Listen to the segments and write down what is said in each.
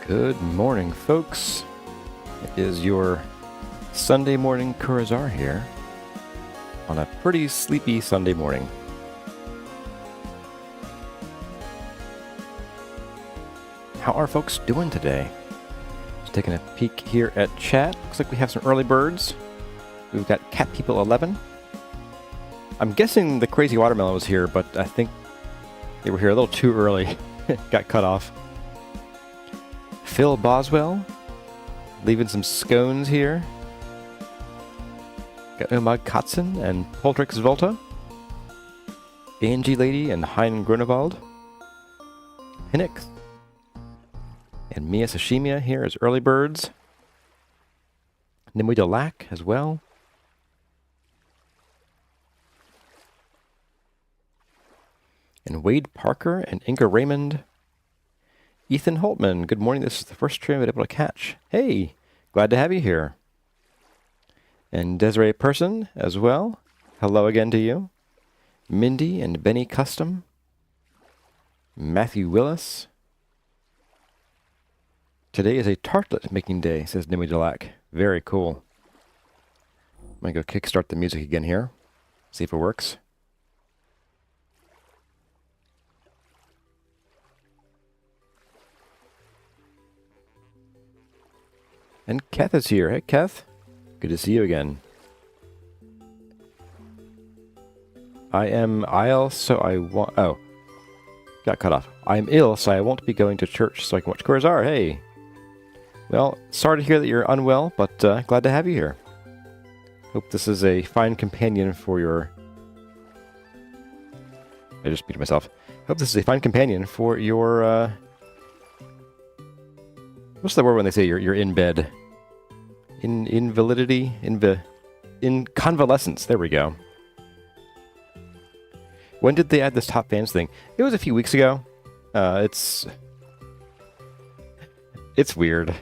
Good morning, folks. It is your Sunday morning Kurazar here on a pretty sleepy Sunday morning. How are folks doing today? Just taking a peek here at chat. Looks like we have some early birds. We've got Cat People 11. I'm guessing the Crazy Watermelon was here, but I think they were here a little too early. Got cut off. Phil Boswell, leaving some scones here. Got Omag Katzen and Poltrix Volta. Angie Lady and Hein Grunewald. Hinnix. And Mia Sashimia here as early birds. Nimue Delac as well. And Wade Parker and Inga Raymond. Ethan Holtman, good morning. This is the first stream I've been able to catch. Hey, glad to have you here. And Desiree Person as well. Hello again to you. Mindy and Benny Custom. Matthew Willis. Today is a tartlet making day, says Nimue Delac. Very cool. I'm going to go kickstart the music again here. See if it works. And Keth is here. Hey, Keth. Good to see you again. I am ill, so I won't... Oh. Got cut off. I am ill, so I won't be going to church so I can watch Kurazar. Hey. Well, sorry to hear that you're unwell, but glad to have you here. Hope this is a fine companion for your... I just muted myself. Hope this is a fine companion for your... What's the word when they say you're in bed? Invalidity? In convalescence. There we go. When did they add this top fans thing? It was a few weeks ago. It's weird.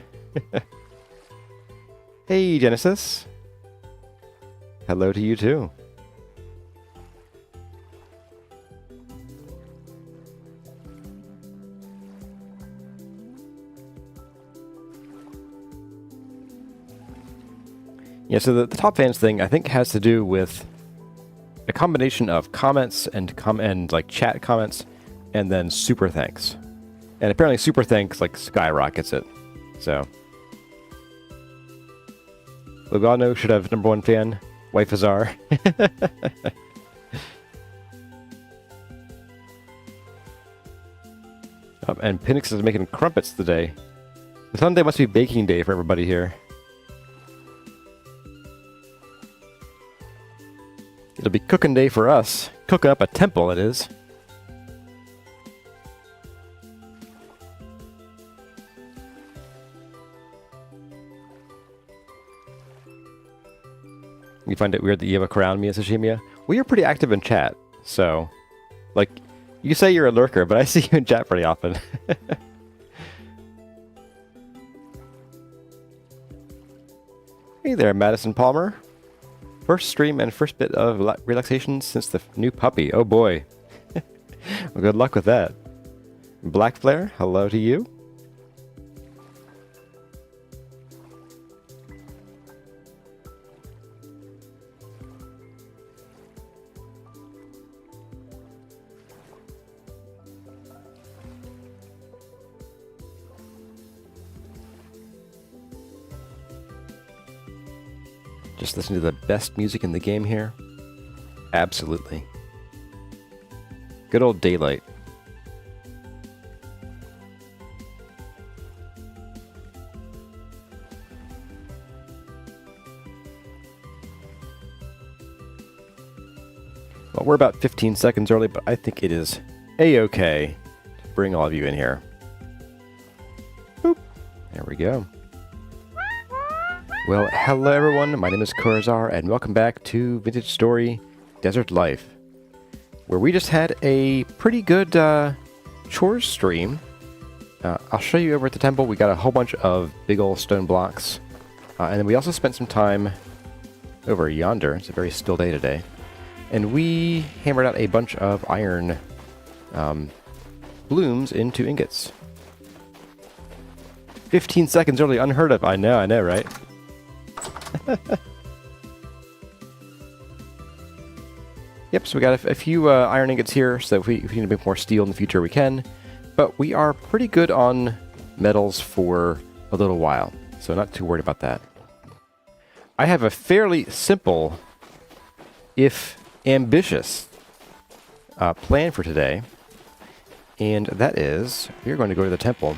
Hey, Genesis. Hello to you too. Yeah, so the top fans thing I think has to do with a combination of comments and like chat comments, and then super thanks. And apparently super thanks like skyrockets it. So Logano should have #1 fan, Wife Azar. And Pinnix is making crumpets today. Sunday must be baking day for everybody here. It'll be cooking day for us. Cooking up a temple, it is. You find it weird that you have a crown, Mia Sashimia? Well, you're pretty active in chat, so... Like, you say you're a lurker, but I see you in chat pretty often. Hey there, Madison Palmer. First stream and first bit of relaxation since the new puppy. Oh boy. Well, good luck with that. Black Flare, hello to you. Just listen to the best music in the game here. Absolutely. Good old Daylight. Well, we're about 15 seconds early, but I think it is a-okay to bring all of you in here. Boop. There we go. Well, hello everyone, my name is Kurazar, and welcome back to Vintage Story Desert Life, where we just had a pretty good chores stream. I'll show you over at the temple. We got a whole bunch of big old stone blocks, and then we also spent some time over yonder. It's a very still day today, and we hammered out a bunch of iron blooms into ingots. 15 seconds early, unheard of. I know, right? Yep, so we got a few iron ingots here, so if we need to make more steel in the future, we can. But we are pretty good on metals for a little while, so not too worried about that. I have a fairly simple, if ambitious, plan for today, and that is we're going to go to the temple,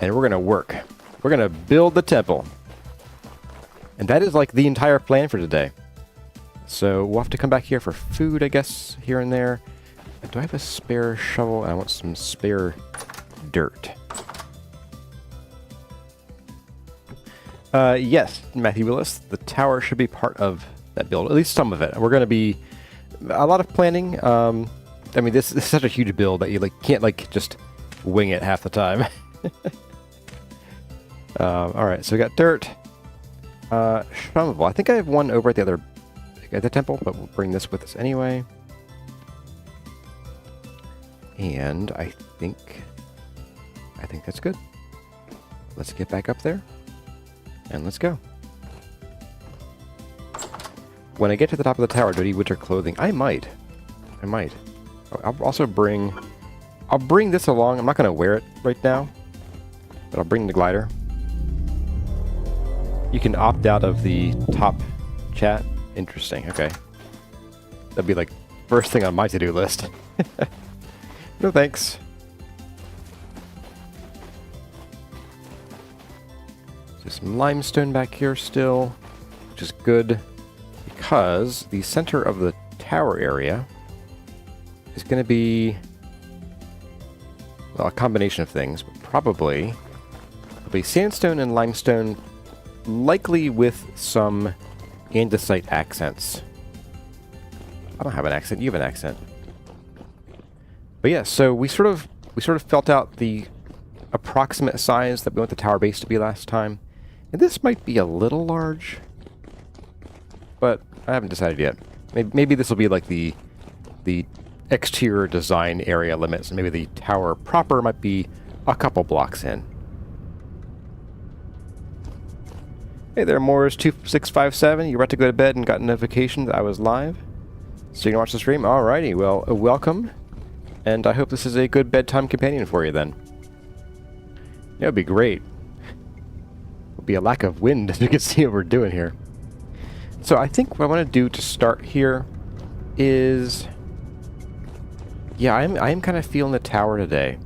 and we're going to work. We're going to build the temple. And that is like the entire plan for today. So we'll have to come back here for food, I guess, here and there. Do I have a spare shovel? I want some spare dirt. Yes, Matthew Willis, the tower should be part of that build, at least some of it. We're going to be a lot of planning. I mean, this is such a huge build that you can't just wing it half the time. All right, so we got dirt. Shovel. I think I have one over at the temple, but we'll bring this with us anyway. And I think that's good. Let's get back up there, and let's go. When I get to the top of the tower, do I need winter clothing? I might. I'll also bring this along. I'm not going to wear it right now, but I'll bring the glider. You can opt out of the top chat. Interesting, okay. That'd be like first thing on my to-do list. No thanks. There's some limestone back here still, which is good because the center of the tower area is going to be, well, a combination of things, but probably sandstone and limestone, likely with some andesite accents. I don't have an accent, you have an accent. But yeah, so we sort of felt out the approximate size that we want the tower base to be last time. And this might be a little large, but I haven't decided yet. Maybe this will be like the exterior design area limits, and maybe the tower proper might be a couple blocks in. Hey there, Moors2657. You about to go to bed and got a notification that I was live? So you can watch the stream? Alrighty, well, welcome. And I hope this is a good bedtime companion for you then. Yeah, it'd be great. It'll be a lack of wind, as you can see what we're doing here. So I think what I want to do to start here is... yeah, I am kind of feeling the tower today.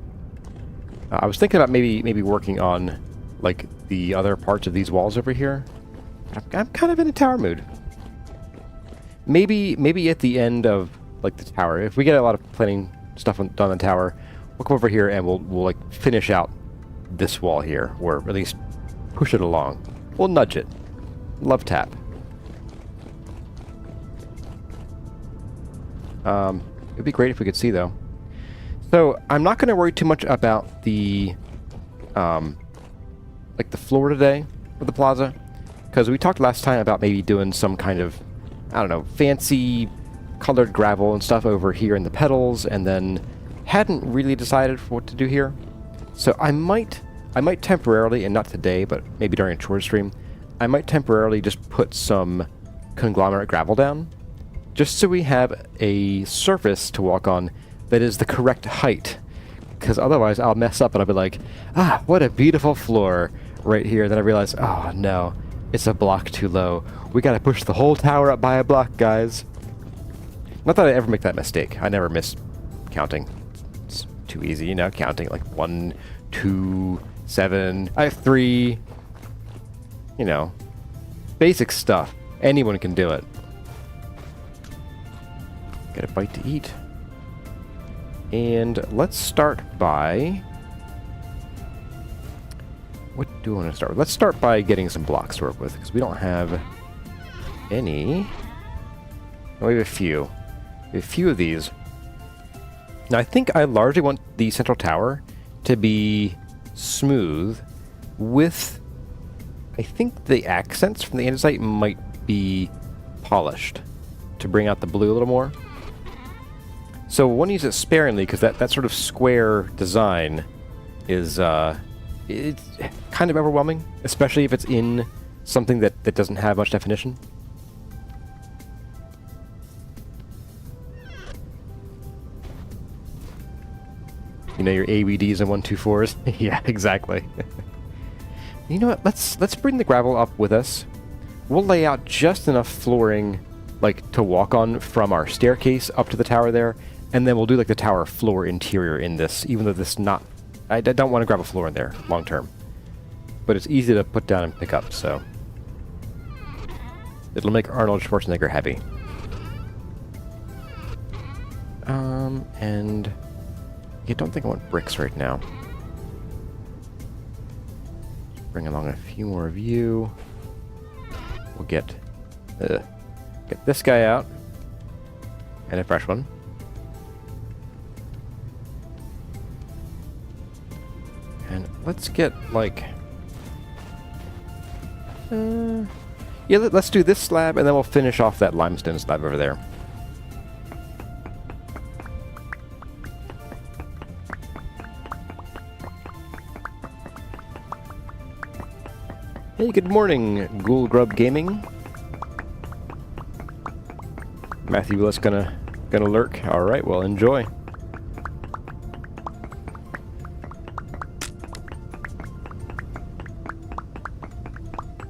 I was thinking about maybe working on, like, the other parts of these walls over here. I'm kind of in a tower mood. Maybe at the end of like the tower, if we get a lot of planning stuff done on the tower, we'll come over here and we'll like finish out this wall here, or at least push it along. We'll nudge it. Love tap. It'd be great if we could see though. So I'm not going to worry too much about the like the floor today of the plaza, because we talked last time about maybe doing some kind of, I don't know, fancy colored gravel and stuff over here in the pedals, and then hadn't really decided what to do here. So I might temporarily, and not today, but maybe during a chore stream, I might temporarily just put some conglomerate gravel down, just so we have a surface to walk on that is the correct height. Because otherwise I'll mess up and I'll be like, ah, what a beautiful floor right here. Then I realize, oh no, it's a block too low. We gotta push the whole tower up by a block, guys. Not that I ever make that mistake. I never miss counting. It's too easy, you know, counting like 1, 2, 7. I have 3. You know, basic stuff. Anyone can do it. Get a bite to eat. And let's start by... what do I want to start with? Let's start by getting some blocks to work with, because we don't have any. No, we have a few. We have a few of these. Now, I think I largely want the central tower to be smooth with... I think the accents from the andesite might be polished to bring out the blue a little more. So we'll use it sparingly, because that sort of square design is it's kind of overwhelming, especially if it's in something that doesn't have much definition. You know, your ABDs and 124s? Yeah, exactly. You know what, let's bring the gravel up with us. We'll lay out just enough flooring, like, to walk on from our staircase up to the tower there, and then we'll do, like, the tower floor interior in this, even though this not... I don't want to grab a floor in there, long term. But it's easy to put down and pick up, so... It'll make Arnold Schwarzenegger happy. And... I don't think I want bricks right now. Bring along a few more of you. We'll get this guy out. And a fresh one. And let's get, like... yeah, let's do this slab, and then we'll finish off that limestone slab over there. Hey, good morning, Ghoul Grub Gaming. Matthew Willis gonna lurk. All right, well, enjoy.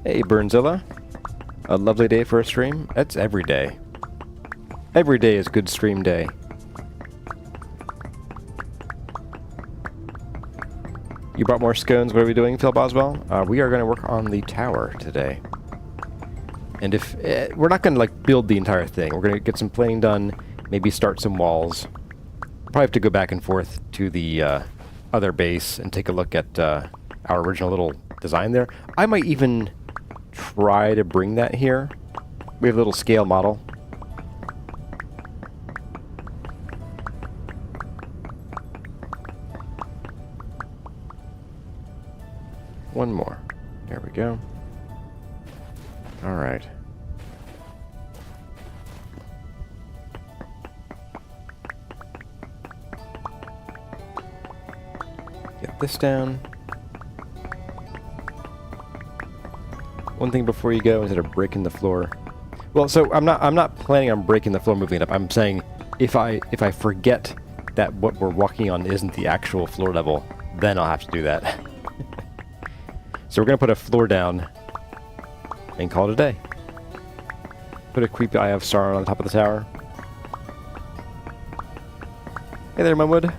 Hey, Burnzilla. A lovely day for a stream. That's every day. Every day is good stream day. You brought more scones. What are we doing, Phil Boswell? We are going to work on the tower today. And if... we're not going to, like, build the entire thing. We're going to get some planing done, maybe start some walls. Probably have to go back and forth to the other base and take a look at our original little design there. I might even try to bring that here. We have a little scale model. One more. There we go. All right. Get this down. One thing before you go, instead of breaking the floor. Well, so I'm not planning on breaking the floor, moving it up. I'm saying if I forget that what we're walking on isn't the actual floor level, then I'll have to do that. So we're going to put a floor down and call it a day. Put a creepy eye of Sauron on top of the tower. Hey there, Mumwood.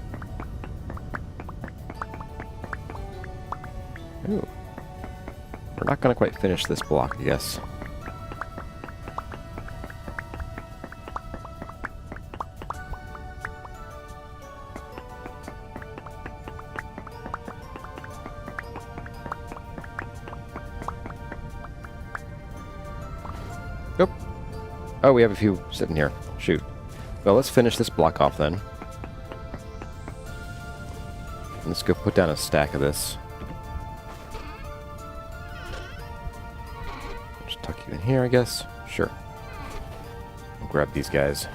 Ooh. We're not going to quite finish this block, I guess. Nope. Oh, we have a few sitting here. Shoot. Well, let's finish this block off then. Let's go put down a stack of this. Just tuck you in here, I guess. Sure. I'll grab these guys.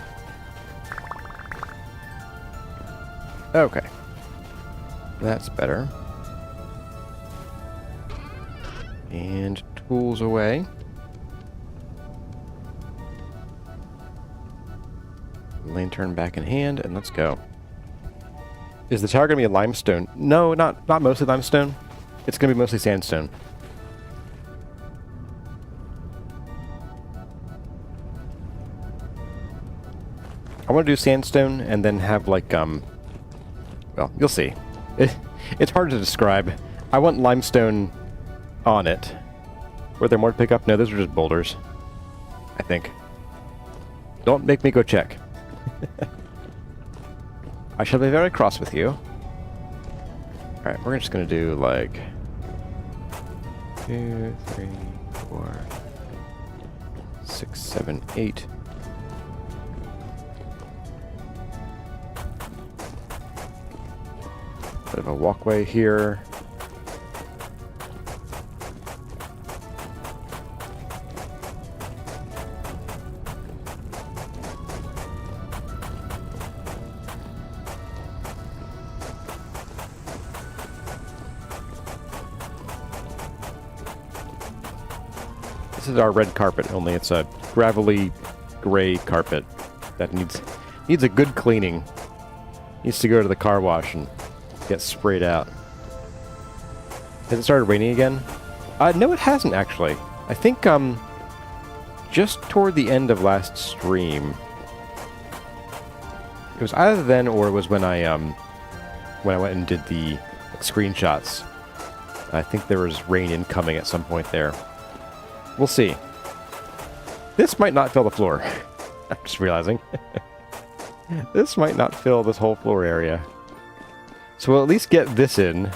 Okay. That's better. And tools away. Lantern back in hand, and let's go. Is the tower going to be a limestone? No, not mostly limestone. It's going to be mostly sandstone. I want to do sandstone and then have, like, well, you'll see. It's hard to describe. I want limestone on it. Were there more to pick up? No, those are just boulders. I think. Don't make me go check. I shall be very cross with you. Alright, we're just gonna do like 2, 3, 4, 6, 7, 8. Bit of a walkway here. this is our red carpet, only it's a gravelly gray carpet that needs a good cleaning. Needs to go to the car wash and get sprayed out. Has it started raining again? No, it hasn't actually. I think just toward the end of last stream, it was either then or it was when I went and did the screenshots. I think there was rain incoming at some point there. We'll see. This might not fill the floor. I'm just realizing. This might not fill this whole floor area. So we'll at least get this in,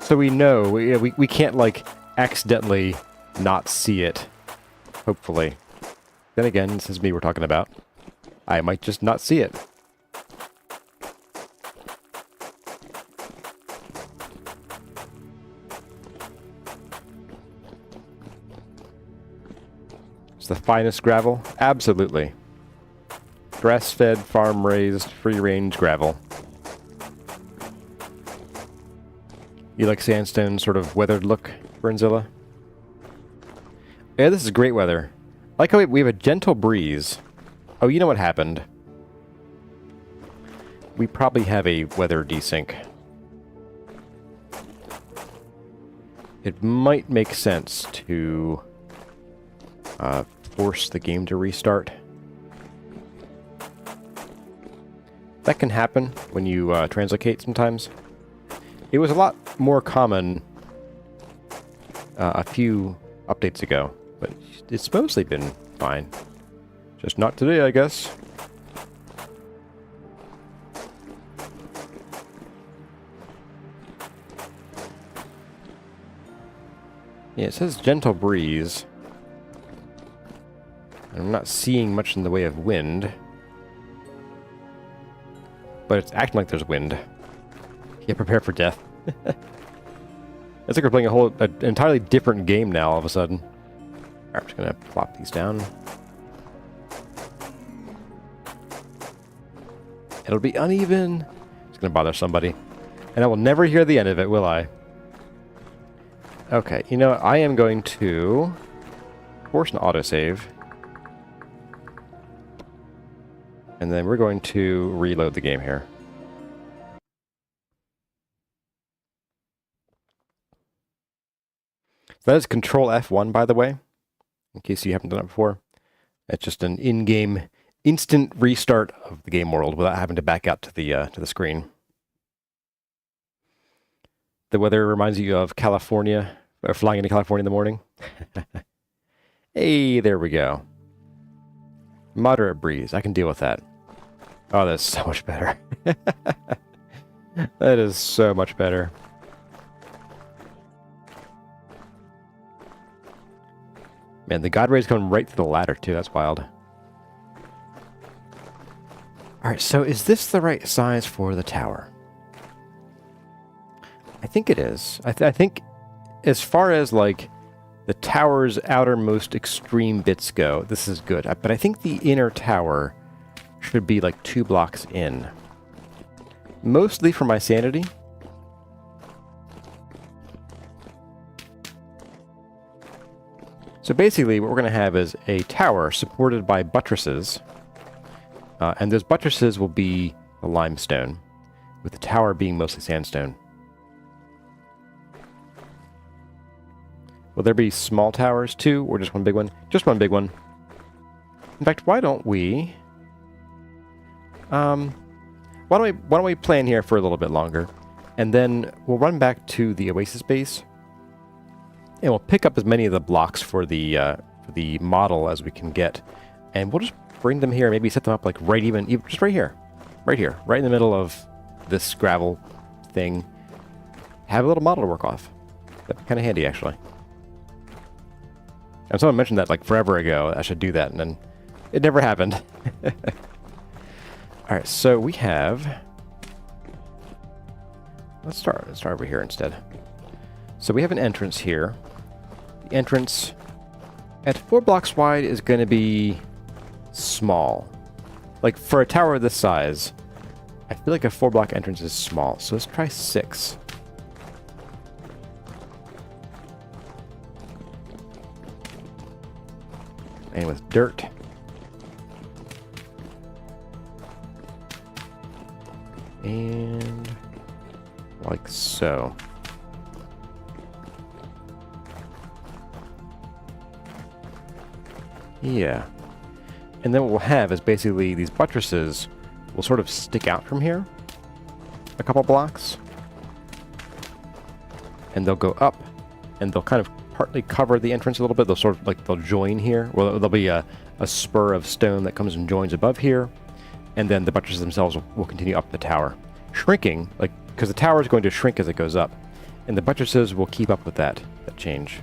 so we know we can't like accidentally not see it. Hopefully. Then again, this is me we're talking about. I might just not see it. It's the finest gravel? Absolutely. Grass-fed, farm-raised, free-range gravel. You like sandstone sort of weathered look, Burnzilla? Yeah, this is great weather. I like how we have a gentle breeze. Oh, you know what happened? We probably have a weather desync. It might make sense to force the game to restart. That can happen when you translocate sometimes. It was a lot more common a few updates ago, but it's mostly been fine. Just not today, I guess. Yeah, it says gentle breeze. I'm not seeing much in the way of wind. But it's acting like there's wind. Yeah, prepare for death. It's like we're playing an entirely different game now all of a sudden. Alright, I'm just gonna plop these down. It'll be uneven. It's gonna bother somebody. And I will never hear the end of it, will I? Okay, you know what? I am going to force an autosave. And then we're going to reload the game here. So that is Control F1, by the way, in case you haven't done it before. It's just an in-game instant restart of the game world without having to back out to the screen. The weather reminds you of California, or flying into California in the morning. Hey, there we go. Moderate breeze. I can deal with that. Oh, that's so much better. That is so much better. Man, the God Ray's coming right to the ladder, too. That's wild. Alright, so is this the right size for the tower? I think it is. I think as far as, like, the tower's outermost extreme bits go, this is good. But I think the inner tower should be, like, 2 blocks in. Mostly for my sanity. So basically, what we're going to have is a tower supported by buttresses. And those buttresses will be the limestone, with the tower being mostly sandstone. Will there be small towers too, or just one big one? Just one big one. In fact, why don't we... why don't we plan here for a little bit longer, and then we'll run back to the Oasis base, and we'll pick up as many of the blocks for the model as we can get, and we'll just bring them here, maybe set them up like even just right here, right in the middle of this gravel thing. Have a little model to work off. That'd be kind of handy, actually. And someone mentioned that like forever ago. I should do that, and then it never happened. All right, so we have. Let's start over here instead. So we have an entrance here. The entrance at 4 blocks wide is going to be small. Like for a tower this size, I feel like a 4-block entrance is small. So let's try 6. And with dirt. And like so. Yeah. And then what we'll have is basically these buttresses will sort of stick out from here a couple blocks. And they'll go up, and they'll kind of partly cover the entrance a little bit. They'll sort of like, they'll join here. Well, there'll be a spur of stone that comes and joins above here. And then the buttresses themselves will continue up the tower. Shrinking, like, because the tower is going to shrink as it goes up. And the buttresses will keep up with that change.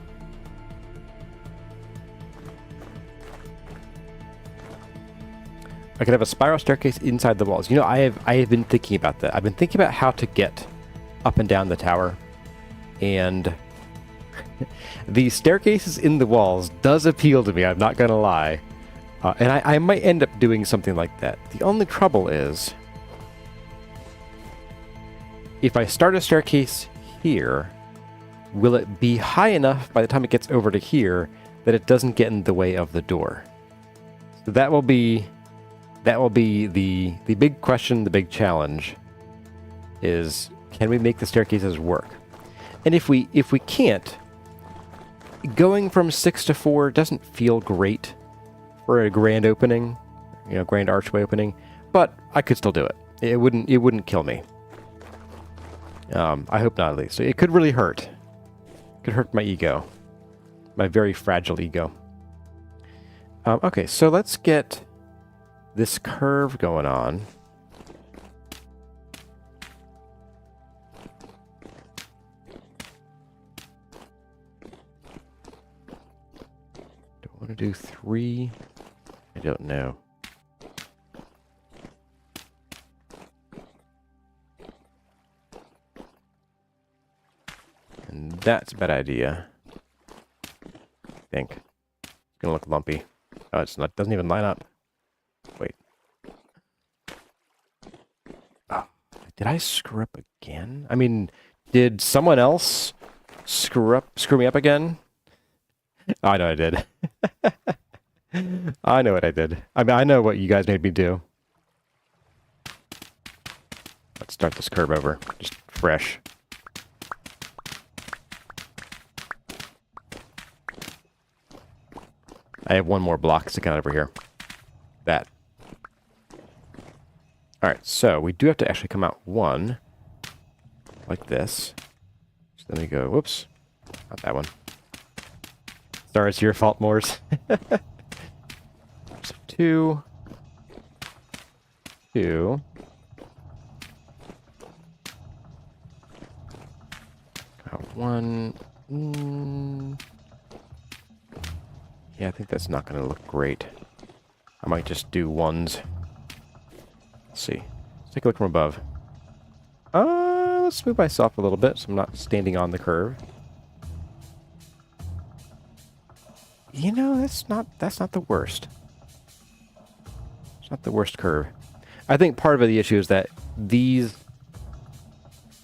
I could have a spiral staircase inside the walls. You know, I have been thinking about that. I've been thinking about how to get up and down the tower. And the staircases in the walls does appeal to me, I'm not going to lie. And I might end up doing something like that. The only trouble is, if I start a staircase here, will it be high enough by the time it gets over to here that it doesn't get in the way of the door? So that will be the big question, the big challenge, is can we make the staircases work? And if we can't, going from 6 to 4 doesn't feel great for a grand opening, you know, grand archway opening, but I could still do it. It wouldn't kill me. I hope not, at least. It could really hurt. It could hurt my ego. My very fragile ego. Okay, so let's get this curve going on. Do I want to do 3? I don't know. And that's a bad idea. I think. It's gonna look lumpy. Oh, it's not. Doesn't even line up. Wait. Oh, did I screw up again? I mean, did someone else screw me up again? Oh, I know I did. I know what I did. I mean, I know what you guys made me do. Let's start this curve over. Just fresh. I have one more block sticking out over here. That. Alright, so we do have to actually come out one. Like this. So then we go, whoops. Not that one. Sorry, it's your fault, Moors. So 2. 2. Got 1. Yeah, I think that's not going to look great. I might just do 1s. Let's see. Let's take a look from above. Let's move myself a little bit so I'm not standing on the curve. You know, that's not the worst. It's not the worst curve. I think part of the issue is that these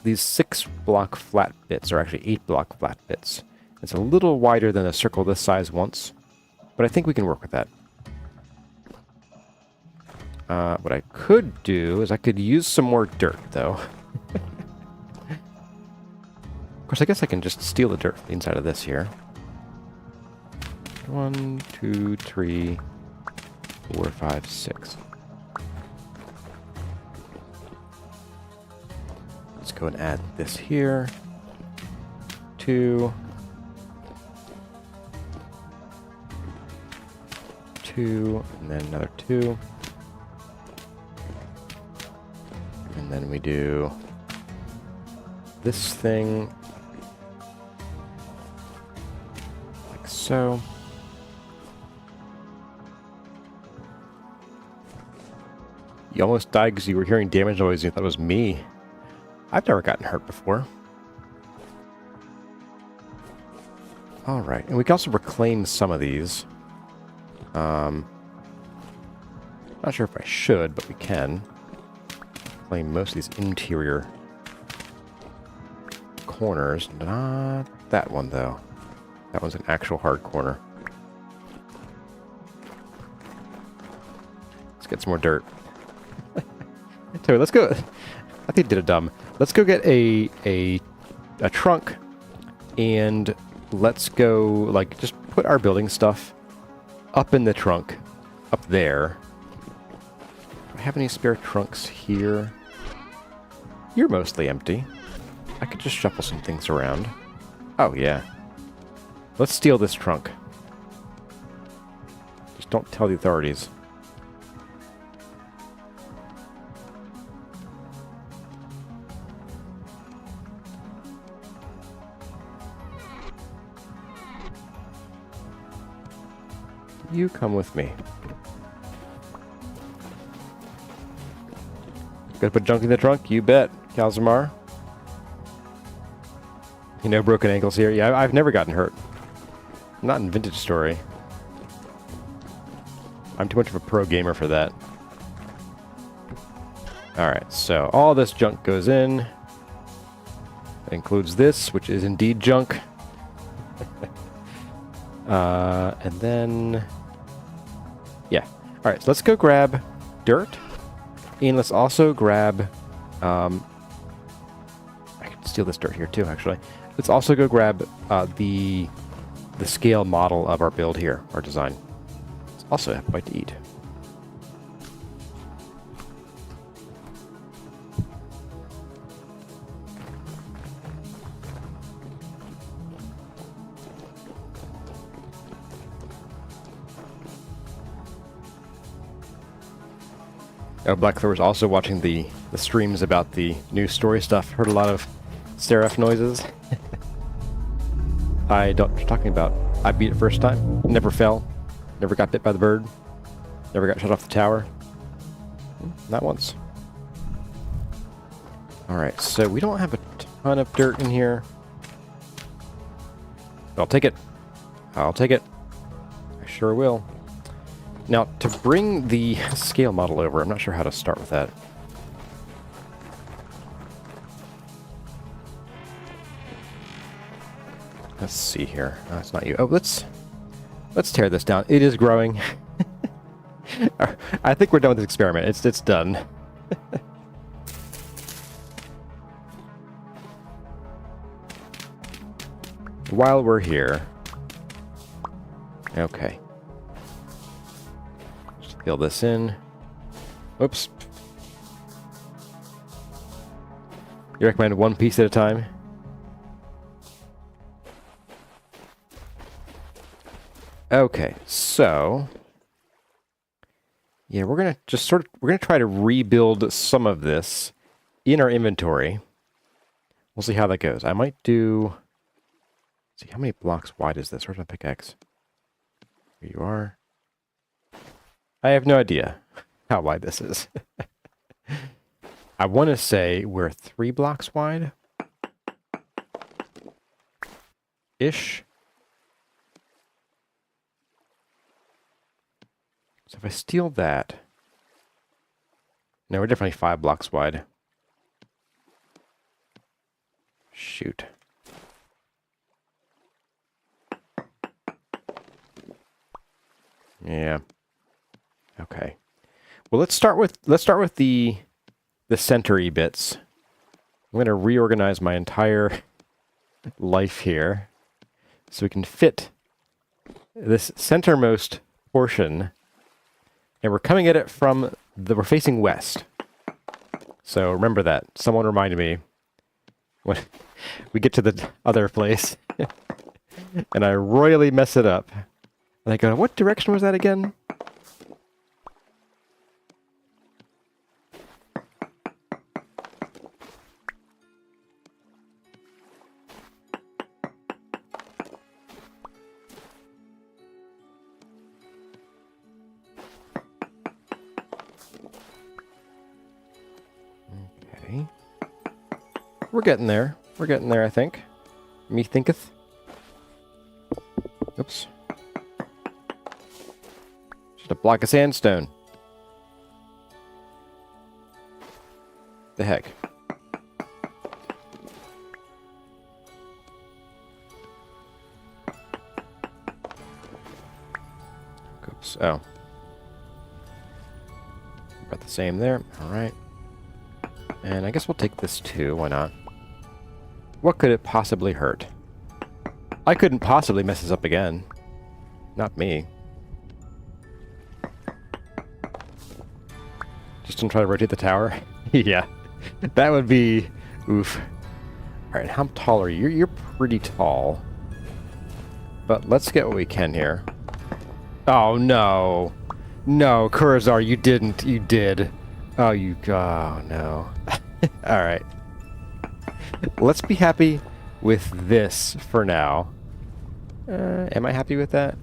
6-block flat bits are actually 8-block flat bits. It's a little wider than a circle this size once. But I think we can work with that. What I could do is I could use some more dirt, though. Of course, I guess I can just steal the dirt from the inside of this here. 1, 2, 3, 4, 5, 6. Let's go and add this here. 2. 2, and then another 2. And then we do this thing like so. You almost died because you were hearing damage noise and you thought it was me. I've never gotten hurt before. Alright, and we can also reclaim some of these. Not sure if I should, but we can. Claim most of these interior corners. Not that one, though. That one's an actual hard corner. Let's get some more dirt. So let's go. I think I did a dumb. Let's go get a trunk, and let's go, like, just put our building stuff up in the trunk, up there. Do I have any spare trunks here? You're mostly empty. I could just shuffle some things around. Oh, yeah. Let's steal this trunk. Just don't tell the authorities. You come with me. Gotta put junk in the trunk? You bet, Kalzamar. You know, broken ankles here. Yeah, I've never gotten hurt. Not in Vintage Story. I'm too much of a pro gamer for that. Alright, so all this junk goes in. That includes this, which is indeed junk. And then... yeah. Alright, so let's go grab dirt. And let's also grab... I can steal this dirt here too, actually. Let's also go grab the scale model of our build here, our design. Let's also have a bite to eat. Oh, Blackthor's also watching the streams about the new story stuff. Heard a lot of seraph noises. I don't know what you're talking about. I beat it first time. Never fell. Never got bit by the bird. Never got shut off the tower. Not once. Alright, so we don't have a ton of dirt in here. I'll take it. I'll take it. I sure will. Now, to bring the scale model over, I'm not sure how to start with that. Let's see here. Oh, it's not you. Oh, let's tear this down. It is growing. I think we're done with this experiment. It's done. While we're here. Okay. Just fill this in. Oops. You recommend one piece at a time? Okay, so yeah, we're gonna just we're gonna try to rebuild some of this in our inventory. We'll see how that goes. I might do. Let's see, how many blocks wide is this? Where's my pickaxe? Here you are. I have no idea how wide this is. I want to say we're 3 blocks wide, ish. So if I steal that... No, we're definitely 5 blocks wide. Shoot. Yeah. Okay. Well, let's start with the center-y bits. I'm going to reorganize my entire life here so we can fit this centermost portion. And we're coming at it from we're facing west. So remember that. Someone reminded me when we get to the other place and I royally mess it up. And I go, what direction was that again? We're getting there. We're getting there, I think. Me thinketh. Oops. Just a block of sandstone. The heck. Oops. Oh. about the same there. Alright. And I guess we'll take this too. Why not? What could it possibly hurt? I couldn't possibly mess this up again. Not me. Just don't try to rotate the tower? Yeah. That would be... oof. Alright, how tall are you? You're pretty tall. But let's get what we can here. Oh, no. No, Kurazar, you didn't. You did. Oh, you... oh, no. Alright. Let's be happy with this for now. Am I happy with that?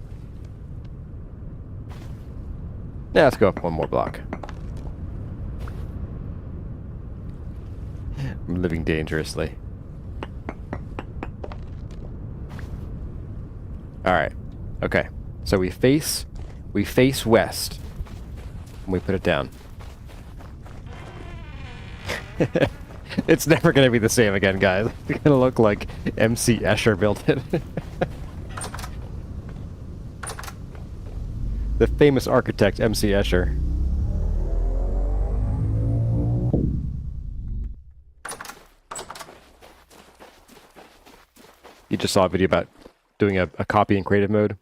Yeah, let's go up one more block. I'm living dangerously. Alright. Okay. So we face west. And we put it down. It's never going to be the same again, guys. It's going to look like MC Escher built it. The famous architect, MC Escher. You just saw a video about doing a copy in creative mode.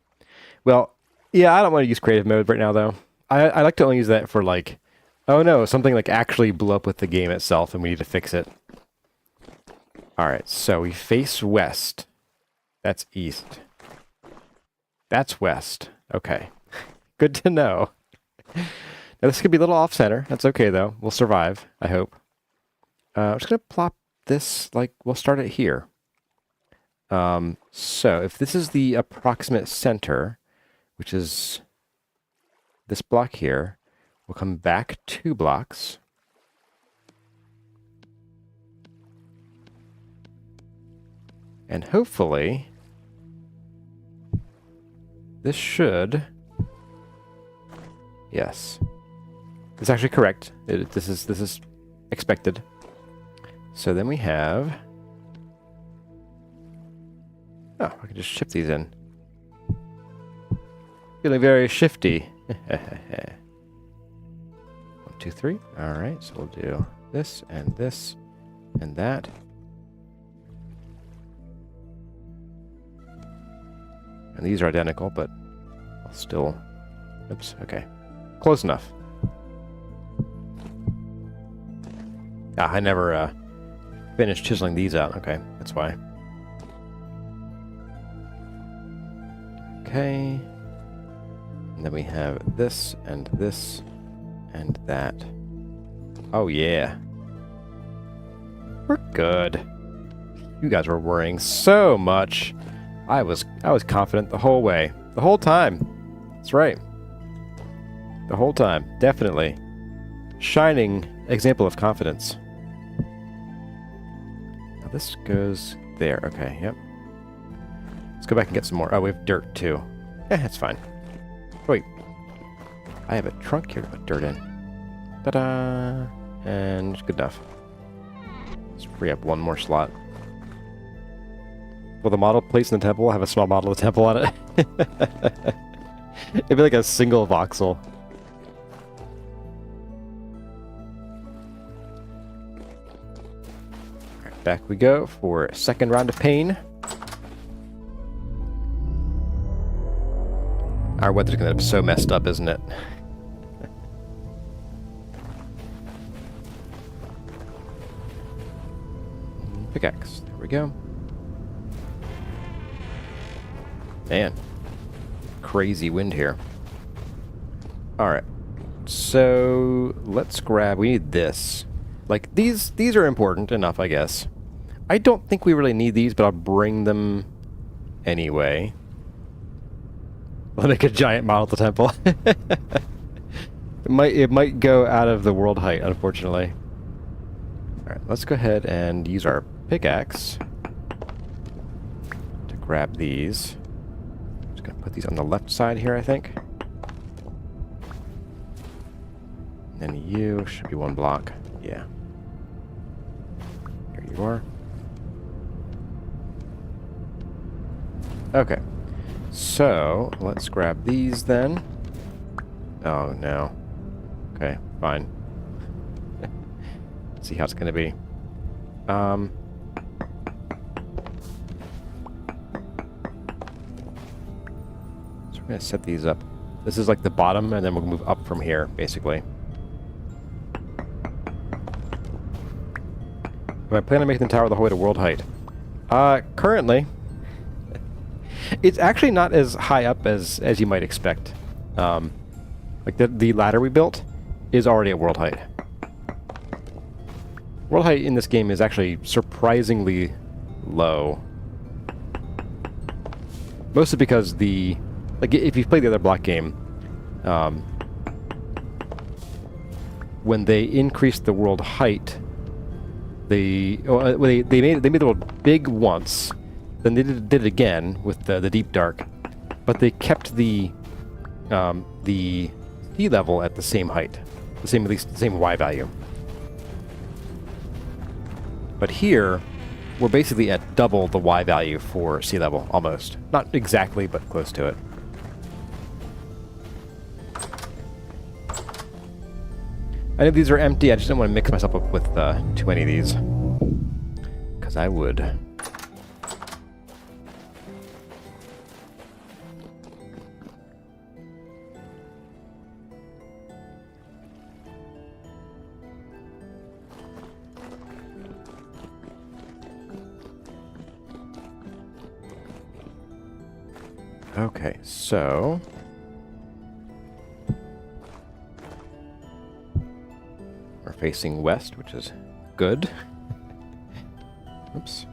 Well, yeah, I don't want to use creative mode right now, though. I like to only use that for, like, oh no, something like actually blew up with the game itself and we need to fix it. Alright, so we face west. That's east. That's west. Okay. Good to know. Now this could be a little off-center. That's okay, though. We'll survive, I hope. I'm just going to plop this, like, we'll start it here. So if this is the approximate center, which is this block here, we'll come back 2 blocks. And hopefully this should... yes. It's actually correct. This is expected. So then we have... oh, I can just shift these in. Feeling very shifty. 1, 2, 3. Alright, so we'll do this and that. And these are identical, but I'll still... oops, okay. Close enough. Ah, I never finished chiseling these out. Okay, that's why. Okay. And then we have this and that. Oh yeah. We're good. You guys were worrying so much. I was confident the whole way. The whole time. That's right. The whole time. Definitely. Shining example of confidence. Now this goes there. Okay, yep. Let's go back and get some more. Oh, we have dirt too. Eh, that's fine. Wait. I have a trunk here to put dirt in. Ta-da! And good enough. Let's free up one more slot. Will the model placed in the temple have a small model of the temple on it? It'd be like a single voxel. Alright, back we go for a second round of pain. Our weather's gonna be so messed up, isn't it? Pickaxe. There we go. Man. Crazy wind here. Alright. So, let's grab... we need this. Like, these are important enough, I guess. I don't think we really need these, but I'll bring them anyway. I'll make a giant model of the temple. It might go out of the world height, unfortunately. Alright, let's go ahead and use our pickaxe to grab these. Just gonna put these on the left side here, I think. And then you should be 1 block. Yeah. Here you are. Okay. So, let's grab these then. Oh, no. Okay, fine. see how it's going to be. So we're going to set these up. This is like the bottom, and then we'll move up from here, basically. Do I plan on making the tower the whole way to world height? Currently, it's actually not as high up as you might expect. Like the ladder we built is already at world height. World height in this game is actually surprisingly low. Mostly because like if you've played the other block game, when they increased the world height, they made the world big once, then they did it again with the deep dark, but they kept the sea level at the same height, at least the same Y value. But here, we're basically at double the Y value for sea level, almost. Not exactly, but close to it. I know these are empty, I just didn't want to mix myself up with too many of these. Because I would. Okay, so... we're facing west, which is good. Oops.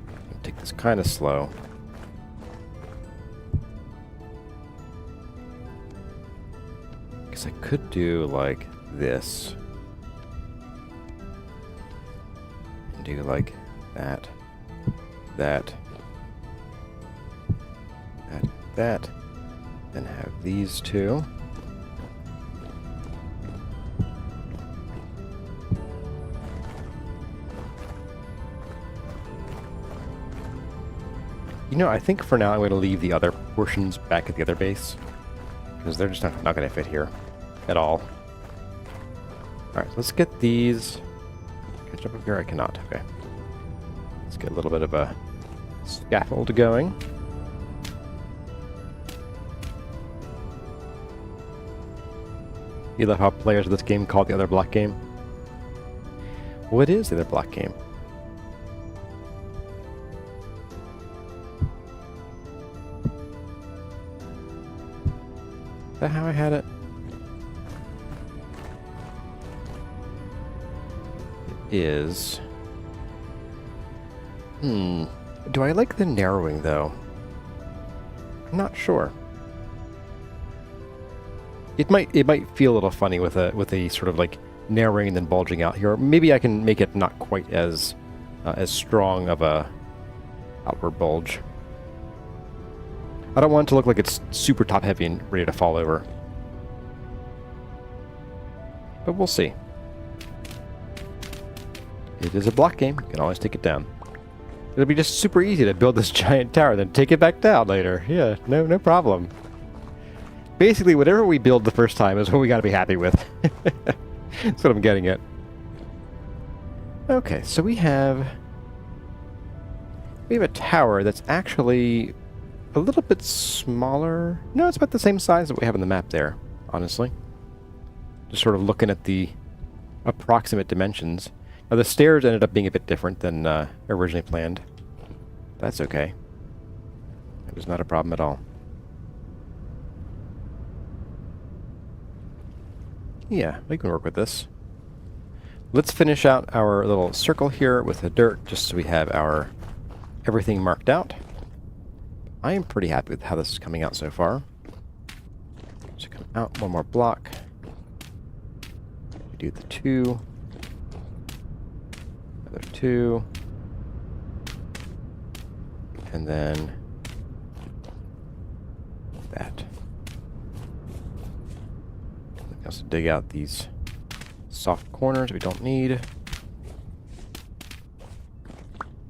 I'll take this kind of slow. Because I could do like this. And do like that. That. That. Then have these two. You know, I think for now I'm going to leave the other portions back at the other base. Because they're just not going to fit here at all. Alright, let's get these. Can I jump up here? I cannot. Okay. Let's get a little bit of a scaffold going. You love how players of this game call it the other block game? What is the other block game? Is that how I had it? It is... Do I like the narrowing, though? I'm not sure. It might feel a little funny with a sort of like narrowing and then bulging out here. Or maybe I can make it not quite as strong of a outward bulge. I don't want it to look like it's super top heavy and ready to fall over. But we'll see. It is a block game. You can always take it down. It'll be just super easy to build this giant tower, then take it back down later. Yeah, no problem. Basically, whatever we build the first time is what we gotta be happy with. That's what I'm getting at. Okay, so we have a tower that's actually a little bit smaller. No, it's about the same size that we have on the map there, honestly. Just sort of looking at the approximate dimensions. Now, the stairs ended up being a bit different than originally planned. That's okay. It was not a problem at all. Yeah, we can work with this. Let's finish out our little circle here with the dirt, just so we have our everything marked out. I am pretty happy with how this is coming out so far. So come out one more block. We do the 2. Another 2. And then that. Also dig out these soft corners we don't need.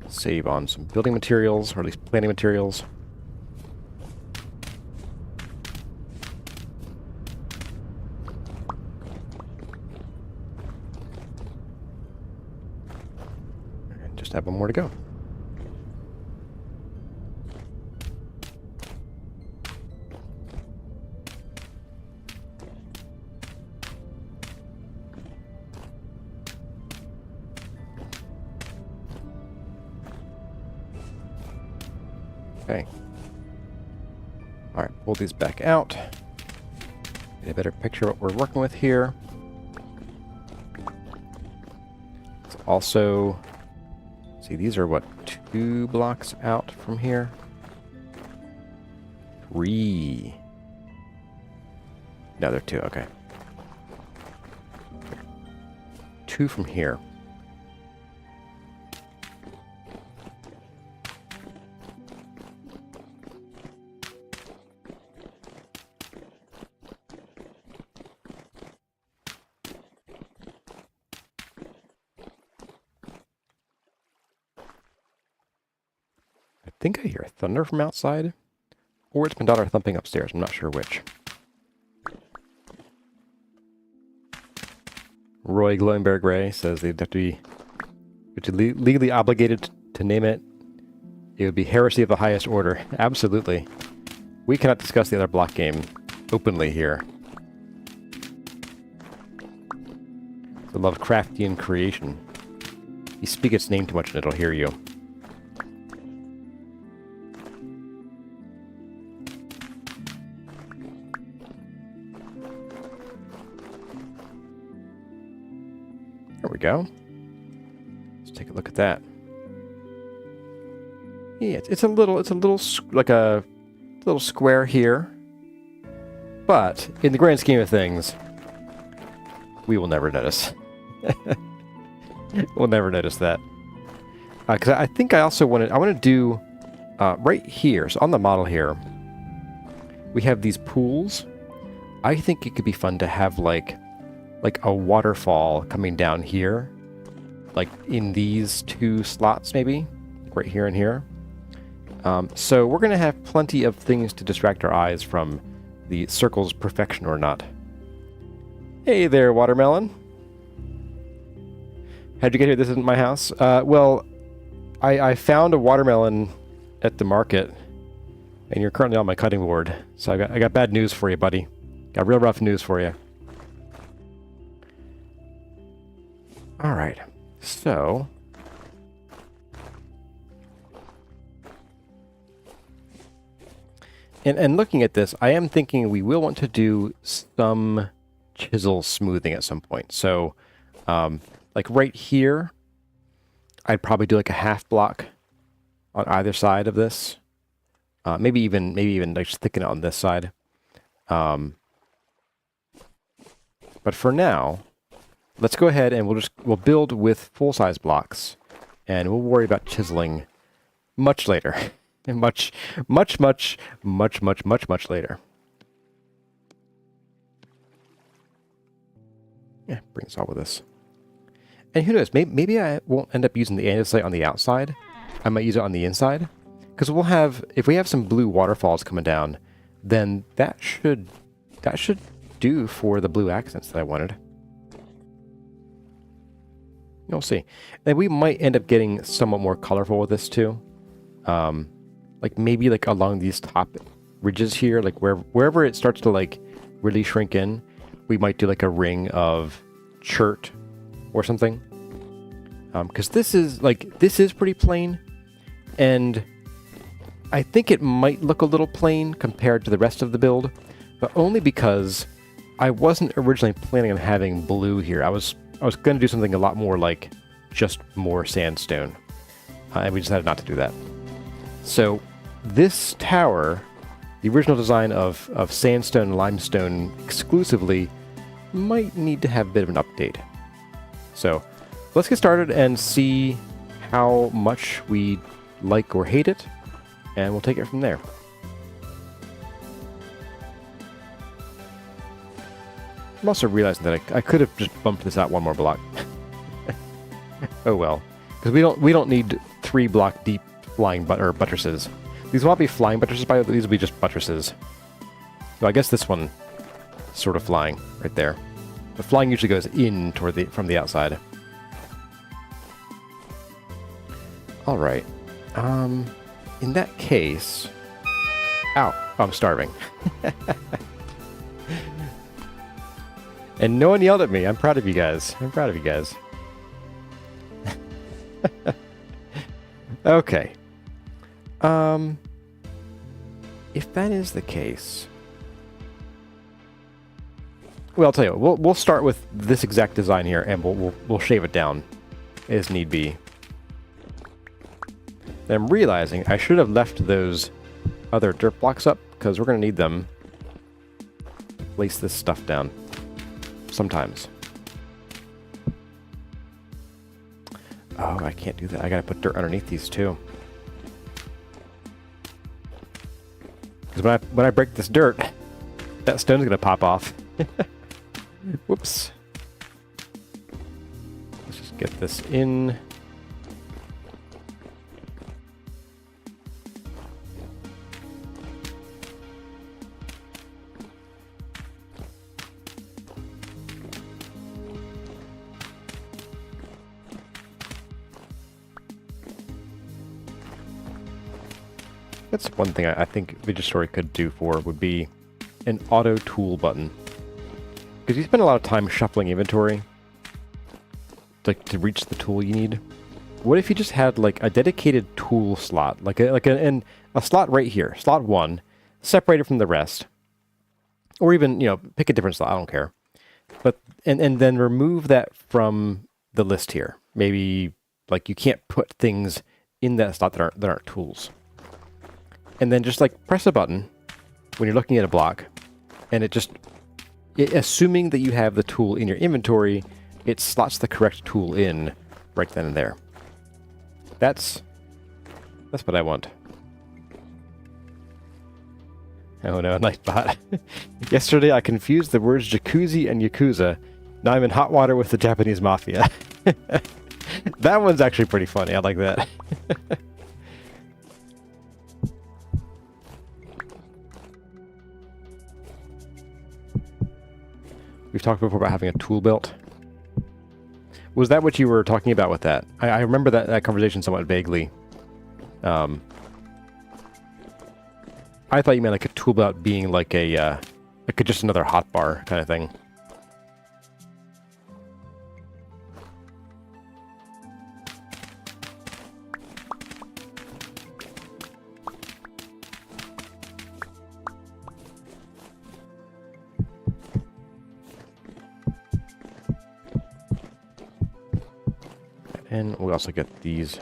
Save on some building materials, or at least planting materials. just have one more to go. Okay. Alright, pull these back out. Get a better picture of what we're working with here. Let's also... see, these are what, 2 blocks out from here? 3. No, they're 2, okay. 2 from here. I think I hear thunder from outside, or it's my daughter thumping upstairs. I'm not sure which. Roy Glowenberg Ray says they'd have to be legally obligated to name it. It would be heresy of the highest order. Absolutely. We cannot discuss the other block game openly here. The Lovecraftian creation. You speak its name too much and it'll hear you. There we go. Let's take a look at that. Yeah, it's a little like a little square here, but in the grand scheme of things, we will never notice. We'll never notice that. Because I think I also want to do right here. So on the model here, we have these pools. I think it could be fun to have like a waterfall coming down here, like in these 2 slots maybe, right here and here. So we're going to have plenty of things to distract our eyes from the circle's perfection or not. Hey there, watermelon. How'd you get here? This isn't my house. Well, I found a watermelon at the market, and you're currently on my cutting board. So I got bad news for you, buddy. Got real rough news for you. All right, so and looking at this, I am thinking we will want to do some chisel smoothing at some point. So, like right here, I'd probably do like a half block on either side of this. Maybe even like just thicken it on this side. But for now, let's go ahead and we'll build with full-size blocks, and we'll worry about chiseling much later. And much later. Yeah, bring us all with us. And who knows, maybe I won't end up using the andesite on the outside. I might use it on the inside. Because we'll have, if we have some blue waterfalls coming down, then that should do for the blue accents that I wanted. You'll see. And we might end up getting somewhat more colorful with this too. Like maybe like along these top ridges here, like wherever it starts to like really shrink in, we might do like a ring of chert or something. Because this is pretty plain, and I think it might look a little plain compared to the rest of the build, but only because I wasn't originally planning on having blue here. I was going to do something a lot more like just more sandstone, and we decided not to do that. So this tower, the original design of sandstone and limestone exclusively, might need to have a bit of an update. So let's get started and see how much we like or hate it, and we'll take it from there. I'm also realizing that I could have just bumped this out one more block. Oh well, because we don't need 3 block deep flying buttresses. These won't be flying buttresses, by the way, these will be just buttresses. So I guess this one is sort of flying right there. But flying usually goes in from the outside. All right. In that case... Ow! Oh, I'm starving. And no one yelled at me. I'm proud of you guys. I'm proud of you guys. Okay. If that is the case... Well, I'll tell you what, we'll start with this exact design here, and we'll shave it down as need be. And I'm realizing I should have left those other dirt blocks up, because we're going to need them to place this stuff down sometimes. Oh, I can't do that. I got to put dirt underneath these too. Because when I break this dirt, that stone's going to pop off. Whoops. Let's just get this in. That's one thing I think Vintage Story could do for would be an auto tool button. Because you spend a lot of time shuffling inventory to reach the tool you need. What if you just had like a dedicated tool slot, like a slot right here, slot 1, separated from the rest, or even pick a different slot. I don't care, but and then remove that from the list here. Maybe like you can't put things in that slot that aren't tools, and then just like press a button when you're looking at a block, and assuming that you have the tool in your inventory, it slots the correct tool in right then and there. That's what I want. Oh no, Nightbot. Yesterday I confused the words jacuzzi and yakuza. Now I'm in hot water with the Japanese mafia. That one's actually pretty funny. I like that. We've talked before about having a tool belt. Was that what you were talking about with that? I remember that conversation somewhat vaguely. I thought you meant like a tool belt being like just another hotbar kind of thing. And we also get these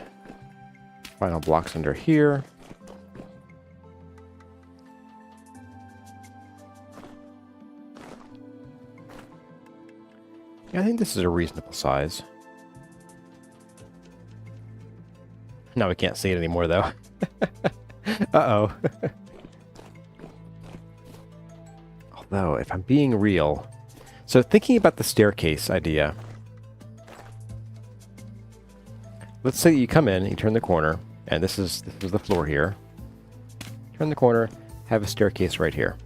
final blocks under here. Yeah, I think this is a reasonable size. Now we can't see it anymore, though. Uh-oh. Although, if I'm being real... So thinking about the staircase idea... Let's say you come in, you turn the corner, and this is the floor here. Turn the corner, have a staircase right here.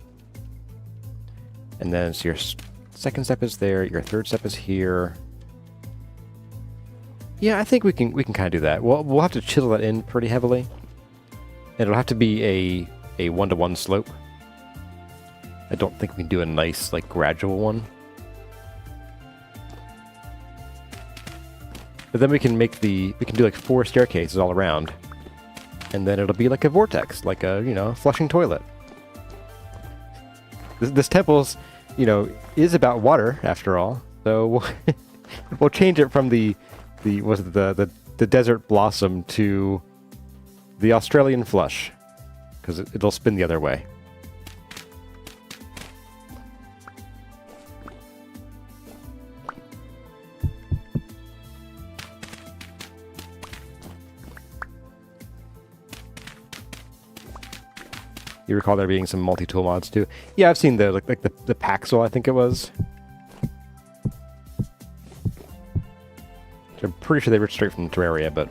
And then so your second step is there, your third step is here. Yeah, I think we can kind of do that. We'll have to chisel that in pretty heavily. And it'll have to be a one-to-one slope. I don't think we can do a nice, like, gradual one. But then we can do like 4 staircases all around. And then it'll be like a vortex, like a, flushing toilet. This temple's, is about water after all. So we'll change it from the desert blossom to the Australian flush, because it'll spin the other way. You recall there being some multi-tool mods too? Yeah, I've seen the the Paxel, I think it was. I'm pretty sure they were straight from Terraria, but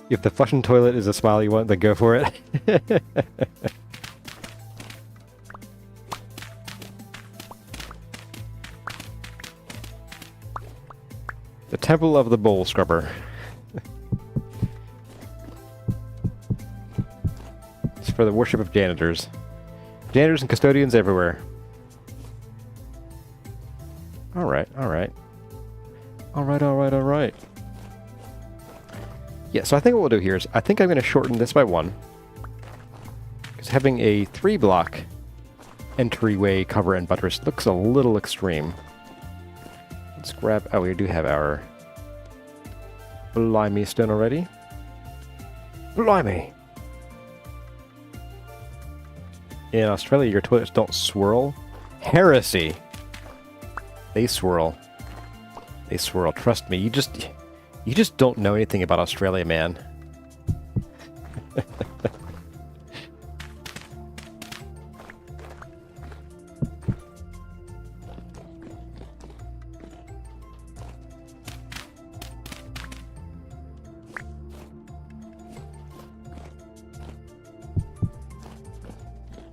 if the flushing toilet is a smile you want, then go for it. The Temple of the Bowl Scrubber. It's for the worship of janitors. Janitors and custodians everywhere. Alright, alright. Alright, alright, alright. Yeah, so I think what we'll do here is, I think I'm going to shorten this by 1. Because having a 3-block entryway cover and buttress looks a little extreme. Let's grab... Oh, we do have our Blimey stone already. Blimey! In Australia, your toilets don't swirl. Heresy! They swirl. They swirl. Trust me, you just don't know anything about Australia, man.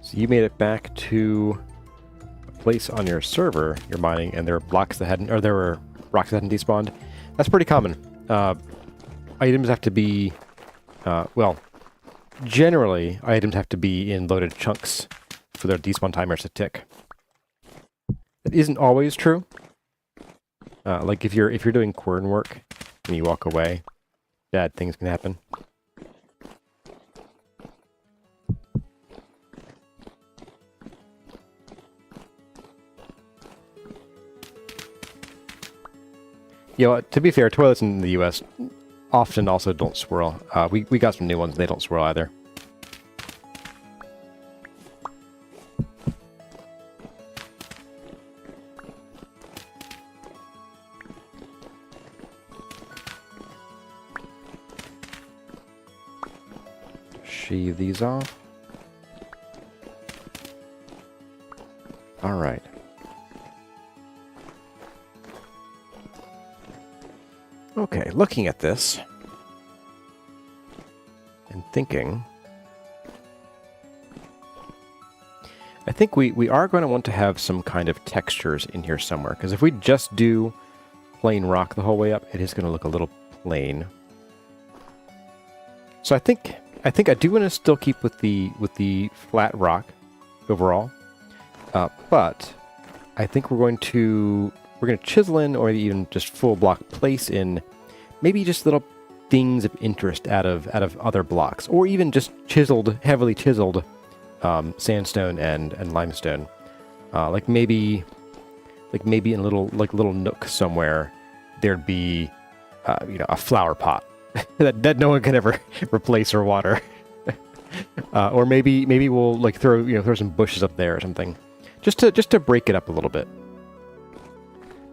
So you made it back to a place on your server you're mining, and there were blocks that hadn't, or there were rocks that hadn't despawned. That's pretty common. Items have to be, well, generally items have to be in loaded chunks for their despawn timers to tick. That isn't always true. Like if you're doing quern work and you walk away, bad things can happen. You know, to be fair, toilets in the US often also don't swirl. We got some new ones, they don't swirl either. Sheathe these off. Alright. Okay, looking at this and thinking, I think we are going to want to have some kind of textures in here somewhere, because if we just do plain rock the whole way up, it is going to look a little plain. So I think I do want to still keep with the flat rock overall, but I think we're going to chisel in, or even just full block place in, maybe just little things of interest out of other blocks, or even just heavily chiseled sandstone and limestone. Like maybe in a little nook somewhere there'd be a flower pot that no one can ever replace or water. Or maybe we'll like throw some bushes up there or something, just to break it up a little bit.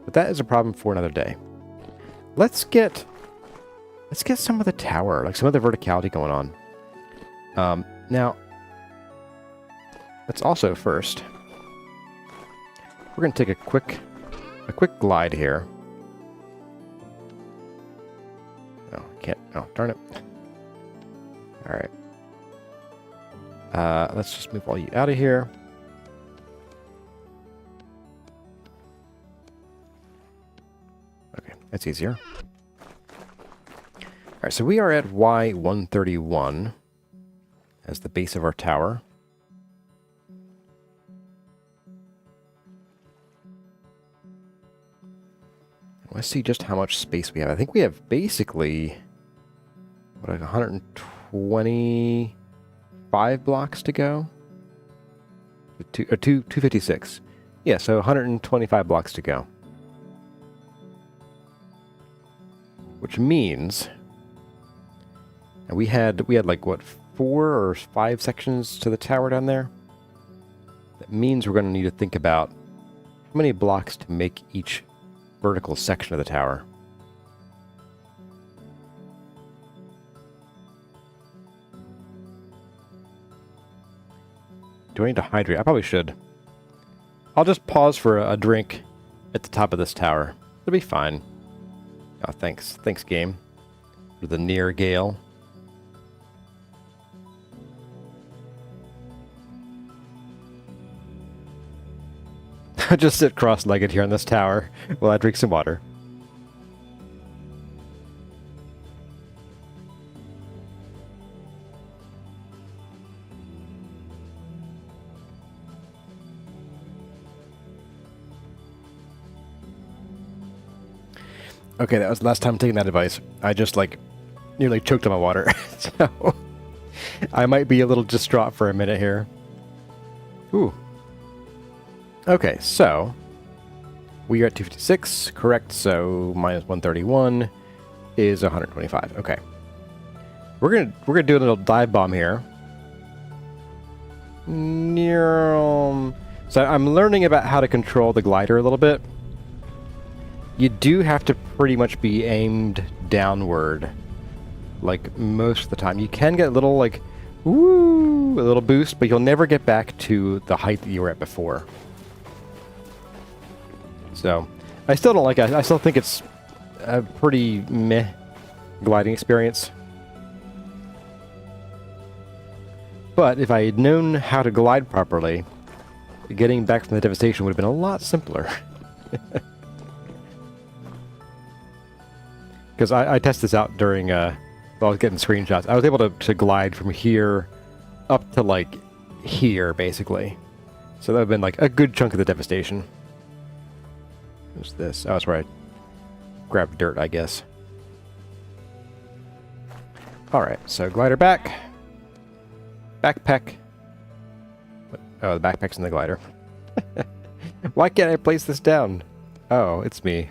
But that is a problem for another day. Let's get some of the tower, like some of the verticality going on. Now, let's also first, we're going to take a quick glide here. Oh, I can't. Oh, darn it. All right. Let's just move all you out of here. That's easier. Alright, so we are at Y131 as the base of our tower. Let's see just how much space we have. I think we have basically, what, like 125 blocks to go? 256. Yeah, so 125 blocks to go. Which means, and we had like what, 4 or 5 sections to the tower down there. That means we're going to need to think about how many blocks to make each vertical section of the tower. Do I need to hydrate? I probably should. I'll just pause for a drink at the top of this tower. It'll be fine. Oh, thanks. Thanks, game. For the near gale. I just sit cross-legged here on this tower while I drink some water. Okay, that was the last time taking that advice. I just, like, nearly choked on my water. So, I might be a little distraught for a minute here. Ooh. Okay, so, we are at 256, correct, so minus 131 is 125. Okay. We're gonna do a little dive bomb here. So I'm learning about how to control the glider a little bit. You do have to pretty much be aimed downward, like, most of the time. You can get a little, like, woo, a little boost, but you'll never get back to the height that you were at before. So, I still don't like it. I still think it's a pretty meh gliding experience. But if I had known how to glide properly, getting back from the devastation would have been a lot simpler. Because I tested this out during, while I was getting screenshots. I was able to glide from here up to, like, here, basically. So that would have been, like, a good chunk of the devastation. What's this? Oh, that's where I grabbed dirt, I guess. Alright, so glider back. Backpack. Oh, the backpack's in the glider. Why can't I place this down? Oh, it's me.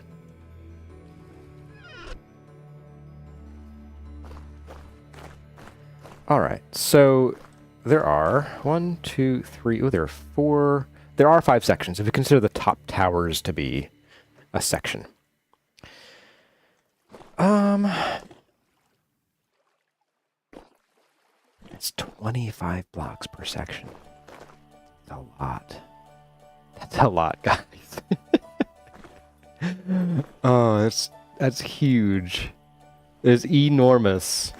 Alright, so there are 1, 2, 3. Oh, there are 4. There are 5 sections, if you consider the top towers to be a section. It's 25 blocks per section. That's a lot. That's a lot, guys. Oh, that's huge. It's enormous.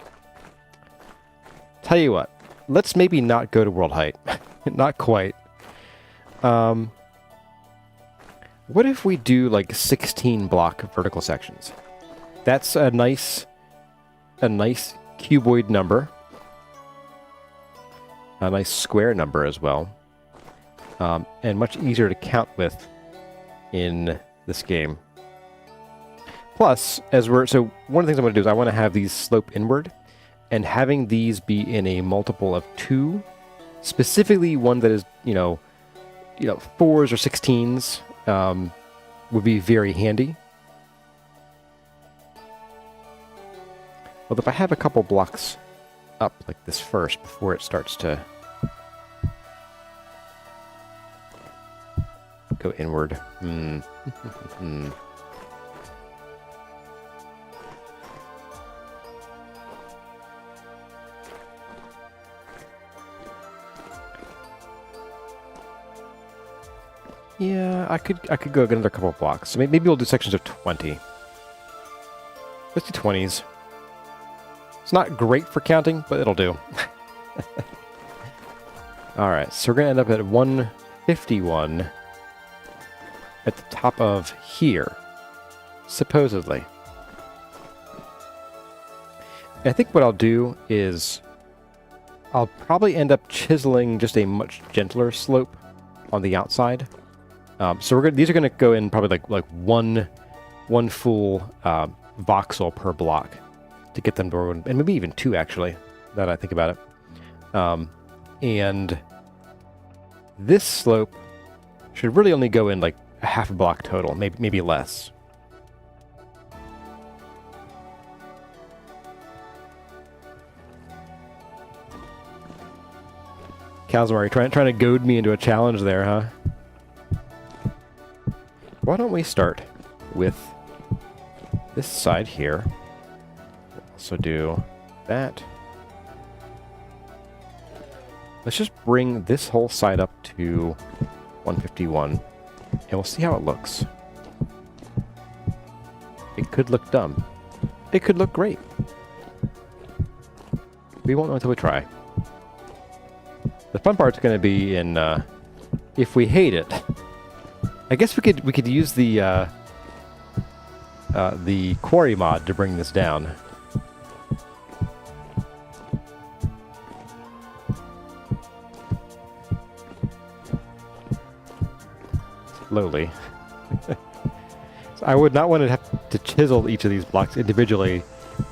Tell you what, let's maybe not go to world height. Not quite. What if we do, like, 16 block vertical sections? That's a nice cuboid number. A nice square number as well. And much easier to count with in this game. Plus, so one of the things I'm going to do is I want to have these slope inward, and having these be in a multiple of 2, specifically one that is, 4s or 16s, would be very handy. Well, if I have a couple blocks up like this first before it starts to go inward. Yeah, I could go another couple of blocks. So maybe we'll do sections of 20. Let's do 20s. It's not great for counting, but it'll do. Alright, so we're going to end up at 151 at the top of here, supposedly. And I think what I'll do is I'll probably end up chiseling just a much gentler slope on the outside. So these are going to go in probably like one full voxel per block to get them to, and maybe even 2 actually, now that I think about it. And this slope should really only go in like a half a block total, maybe less. Calzamari trying to goad me into a challenge there, huh? Why don't we start with this side here? Also do that. Let's just bring this whole side up to 151, and we'll see how it looks. It could look dumb. It could look great. We won't know until we try. The fun part's going to be in if we hate it. I guess we could use the quarry mod to bring this down. Slowly. So I would not want to have to chisel each of these blocks individually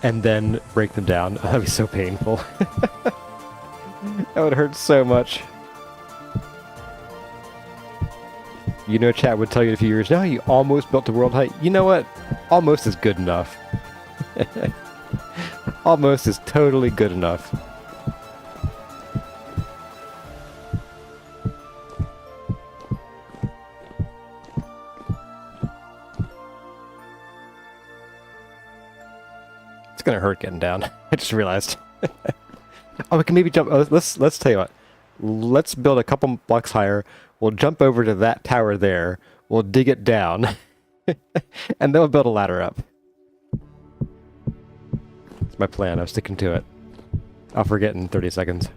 and then break them down. That'd be so painful. That would hurt so much. You know, chat would tell you in a few years, no, you almost built to world height. You know what? Almost is good enough. Almost is totally good enough. It's gonna hurt getting down. I just realized. Oh, we can maybe jump. Oh, let's tell you what. Let's build a couple blocks higher. We'll jump over to that tower there. We'll dig it down. And then we'll build a ladder up. That's my plan. I'm sticking to it. I'll forget in 30 seconds.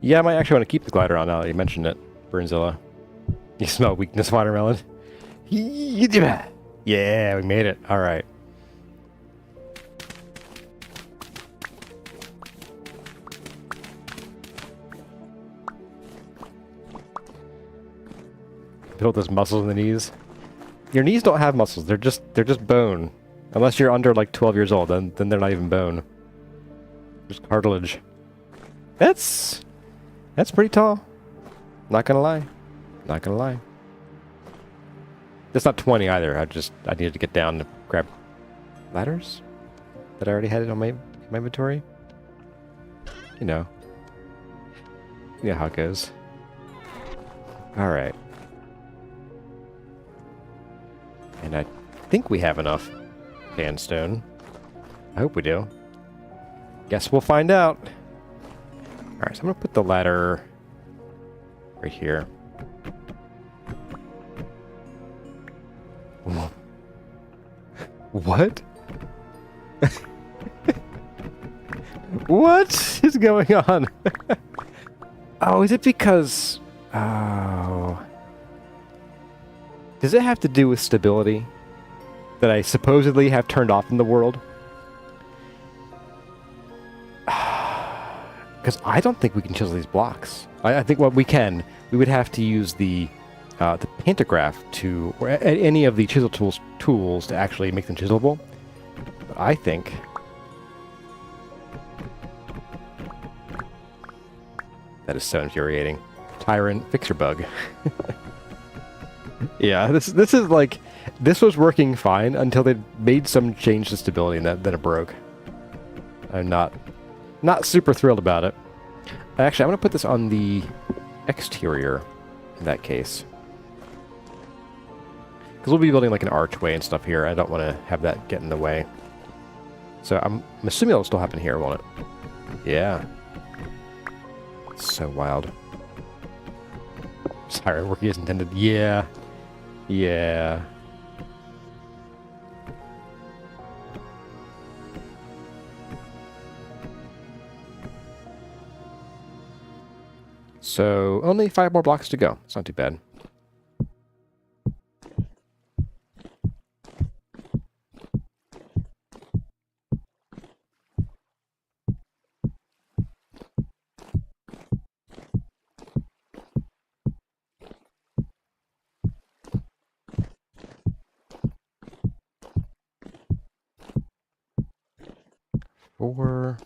Yeah, I might actually want to keep the glider on now that you mentioned it, Burnzilla. You smell weakness, watermelon. Yeah, we made it. All right. Build those muscles in the knees. Your knees don't have muscles. They're just bone. Unless you're under like 12 years old, then they're not even bone. Just cartilage. That's pretty tall. Not gonna lie. Not gonna lie. That's not 20 either. I needed to get down to grab ladders that I already had it on my inventory. You know how it goes. All right. And I think we have enough sandstone. I hope we do. Guess we'll find out. Alright, so I'm gonna put the ladder right here. What? What is going on? Oh, is it because... Oh... Does it have to do with stability that I supposedly have turned off in the world? Because I don't think we can chisel these blocks. I think what we can, we would have to use the pantograph to, or any of the ChiselTools tools to actually make them chiselable. But I think... That is so infuriating. Tyrant, fix your bug. Yeah, this is like... This was working fine until they made some change to stability and then it broke. I'm not super thrilled about it. Actually, I'm going to put this on the exterior in that case. Because we'll be building like an archway and stuff here. I don't want to have that get in the way. So I'm assuming it'll still happen here, won't it? Yeah. So wild. Sorry, working as intended. Yeah. Yeah. So, only 5 more blocks to go. It's not too bad. Four.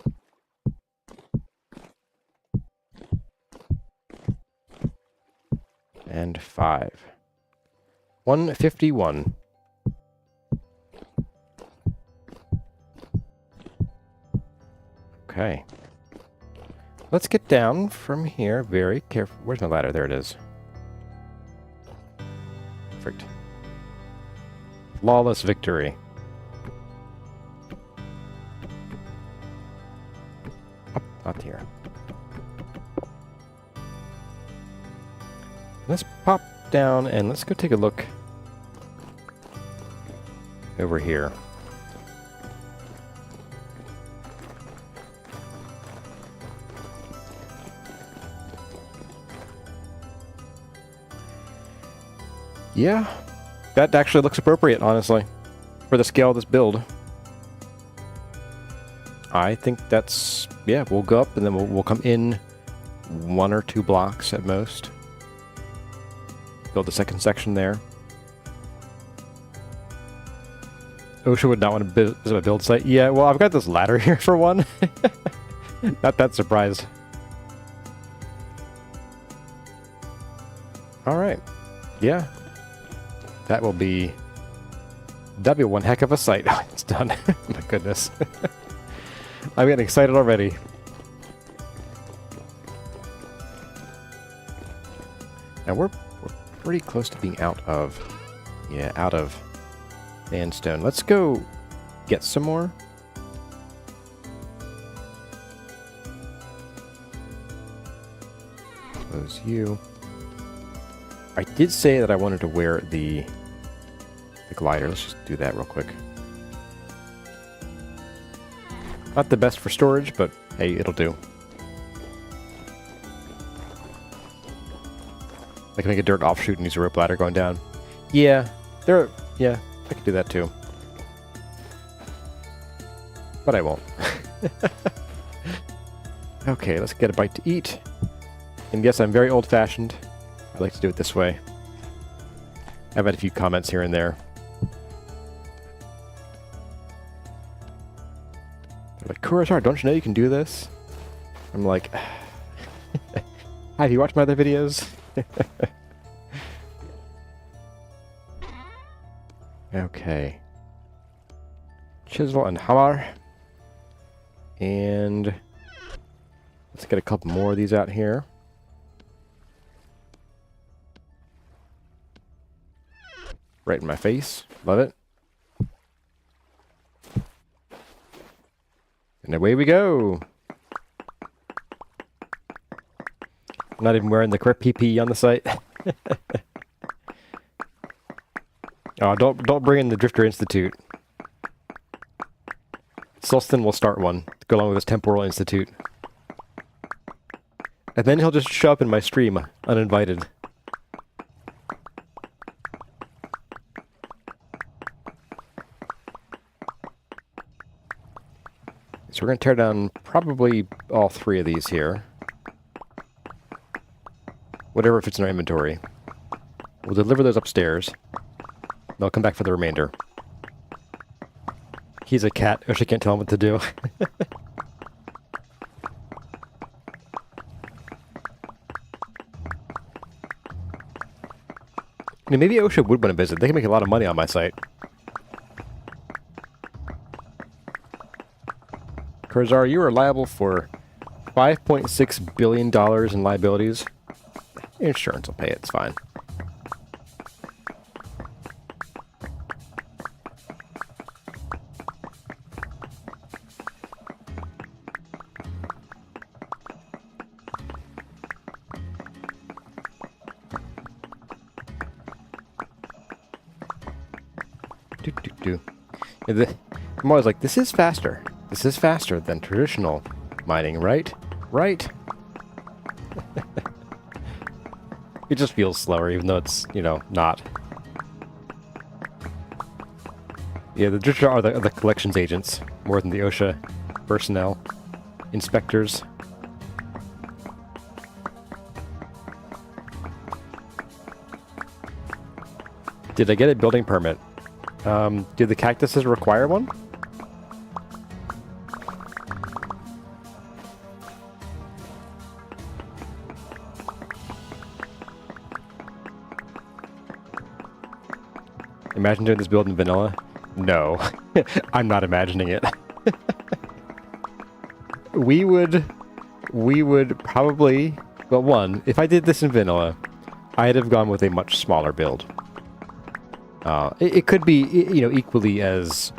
And 5. 151. Okay. Let's get down from here very careful. Where's my ladder? There it is. Perfect. Flawless victory. Up here. Let's pop down and let's go take a look over here. Yeah, that actually looks appropriate, honestly, for the scale of this build. I think that's, yeah, we'll go up and then we'll come in 1 or 2 blocks at most. Build the second section there. OSHA would not want to visit a build site. Yeah, well, I've got this ladder here for one. Not that surprised. Alright. Yeah. That'd be one heck of a site. Oh, it's done. My goodness. I'm getting excited already. Now we're pretty close to being out of sandstone. Let's go get some more. Close you. I did say that I wanted to wear the glider. Let's just do that real quick. Not the best for storage, but hey, it'll do. I can make a dirt offshoot and use a rope ladder going down. Yeah, yeah, I can do that too. But I won't. Okay, let's get a bite to eat. And yes, I'm very old-fashioned. I like to do it this way. I've had a few comments here and there. They're like, Kurazar, don't you know you can do this? I'm like, have you watched my other videos? Okay. Chisel and hammer. And let's get a couple more of these out here. Right in my face. Love it. And away we go. I'm not even wearing the correct PP on the site. Oh, don't bring in the Drifter Institute. Sulston will start one to go along with his Temporal Institute. And then he'll just show up in my stream, uninvited. So we're going to tear down probably all 3 of these here. Whatever fits in our inventory. We'll deliver those upstairs. They'll come back for the remainder. He's a cat. OSHA can't tell him what to do. I mean, maybe OSHA would want to visit. They can make a lot of money on my site. Kurazar, you are liable for $5.6 billion in liabilities. Insurance will pay it. It's fine. I'm always like, this is faster. This is faster than traditional mining, right? Right? It just feels slower, even though it's, you know, not. Yeah, the Drifter are the collections agents, more than the OSHA personnel. Inspectors. Did I get a building permit? Do the cactuses require one? Imagine doing this build in vanilla? No. I'm not imagining it. We would probably... Well, one, if I did this in vanilla, I'd have gone with a much smaller build. It could be, you know, equally as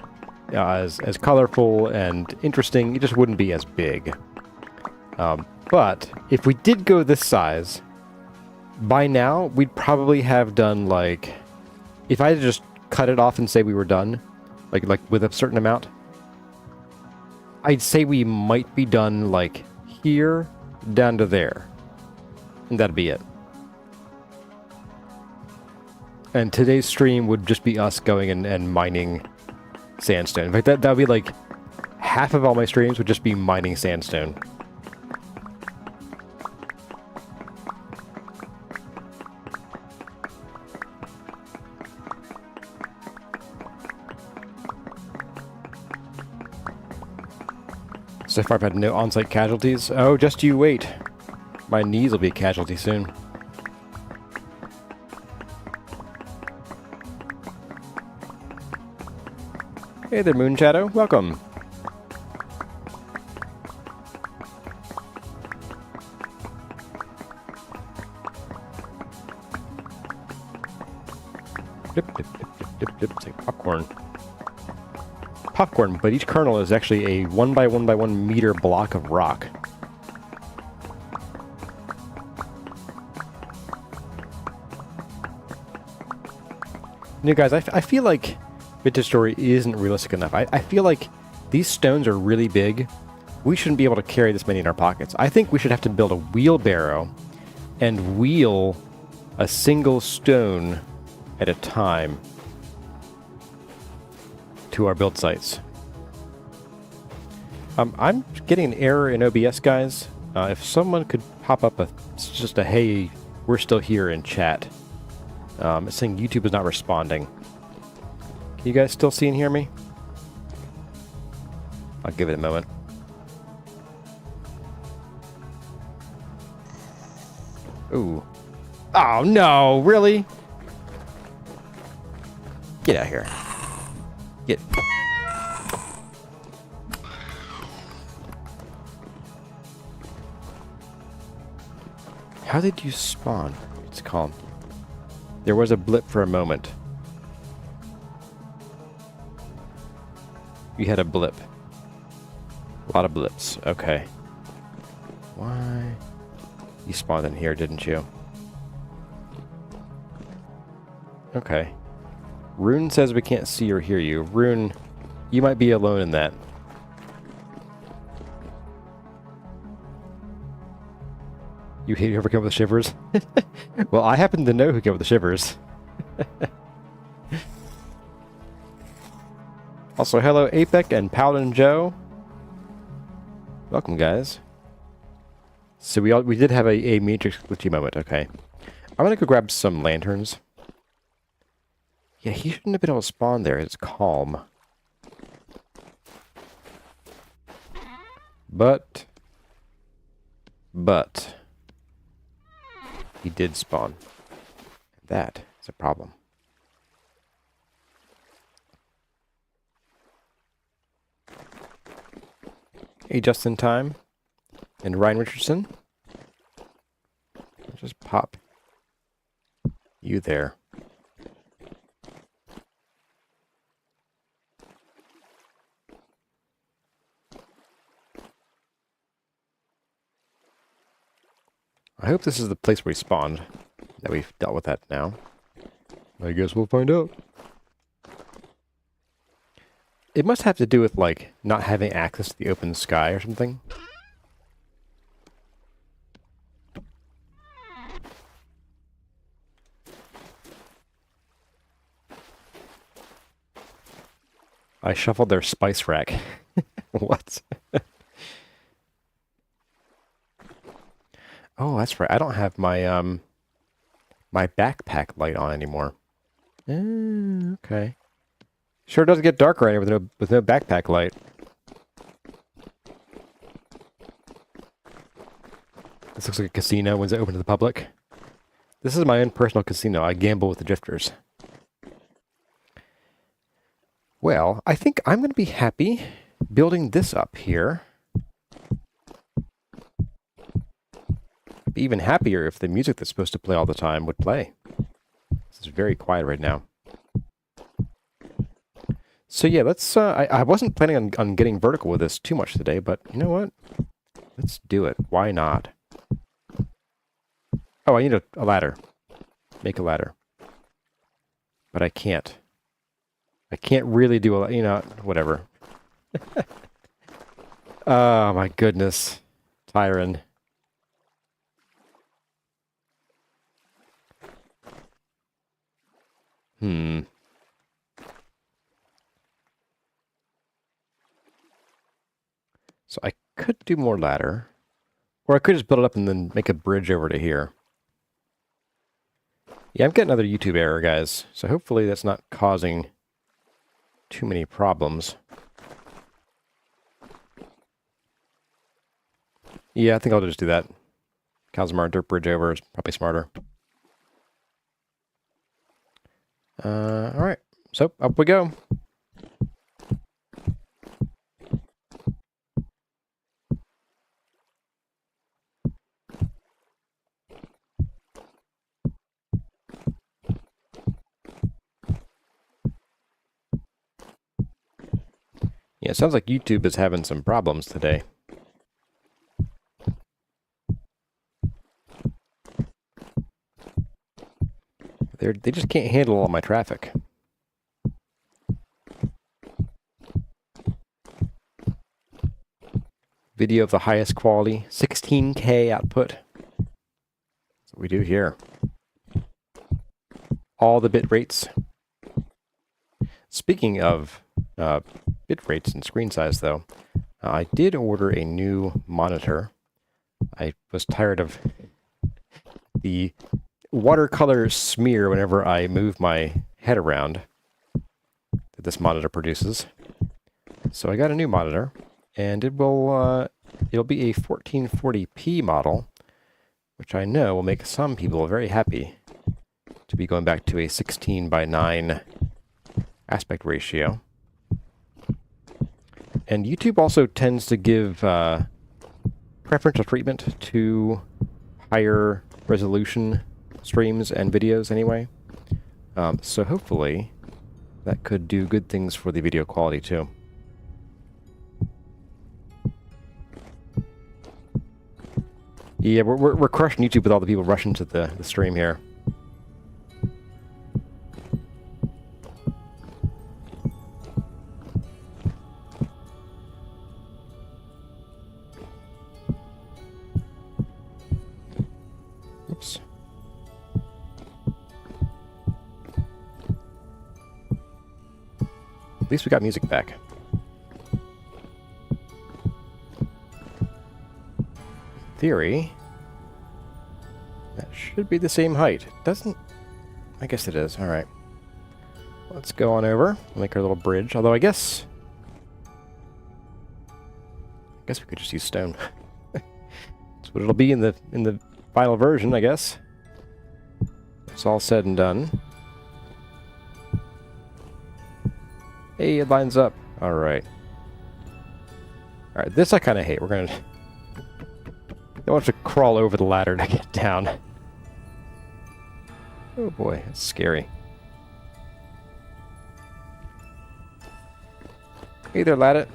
colorful and interesting. It just wouldn't be as big. But if we did go this size, by now we'd probably have done like, if I had just cut it off and say we were done, like with a certain amount, I'd say we might be done like here down to there, and that'd be it. And today's stream would just be us going and mining sandstone. In fact, that would be like half of all my streams would just be mining sandstone. So far I've had no on-site casualties. Oh, just you wait. My knees will be a casualty soon. Hey there, Moon Shadow. Welcome. Dip, dip, dip, dip, dip, dip. It's like popcorn. Popcorn, but each kernel is actually a 1 by 1 by 1 meter block of rock. You know, guys, I feel like Vintage Story isn't realistic enough. I feel like these stones are really big. We shouldn't be able to carry this many in our pockets. I think we should have to build a wheelbarrow and wheel a single stone at a time to our build sites. I'm getting an error in OBS, guys. If someone could pop up just a hey, we're still here in chat. It's saying YouTube is not responding. Can you guys still see and hear me? I'll give it a moment. Ooh. Oh no, really? Get out of here. Get. How did you spawn? It's calm. There was a blip for a moment. You had a blip. A lot of blips. Okay. Why? You spawned in here, didn't you? Okay. Rune says we can't see or hear you. Rune, you might be alone in that. You hate whoever came up with the shivers? Well, I happen to know who came up with the shivers. Also, hello Apec and Paladin Joe. Welcome, guys. So we did have a Matrix glitchy moment. Okay, I'm gonna go grab some lanterns. Yeah, he shouldn't have been able to spawn there. It's calm. But he did spawn. That is a problem. Hey, just in time. And Ryan Richardson. I'll just pop you there. I hope this is the place where we spawned. That we've dealt with that now. I guess we'll find out. It must have to do with, like, not having access to the open sky or something. I shuffled their spice rack. What? Oh, that's right. I don't have my, my backpack light on anymore. Okay. Sure does get darker in here with no backpack light. This looks like a casino. When's it open to the public? This is my own personal casino. I gamble with the drifters. Well, I think I'm going to be happy building this up here. I'd be even happier if the music that's supposed to play all the time would play. This is very quiet right now. So yeah, let's, I wasn't planning on getting vertical with this too much today, but you know what? Let's do it. Why not? Oh, I need a ladder. Make a ladder. But I can't. I can't really do a, you know, whatever. Oh my goodness. Tyron. So I could do more ladder. Or I could just build it up and then make a bridge over to here. Yeah, I'm getting another YouTube error, guys. So hopefully that's not causing too many problems. Yeah, I think I'll just do that. Kazumar dirt bridge over is probably smarter. Alright. So, up we go. Yeah, it sounds like YouTube is having some problems today. They just can't handle all my traffic. Video of the highest quality, 16K output. That's what we do here. All the bit rates. Speaking of bit rates and screen size, though, I did order a new monitor. I was tired of the watercolor smear whenever I move my head around that this monitor produces. So I got a new monitor, and it'll be a 1440p model, which I know will make some people very happy to be going back to a 16:9 aspect ratio. And YouTube also tends to give preferential treatment to higher resolution streams and videos anyway. So hopefully that could do good things for the video quality too. Yeah, we're crushing YouTube with all the people rushing to the stream here. Oops. At least we got music back. Theory, that should be the same height. Doesn't... I guess it is. Alright. Let's go on over. Make our little bridge. Although I guess we could just use stone. That's what it'll be in the final version, I guess. It's all said and done. Hey, it lines up. Alright. Alright, this I kind of hate. We're gonna... Don't have to crawl over the ladder to get down. Oh boy, that's scary. Hey there, Ladit.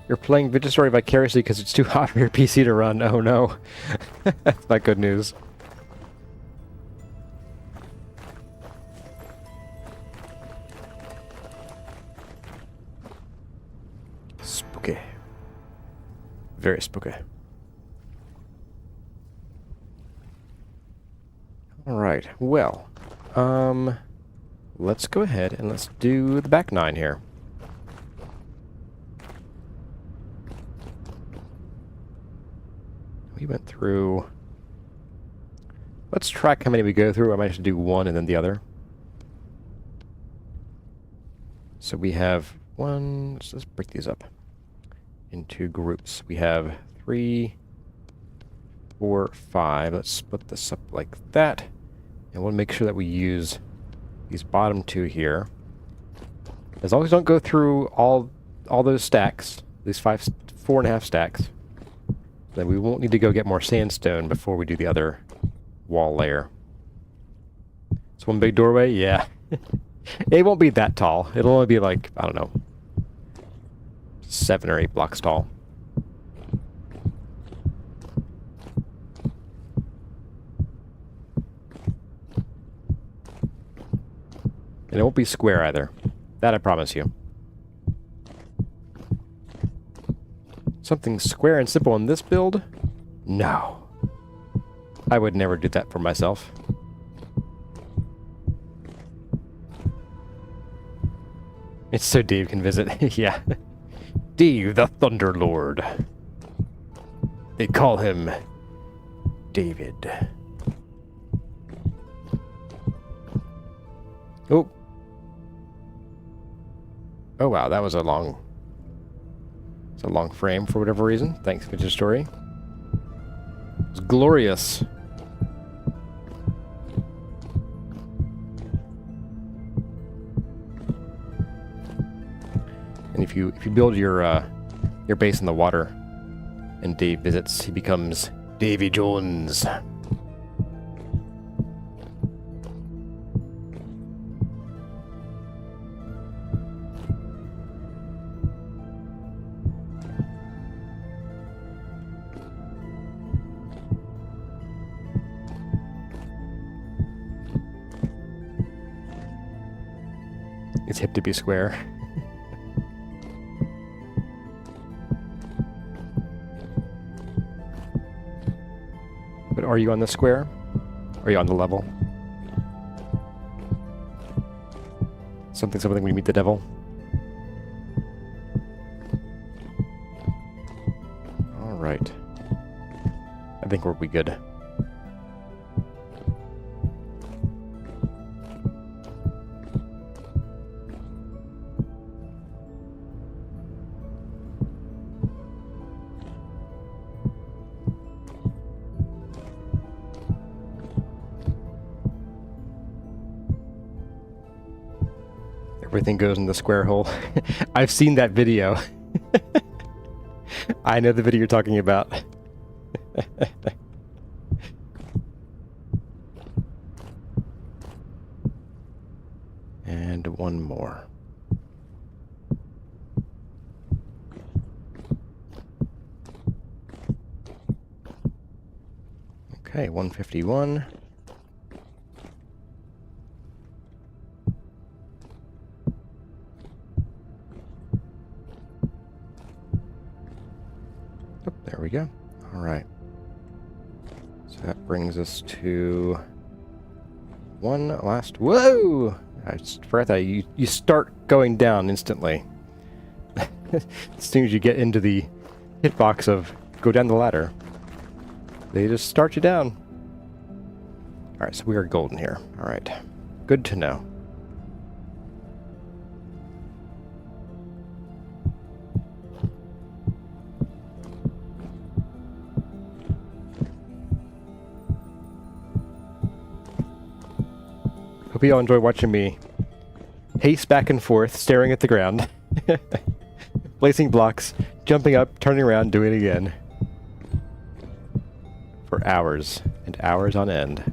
You're playing Vintage Story vicariously because it's too hot for your PC to run. Oh no. That's not good news. Spooky. Very spooky. Alright, well, let's go ahead and let's do the back 9 here. We went through... Let's track how many we go through. I might have to do one and then the other. So we have one... Let's break these up into groups. We have 3, 4, 5. Let's split this up like that. And we'll make sure that we use these bottom 2 here. As long as we don't go through all those stacks, these 4.5 stacks, then we won't need to go get more sandstone before we do the other wall layer. It's one big doorway? Yeah. It won't be that tall. It'll only be like, I don't know, 7 or 8 blocks tall. And it won't be square either. That I promise you. Something square and simple in this build? No. I would never do that for myself. It's so Dave can visit. Yeah. Dave, the Thunder Lord. They call him David. Oh. Oh wow, that was a long... It's a long frame for whatever reason. Thanks, Vintage Story. It's glorious. And if you build your base in the water, and Dave visits, he becomes Davy Jones. It's hip to be square. But are you on the square? Are you on the level? Something when we meet the devil. Alright. I think we'll be good. Everything goes in the square hole. I've seen that video. I know the video you're talking about. And one more. Okay, 151. There we go. All right. So that brings us to one last... Whoa! I just forgot that you start going down instantly. As soon as you get into the hitbox of go down the ladder, they just start you down. All right, so we are golden here. All right. Good to know. Hope you all enjoy watching me pace back and forth, staring at the ground, placing blocks, jumping up, turning around, doing it again. For hours and hours on end.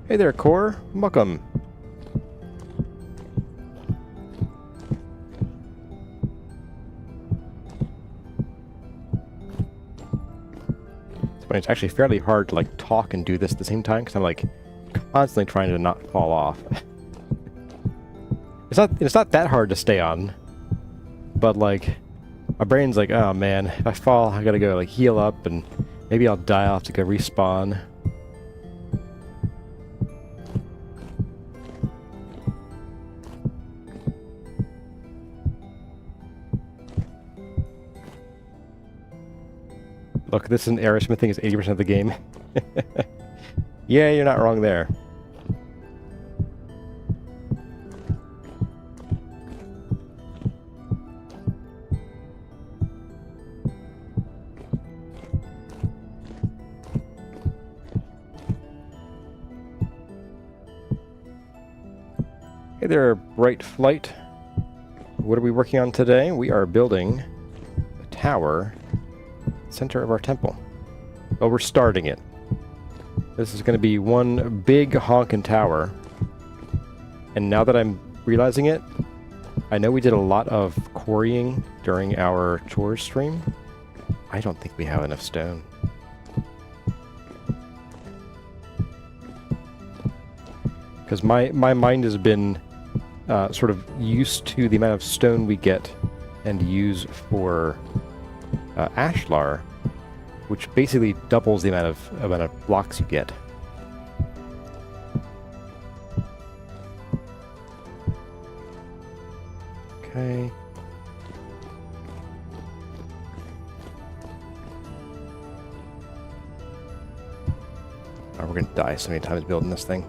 Hey there, Core. Welcome. It's actually fairly hard to like talk and do this at the same time because I'm like constantly trying to not fall off. It's not that hard to stay on, but like my brain's like, oh man, if I fall, I gotta go like heal up and maybe I'll die. I'll have to go respawn. Look, this is an arrowsmithing is 80% of the game. Yeah, you're not wrong there. Hey there, Bright Flight. What are we working on today? We are building a tower center of our temple. Well, we're starting it. This is going to be one big honkin' tower. And now that I'm realizing it, I know we did a lot of quarrying during our chores stream. I don't think we have enough stone. because my mind has been sort of used to the amount of stone we get and use for ashlar, which basically doubles the amount of blocks you get. Okay. Oh, we're gonna die so many times building this thing.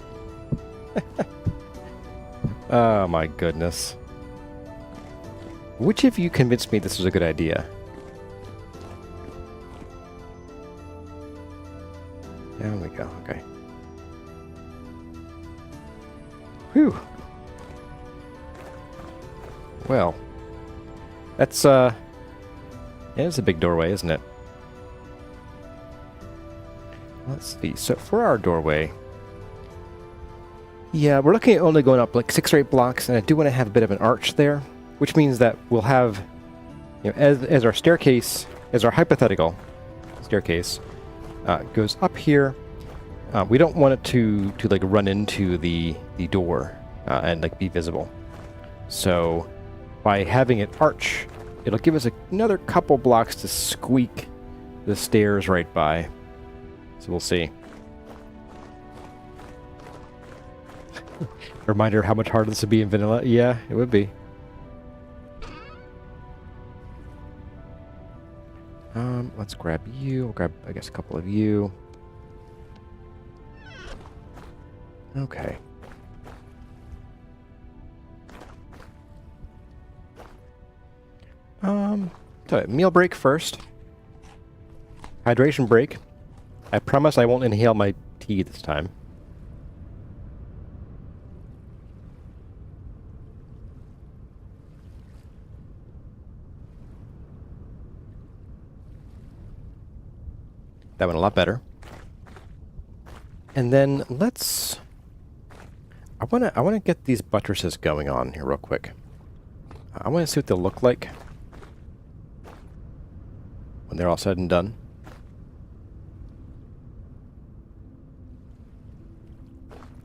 Oh my goodness. Which of you convinced me this was a good idea? There we go, okay. Whew. Well, that's, yeah, it's a big doorway, isn't it? Let's see, so for our doorway, yeah, we're looking at only going up like 6 or 8 blocks, and I do want to have a bit of an arch there, which means that we'll have, you know, as our staircase, as our hypothetical staircase goes up here, we don't want it to like run into the door and like be visible. So by having it arch, it'll give us another couple blocks to squeak the stairs right by. So we'll see. Reminder of how much harder this would be in vanilla. Yeah, it would be. Let's grab you. We'll grab, I guess, a couple of you. Okay. So meal break first. Hydration break. I promise I won't inhale my tea this time. That went a lot better. And then let's... I wanna get these buttresses going on here real quick. I wanna see what they'll look like when they're all said and done.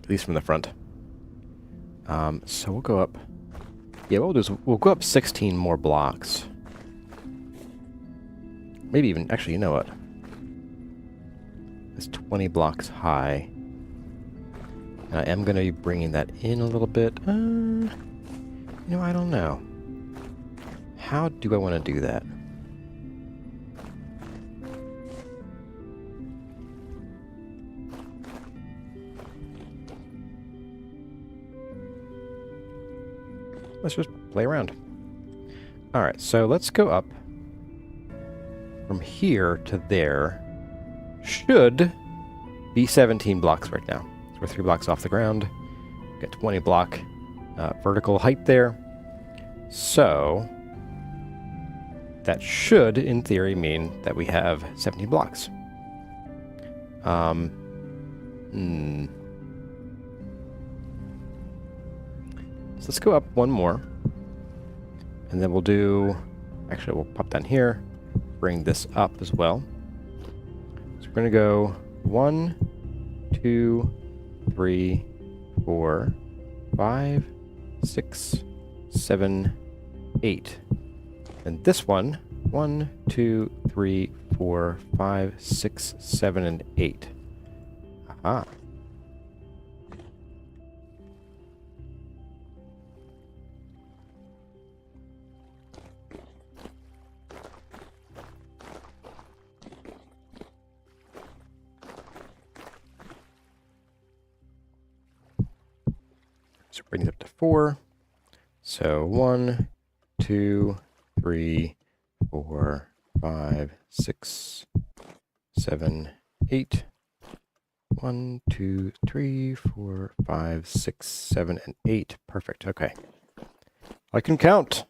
At least from the front. So we'll go up... Yeah, what we'll do is we'll go up 16 more blocks. Maybe even... Actually, you know what? It's 20 blocks high. And I am going to be bringing that in a little bit. You know, I don't know. How do I want to do that? Let's just play around. Alright, so let's go up from here to there. Should be 17 blocks right now. So we're 3 blocks off the ground. Got 20 block vertical height there. So that should, in theory, mean that we have 17 blocks. So let's go up one more. And then we'll do... Actually, we'll pop down here. Bring this up as well. So we're going to go 1, 2, 3, 4, 5, 6, 7, 8. And this one, 1, 2, 3, 4, 5, 6, 7, and 8. Aha. So bring it up to 4. So 1, 2, 3, 4, 5, 6, 7, 8. 1, 2, 3, 4, 5, 6, 7, and 8. Perfect. Okay. I can count.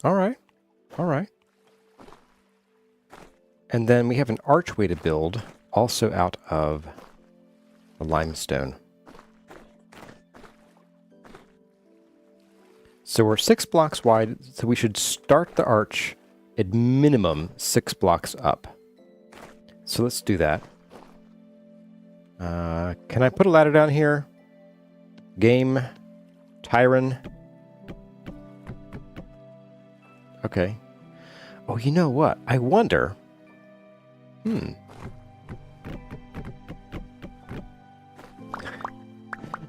All right. All right. And then we have an archway to build, also out of the limestone. So we're 6 blocks wide, so we should start the arch at minimum 6 blocks up. So let's do that. Can I put a ladder down here? Game. Tyron. Okay. Oh, you know what? I wonder. This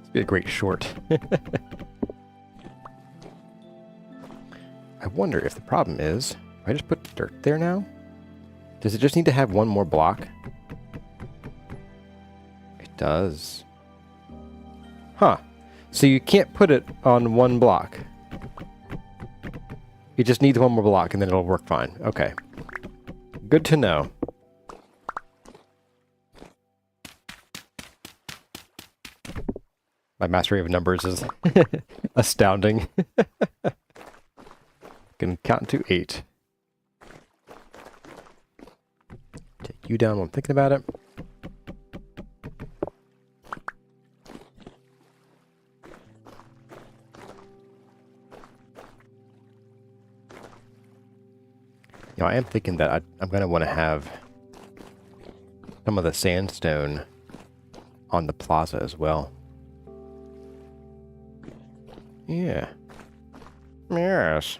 would be a great short. I wonder if the problem is, I just put dirt there now? Does it just need to have one more block? It does. Huh. So you can't put it on one block. You just need one more block and then it'll work fine. Okay. Good to know. My mastery of numbers is astounding. Can count to 8. Take you down while I'm thinking about it. You know, I am thinking that I'm going to want to have some of the sandstone on the plaza as well. Yeah. Yes.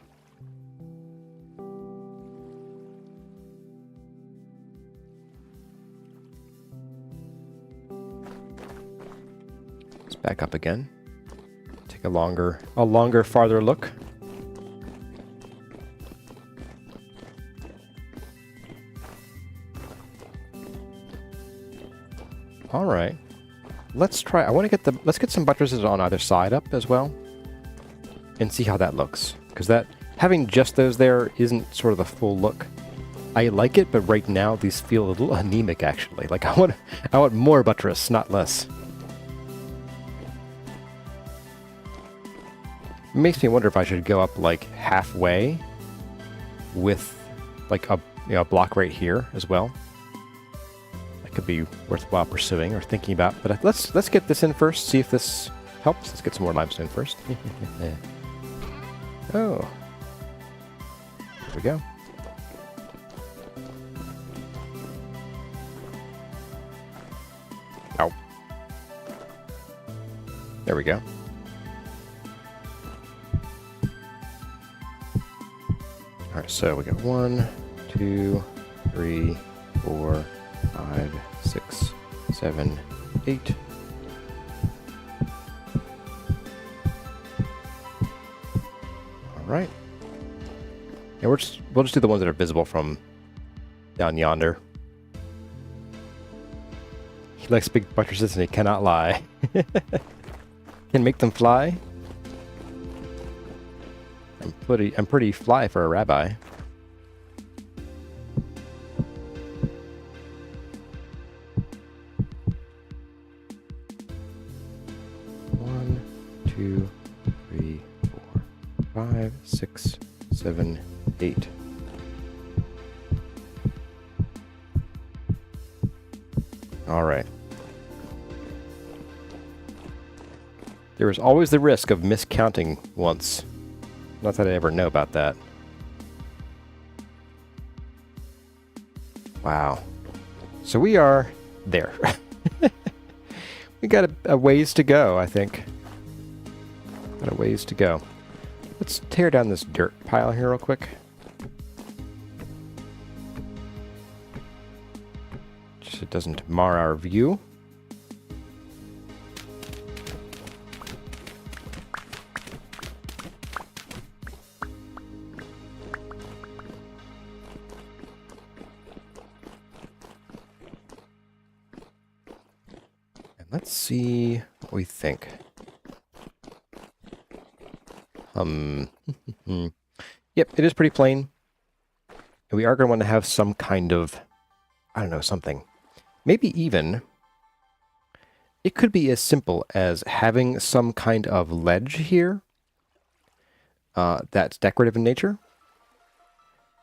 Let's back up again. Take a longer, farther look. All right. Let's try. Let's get some buttresses on either side up as well, and see how that looks. Because having just those there isn't sort of the full look. I like it, but right now these feel a little anemic actually. Like I want more buttress, not less. It makes me wonder if I should go up like halfway with like a block right here as well. That could be worthwhile pursuing or thinking about. But let's get this in first, see if this helps. Let's get some more limestone first. Oh. There we go. Ow. There we go. Alright, so we got 1, 2, 3, 4, 5, 6, 7, 8. Alright. And we'll just do the ones that are visible from down yonder. He likes big buttresses and he cannot lie. Can make them fly. I'm pretty fly for a rabbi. One, 2, 3, 4, 5, 6, 7, 8. All right. There is always the risk of miscounting once. Not that I ever know about that. Wow. So we are there. We got a ways to go, I think. Got a ways to go. Let's tear down this dirt pile here real quick. Just so it doesn't mar our view. Let's see what we think. Yep, it is pretty plain. And we are going to want to have some kind of, I don't know, something. Maybe even, it could be as simple as having some kind of ledge here that's decorative in nature.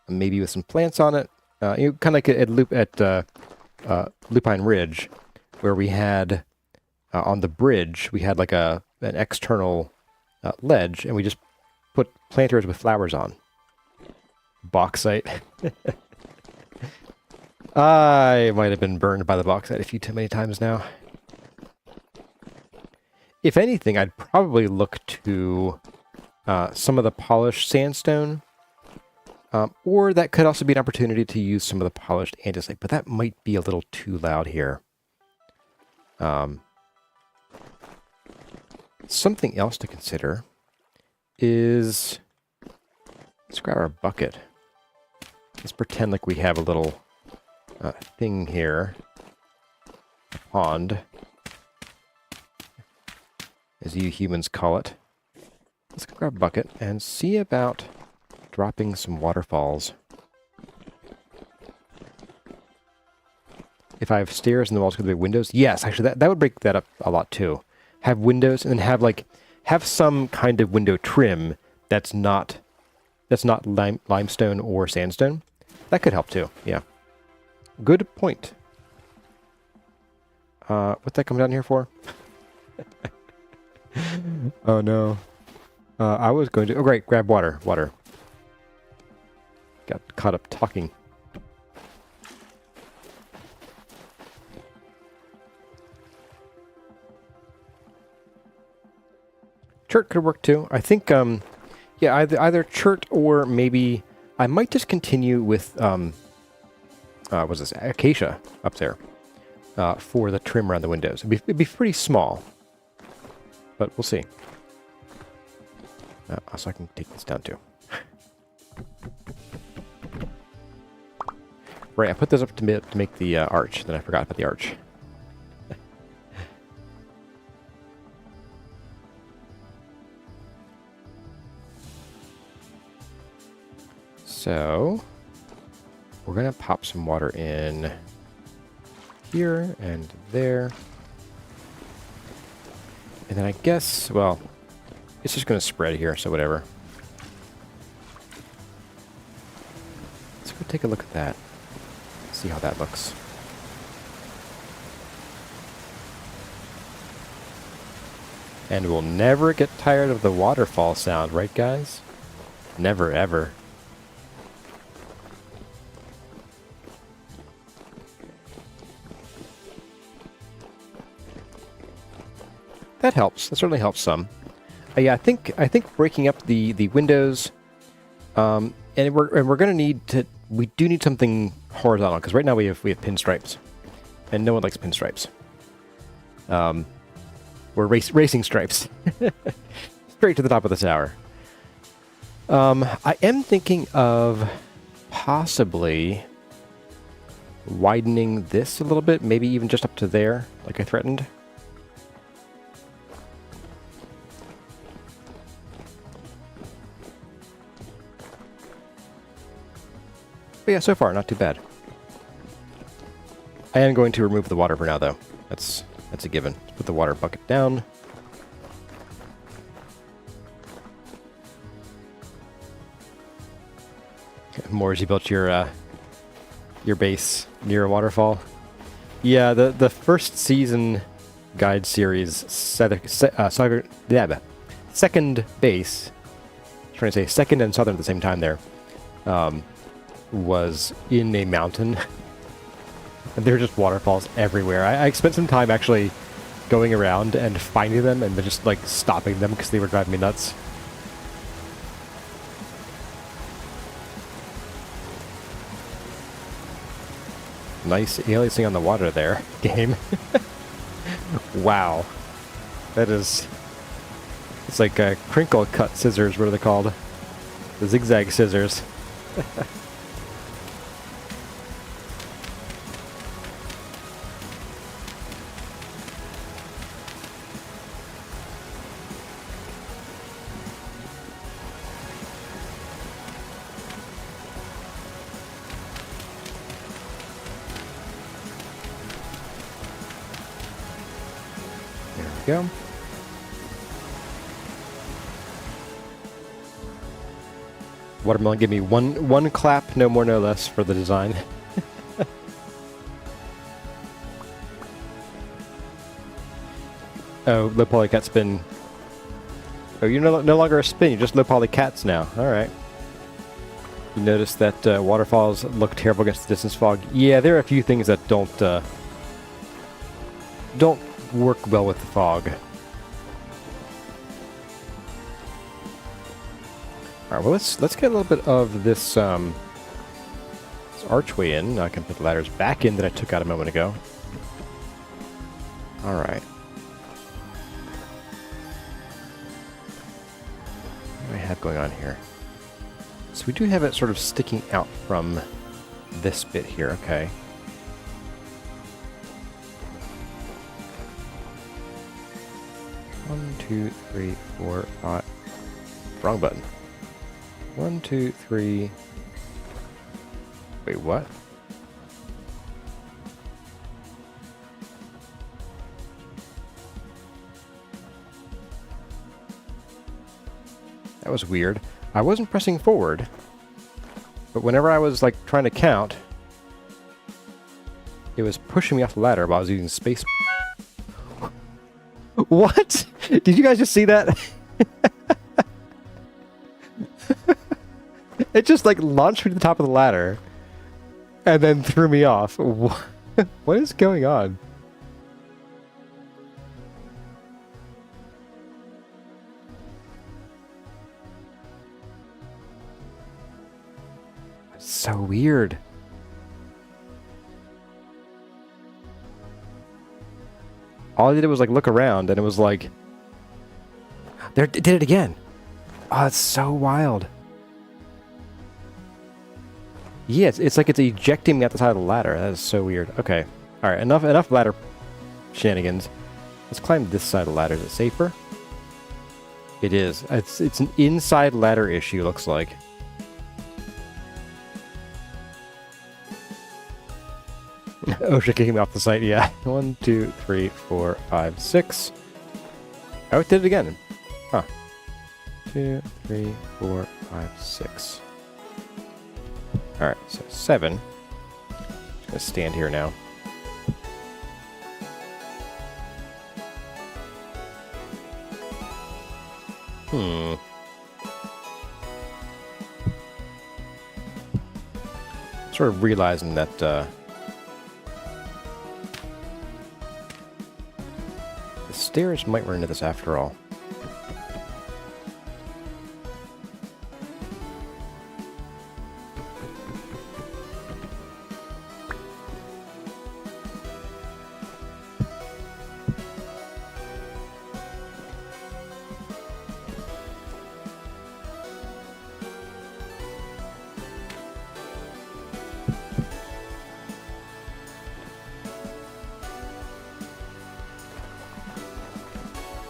Maybe with some plants on it. You know, kind of like at Lupine Ridge, where we had on the bridge, we had like an external ledge, and we just put planters with flowers on. Bauxite. I might have been burned by the bauxite a few too many times now. If anything, I'd probably look to some of the polished sandstone. Or that could also be an opportunity to use some of the polished andesite, but that might be a little too loud here. Something else to consider is... Let's grab our bucket. Let's pretend like we have a little thing here. A pond. As you humans call it. Let's go grab a bucket and see about dropping some waterfalls. If I have stairs and the walls could be windows, yes, actually that would break that up a lot too. Have windows and then have some kind of window trim that's not limestone or sandstone. That could help too. Yeah. Good point. What's that coming down here for? Oh no. I was going to... Oh great, grab water. Water. Got caught up talking. Chert could work too. I think, yeah, either chert or maybe I might just continue with, what's this, acacia up there for the trim around the windows. It'd be pretty small, but we'll see. Also, I can take this down too. Right, I put this up to make the arch, then I forgot about the arch. So, we're going to pop some water in here and there. And then I guess, well, it's just going to spread here, so whatever. Let's go take a look at that. See how that looks. And we'll never get tired of the waterfall sound, right guys? Never ever. That helps. That certainly helps some. Yeah, I think breaking up the windows, and we're gonna need to. We do need something horizontal because right now we have pinstripes, and no one likes pinstripes. We're racing stripes, straight to the top of the tower. I am thinking of possibly widening this a little bit, maybe even just up to there, like I threatened. But yeah, so far, not too bad. I am going to remove the water for now, though. That's a given. Let's put the water bucket down. More as you built your base near a waterfall. Yeah, the first season guide series, second base, trying to say second and southern at the same time there, was in a mountain. And there are just waterfalls everywhere. I spent some time actually going around and finding them and then just like stopping them because they were driving me nuts. Nice aliasing on the water there, game. Wow. That is... It's like crinkle cut scissors, what are they called? The zigzag scissors. Go. Watermelon, give me one clap, no more, no less, for the design. Oh, the polycat's been Oh, you're no longer a spin, you're just low poly cats now. Alright. You notice that waterfalls look terrible against the distance fog. Yeah, there are a few things that don't work well with the fog. Alright, well let's get a little bit of this archway in. I can put the ladders back in that I took out a moment ago. Alright. What do I have going on here? So we do have it sort of sticking out from this bit here, okay. One, two, three, four, five. Wrong button. 1, 2, 3. Wait, what? That was weird. I wasn't pressing forward, but whenever I was like trying to count, it was pushing me off the ladder while I was using space. What? Did you guys just see that? It just like launched me to the top of the ladder and then threw me off. What is going on? It's so weird. All I did was like look around and it was like, there, it did it again. Oh, it's so wild. Yeah, it's like it's ejecting me at the side of the ladder. That is so weird. Okay. Alright, enough ladder shenanigans. Let's climb this side of the ladder. Is it safer? It is. It's an inside ladder issue, looks like. Oh, shit, kicking me off the site, yeah. 1, 2, 3, 4, 5, 6. Oh, it did it again. Huh. 2, 3, 4, 5, 6. Alright, so 7. Just gonna stand here now. Sort of realizing that, the stairs might run into this after all.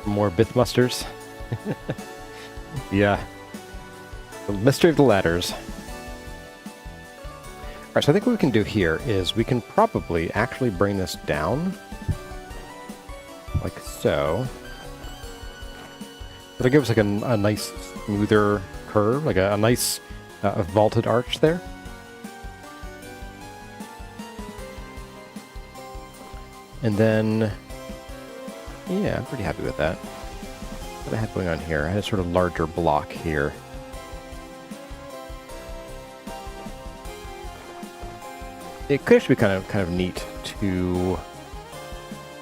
More Bithmusters. Yeah. The mystery of the ladders. Alright, so I think what we can do here is we can probably actually bring this down. Like so. That'll give us like a nice smoother curve, like a nice vaulted arch there. And then... yeah, I'm pretty happy with that. What do I have going on here? I had a sort of larger block here. It could actually be kind of neat to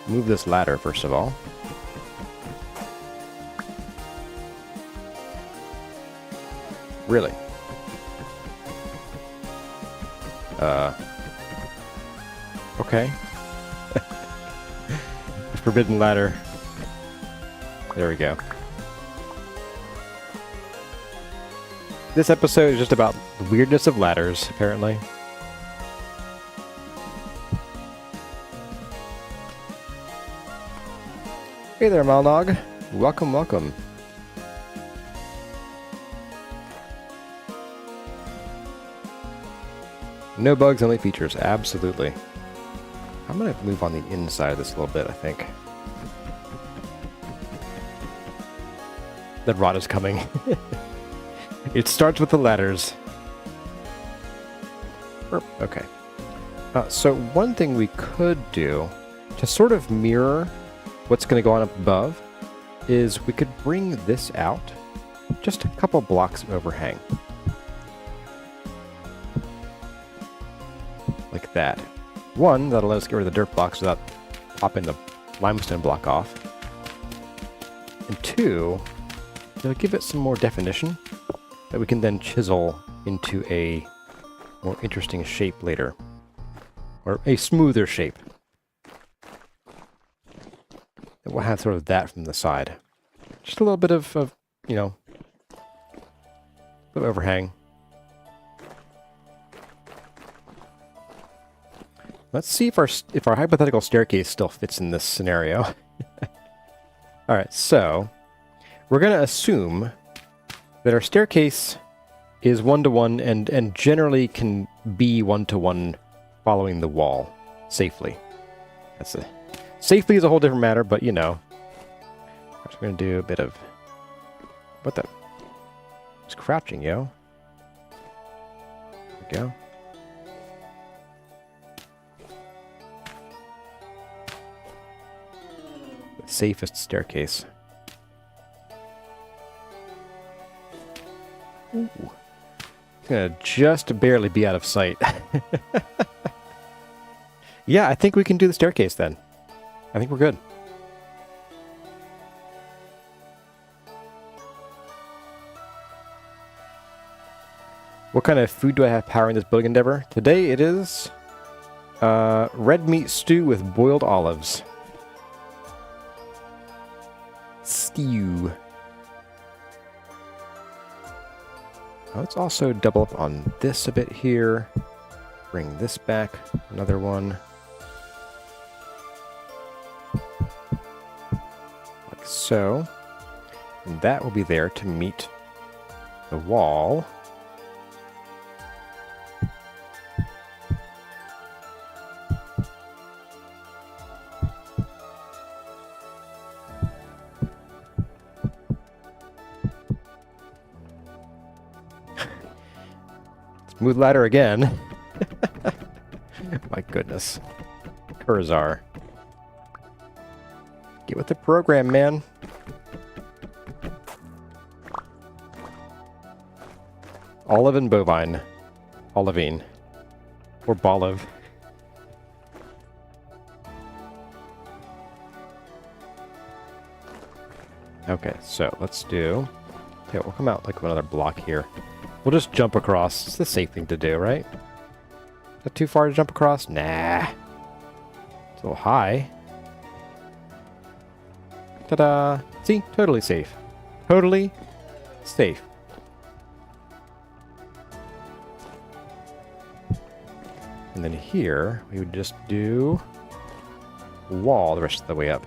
move this ladder first of all. Really? Okay. Forbidden ladder. There we go. This episode is just about the weirdness of ladders, apparently. Hey there, Malnog. Welcome, welcome. No bugs, only features. Absolutely. I'm going to move on the inside of this a little bit, I think. That rot is coming. It starts with the ladders. Okay. So one thing we could do to sort of mirror what's going to go on up above is we could bring this out just a couple blocks of overhang. Like that. One, that'll let us get rid of the dirt blocks without popping the limestone block off. And two, it'll give it some more definition that we can then chisel into a more interesting shape later. Or a smoother shape. And we'll have sort of that from the side. Just a little bit of you know, of overhang. Let's see if our hypothetical staircase still fits in this scenario. Alright, so we're going to assume that our staircase is one-to-one and generally can be one-to-one following the wall safely. Safely is a whole different matter, but you know. I'm just going to do a bit of... What the... It's crouching, yo. There we go. The safest staircase. Ooh. It's gonna just barely be out of sight. Yeah, I think we can do the staircase then. I think we're good. What kind of food do I have powering this building endeavor? Today it is red meat stew with boiled olives. Stew. Let's also double up on this a bit here. Bring this back. Another one. Like so. And that will be there to meet the wall. Smooth ladder again. My goodness. Curzar. Get with the program, man. Olive and bovine. Olivine. Or boliv. Okay, so let's do... Okay, we'll come out like another block here. We'll just jump across. It's the safe thing to do, right? Is that too far to jump across? Nah. It's a little high. Ta-da! See? Totally safe. Totally safe. And then here, we would just do wall the rest of the way up.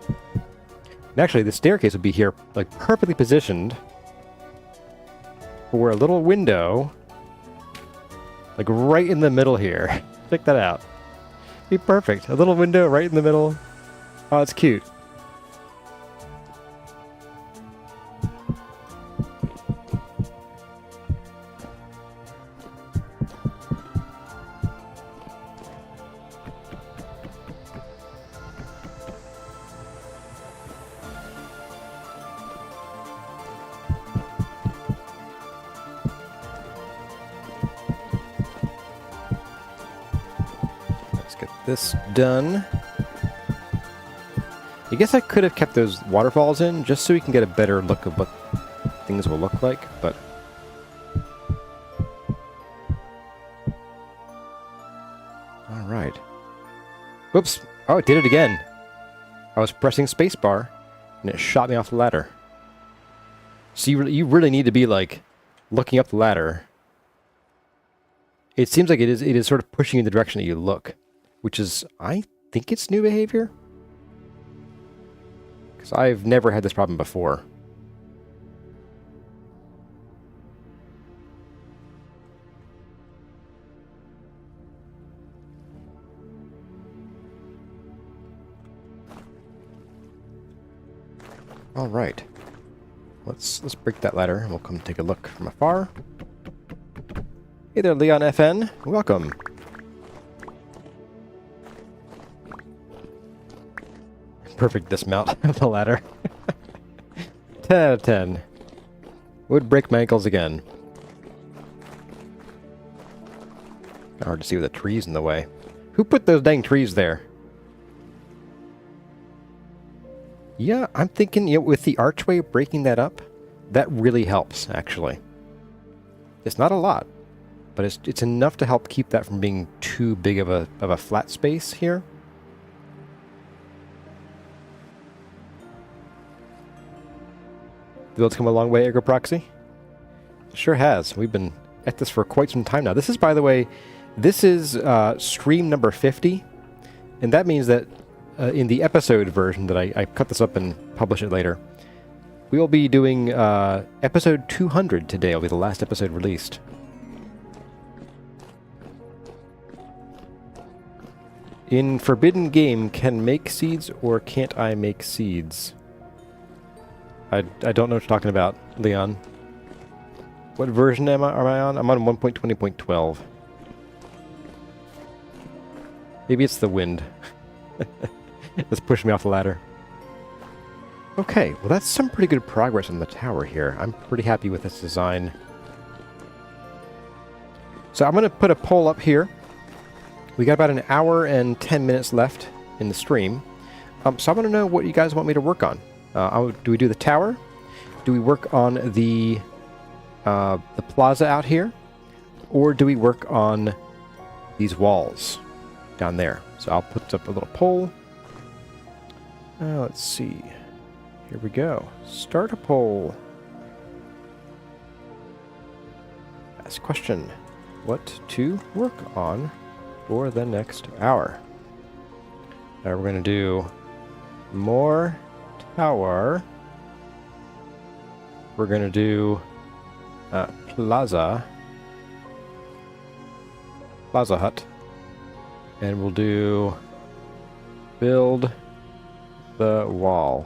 And actually, the staircase would be here, like, perfectly positioned for a little window, like right in the middle here. Check that out. Be perfect. A little window right in the middle. Oh, it's cute. This done. I guess I could have kept those waterfalls in just so we can get a better look of what things will look like, but... Alright. Whoops! Oh, it did it again! I was pressing spacebar, and it shot me off the ladder. So you really need to be, like, looking up the ladder. It seems like it is sort of pushing you in the direction that you look. Which is, I think it's new behavior. Because I've never had this problem before. All right. Let's break that ladder and we'll come take a look from afar. Hey there, Leon FN. Welcome. Perfect dismount of the ladder. 10 out of 10. Would break my ankles again. Hard to see with the trees in the way. Who put those dang trees there? Yeah, I'm thinking, you know, with the archway breaking that up, that really helps, actually. It's not a lot, but it's enough to help keep that from being too big of a flat space here. The build's come a long way, Ergo Proxy. Sure has. We've been at this for quite some time now. This is, by the way, this is stream number 50, and that means that in the episode version that I cut this up and publish it later, we will be doing episode 200 today. It'll be the last episode released. In Forbidden Game, can make seeds or can't I make seeds? I don't know what you're talking about, Leon. What version am I on? I'm on 1.20.12. Maybe it's the wind. It's pushing me off the ladder. Okay, well that's some pretty good progress on the tower here. I'm pretty happy with this design. So I'm going to put a poll up here. We got about an hour and 10 minutes left in the stream. So I want to know what you guys want me to work on. Do we do the tower? Do we work on the plaza out here? Or do we work on these walls down there? So I'll put up a little poll. Let's see. Here we go. Start a poll. Ask question. What to work on for the next hour? We're going to do more tower. We're going to do Plaza hut. And we'll do build the wall.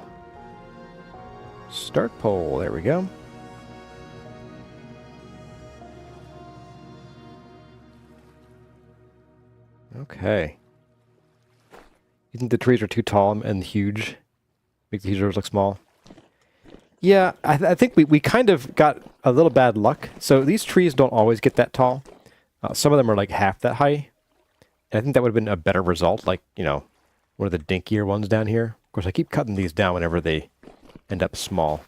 Start poll. There we go. Okay. You think the trees are too tall and huge? Make the heaters look small? Yeah, I think we kind of got a little bad luck. So these trees don't always get that tall. Some of them are like half that high. And I think that would have been a better result, like, you know, one of the dinkier ones down here. Of course, I keep cutting these down whenever they end up small.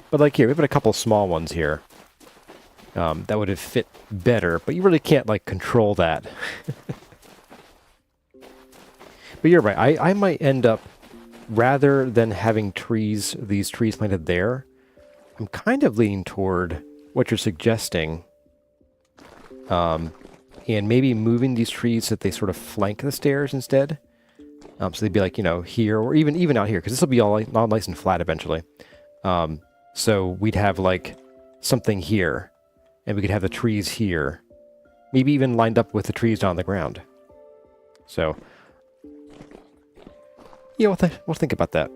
But like here, we've got a couple small ones here. That would have fit better, but you really can't, like, control that. But you're right, I might end up, rather than having these trees planted there, I'm kind of leaning toward what you're suggesting. And maybe moving these trees so that they sort of flank the stairs instead. So they'd be like, you know, here, or even out here, because this will be all nice and flat eventually. So we'd have like something here, and we could have the trees here, maybe even lined up with the trees on the ground. So, yeah, we'll think about that.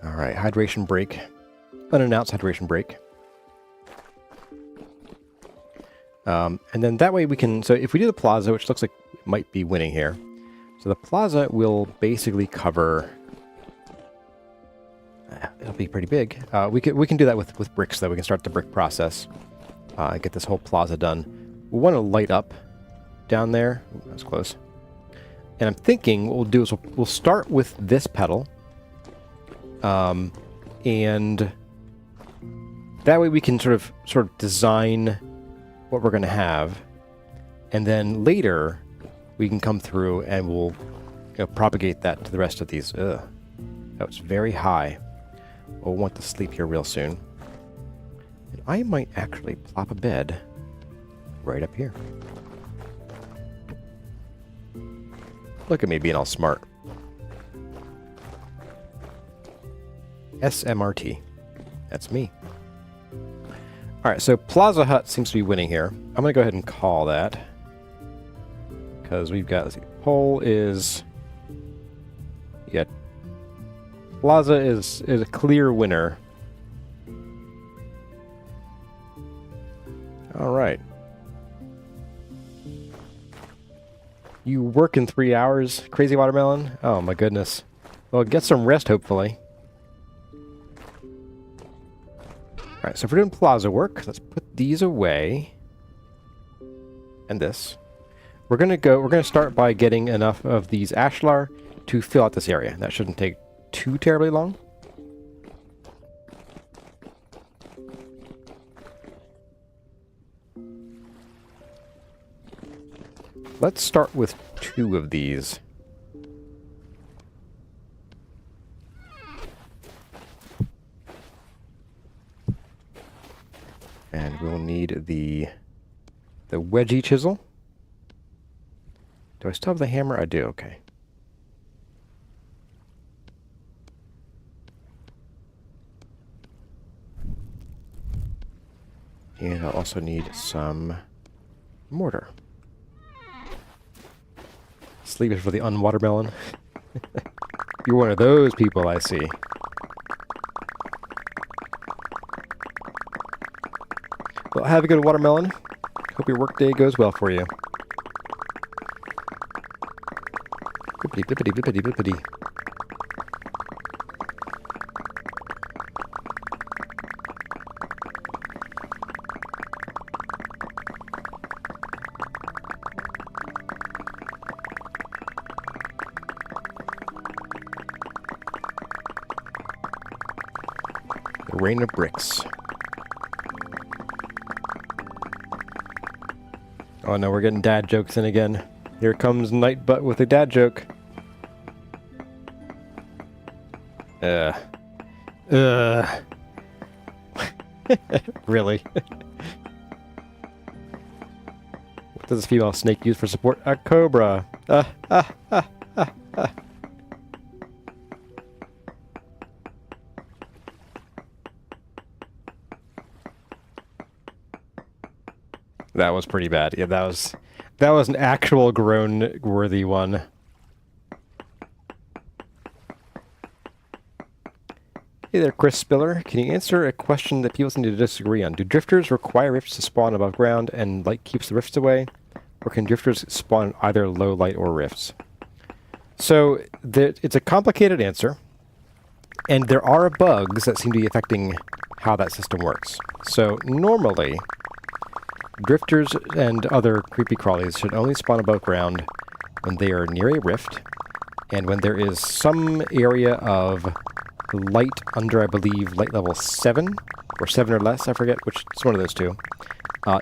All right, hydration break. Unannounced hydration break. And then that way we can... So if we do the plaza, which looks like it might be winning here. So the plaza will basically cover... It'll be pretty big. We can do that with bricks, though. We can start the brick process. Get this whole plaza done. We want to light up down there. Ooh, that was close. And I'm thinking what we'll do is we'll start with this pedal. And that way we can sort of design what we're going to have, and then later we can come through and we'll, you know, propagate that to the rest of these. Ugh, that was very high. We'll want to sleep here real soon. And I might actually plop a bed right up here. Look at me being all smart. SMRT. That's me. Alright, so Plaza Hut seems to be winning here. I'm going to go ahead and call that. Because we've got... Let's see, poll is... Yeah. Plaza is a clear winner. All right. You work in 3 hours, crazy watermelon? Oh my goodness. Well, get some rest, hopefully. Alright, so if we're doing plaza work, let's put these away. And this. We're gonna start by getting enough of these ashlar to fill out this area. That shouldn't take too terribly long. Let's start with 2 of these. And we'll need the wedgie chisel. Do I still have the hammer? I do, okay. And I'll also need some mortar. Sleep is for the unwatermelon. You're one of those people, I see. Well, have a good watermelon. Hope your workday goes well for you. Bippity, bippity, bippity, bippity. The rain of bricks. Oh no, we're getting dad jokes in again. Here comes Nightbutt with a dad joke. Really? What does a female snake use for support? A cobra. That was pretty bad. Yeah, that was an actual groan-worthy one. Hey there, Chris Spiller. Can you answer a question that people seem to disagree on? Do drifters require rifts to spawn above ground and light keeps the rifts away? Or can drifters spawn either low light or rifts? So, it's a complicated answer. And there are bugs that seem to be affecting how that system works. So, normally, drifters and other creepy crawlies should only spawn above ground when they are near a rift, and when there is some area of light under, I believe, light level 7, or 7 or less, I forget which, it's one of those two,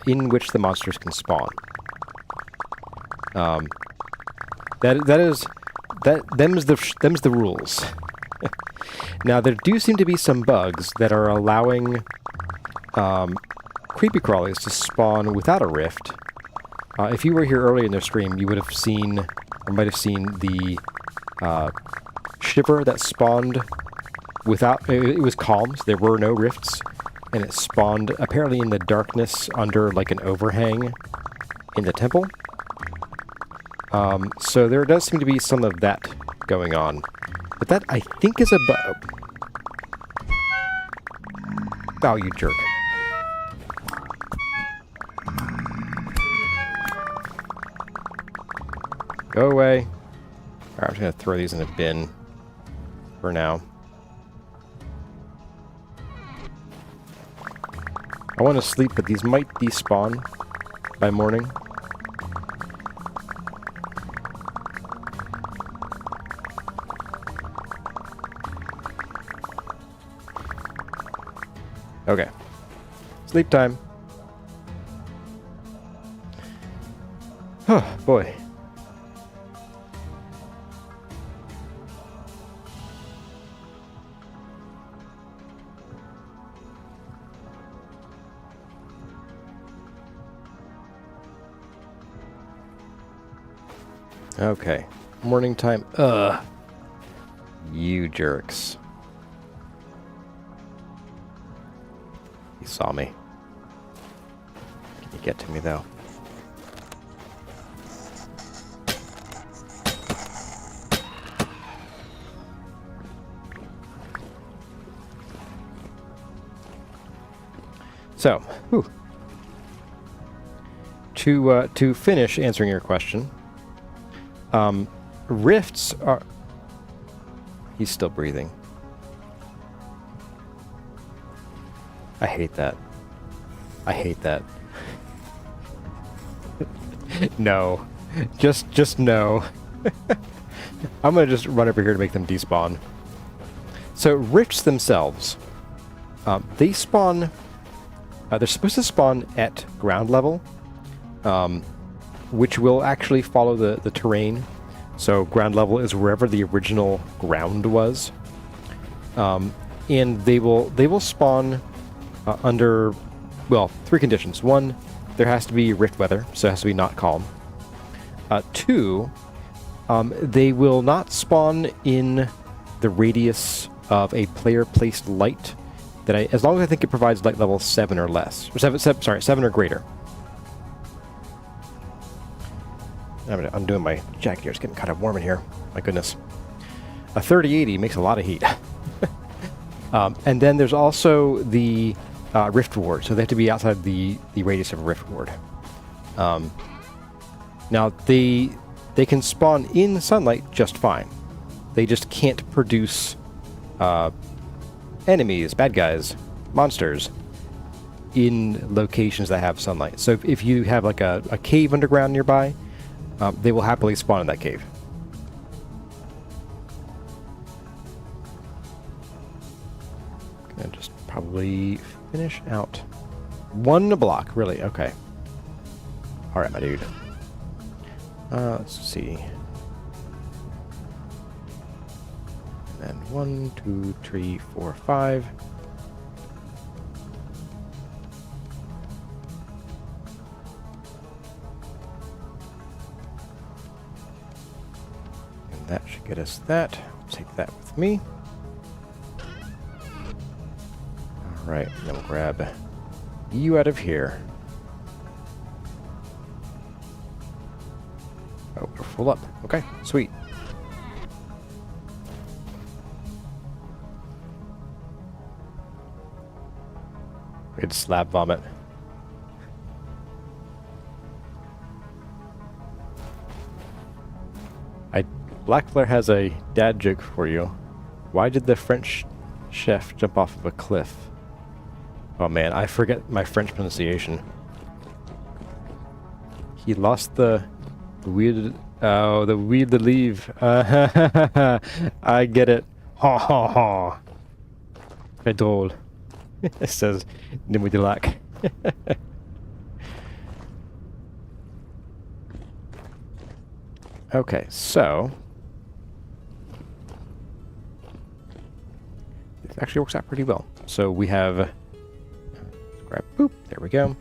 in which the monsters can spawn. Them's the rules. Now, there do seem to be some bugs that are allowing creepy crawlies to spawn without a rift. If you were here early in the stream, you would have seen, or might have seen, the shiver that spawned without... It was calm, so there were no rifts, and it spawned apparently in the darkness under like an overhang in the temple. So there does seem to be some of that going on. But that, I think, is a bug. Oh, you jerk. Go away. Alright, I'm just going to throw these in a bin for now. I want to sleep, but these might despawn by morning. Okay. Sleep time. Oh, boy. Okay. Morning time. Ugh. You jerks. He saw me. Can you get to me, though? So, whew. To finish answering your question, rifts are... He's still breathing. I hate that. I hate that. No. Just no. I'm gonna just run over here to make them despawn. So rifts themselves, they spawn... they're supposed to spawn at ground level, which will actually follow the terrain. So ground level is wherever the original ground was. And they will spawn under, well, 3 conditions. 1, there has to be rift weather, so it has to be not calm. 2, they will not spawn in the radius of a player-placed light that as long as I think it provides light level 7 or less. Or 7 or greater. I'm undoing my jacket here. It's getting kind of warm in here. My goodness. A 3080 makes a lot of heat. And then there's also the rift ward, so they have to be outside the radius of a rift ward. Now, they can spawn in sunlight just fine. They just can't produce enemies, bad guys, monsters in locations that have sunlight. So if you have like a cave underground nearby, they will happily spawn in that cave. Gonna just probably finish out 1 block, really? Okay. Alright, my dude. Let's see. And 1, 2, 3, 4, 5. And that should get us that. I'll take that with me. Alright, then we'll grab you out of here. Oh, we're full up. Okay, sweet. Good slab vomit. Blackflare has a dad joke for you. Why did the French chef jump off of a cliff? Oh man, I forget my French pronunciation. He lost the weird... Oh, the weird to leave. I get it. Ha ha ha. Très drôle. It says Nimue de Lac. Okay, so this actually works out pretty well. So we have grab boop, there we go.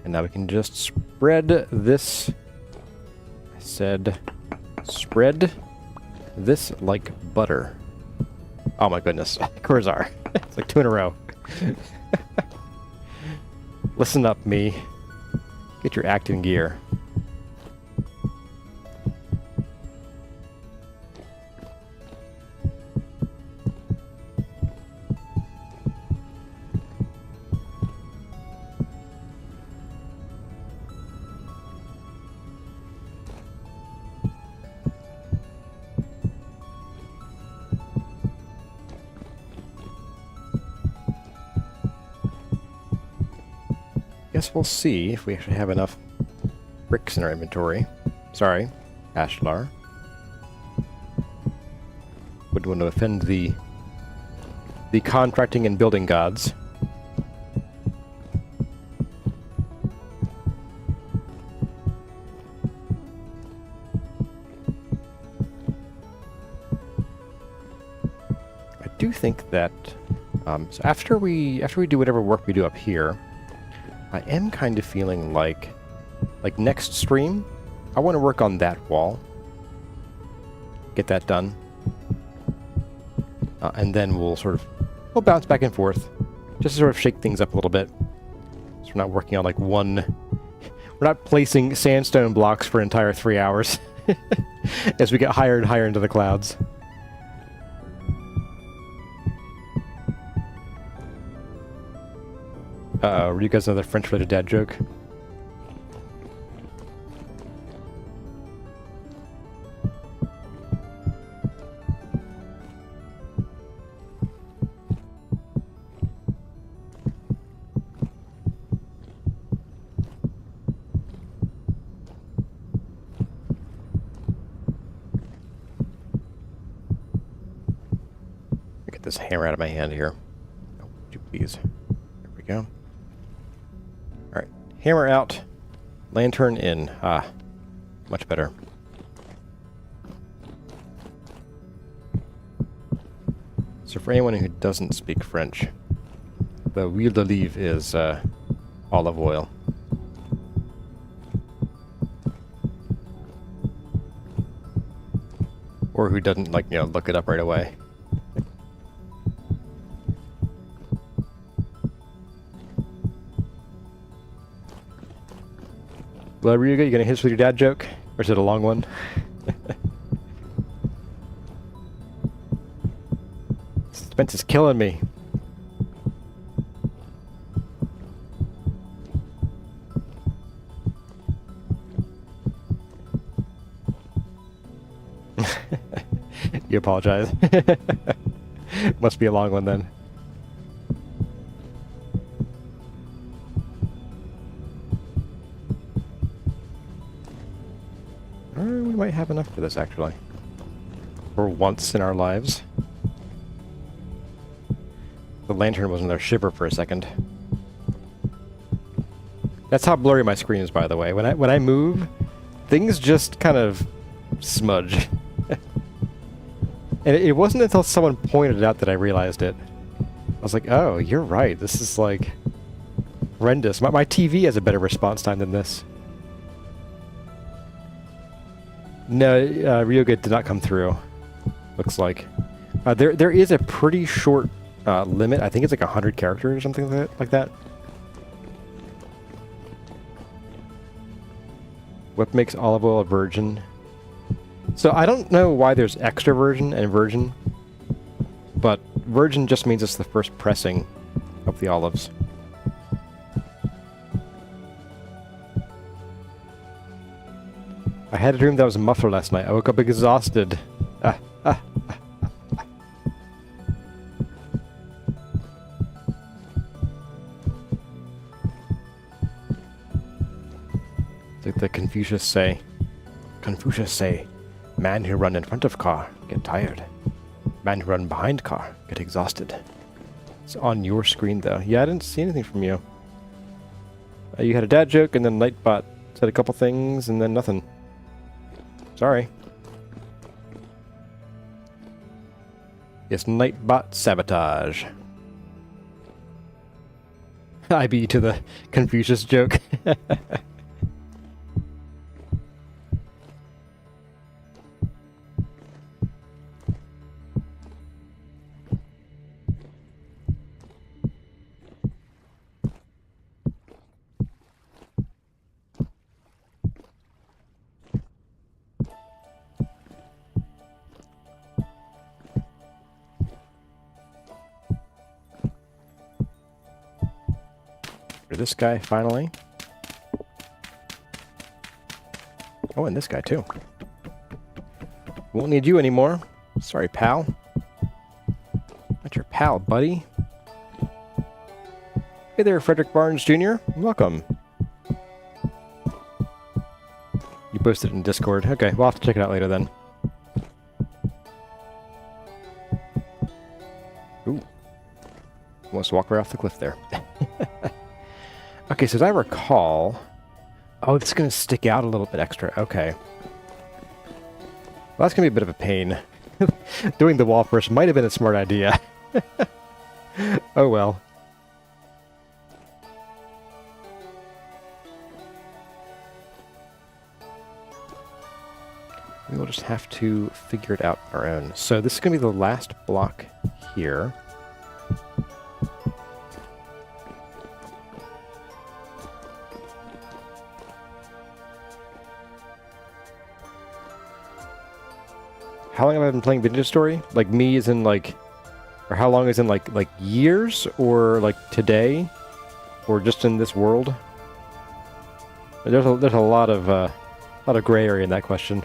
And now we can just spread this. I said spread this like butter. Oh my goodness, Corzar. It's like 2 in a row. Listen up, me. Get your act in gear. Guess we'll see if we actually have enough bricks in our inventory. Sorry, Ashlar. Wouldn't want to offend the contracting and building gods. I do think that so after we do whatever work we do up here, I am kind of feeling like next stream, I want to work on that wall. Get that done. And then we'll we'll bounce back and forth. Just to sort of shake things up a little bit. So we're not working on like we're not placing sandstone blocks for an entire 3 hours. As we get higher and higher into the clouds. Uh-oh, were you guys another French-related dad joke? this hammer out of my hand here. Oh, would you please? There we go. Alright, hammer out, lantern in. Ah, much better. So for anyone who doesn't speak French, the huile d'olive is olive oil. Or who doesn't, like, look it up right away. Well, Ryuga, you gonna hit us with your dad joke? Or is it a long one? Suspense is killing me. You apologize. Must be a long one then. We might have enough for this, actually. For once in our lives. The lantern wasn't there. Shiver for a second. That's how blurry my screen is, by the way. When I move, things just kind of smudge. And it wasn't until someone pointed it out that I realized it. I was like, oh, you're right. This is, like, horrendous. My TV has a better response time than this. No, Ryuga did not come through. Looks like. There is a pretty short limit. I think it's like 100 characters or something like that. What makes olive oil a virgin? So I don't know why there's extra virgin and virgin, but virgin just means it's the first pressing of the olives. I had a dream that I was a muffler last night. I woke up exhausted. It's like the Confucius say. Man who run in front of car, get tired. Man who run behind car, get exhausted. It's on your screen, though. Yeah, I didn't see anything from you. You had a dad joke, and then Nightbot said a couple things, and then nothing. Sorry. It's Nightbot sabotage. I beat you to the Confucius joke. This guy, finally. Oh, and this guy, too. Won't need you anymore. Sorry, pal. Not your pal, buddy. Hey there, Frederick Barnes Jr. Welcome. You posted it in Discord. Okay, we'll have to check it out later then. Ooh. Almost walked right off the cliff there. Okay, so as I recall... Oh, it's going to stick out a little bit extra. Okay. Well, that's going to be a bit of a pain. Doing the wall first might have been a smart idea. Oh, well. We will just have to figure it out on our own. So this is going to be the last block here. How long have I been playing Vintage Story? Like me as in like, or how long is in like years, or like today, or just in this world? There's a lot of gray area in that question.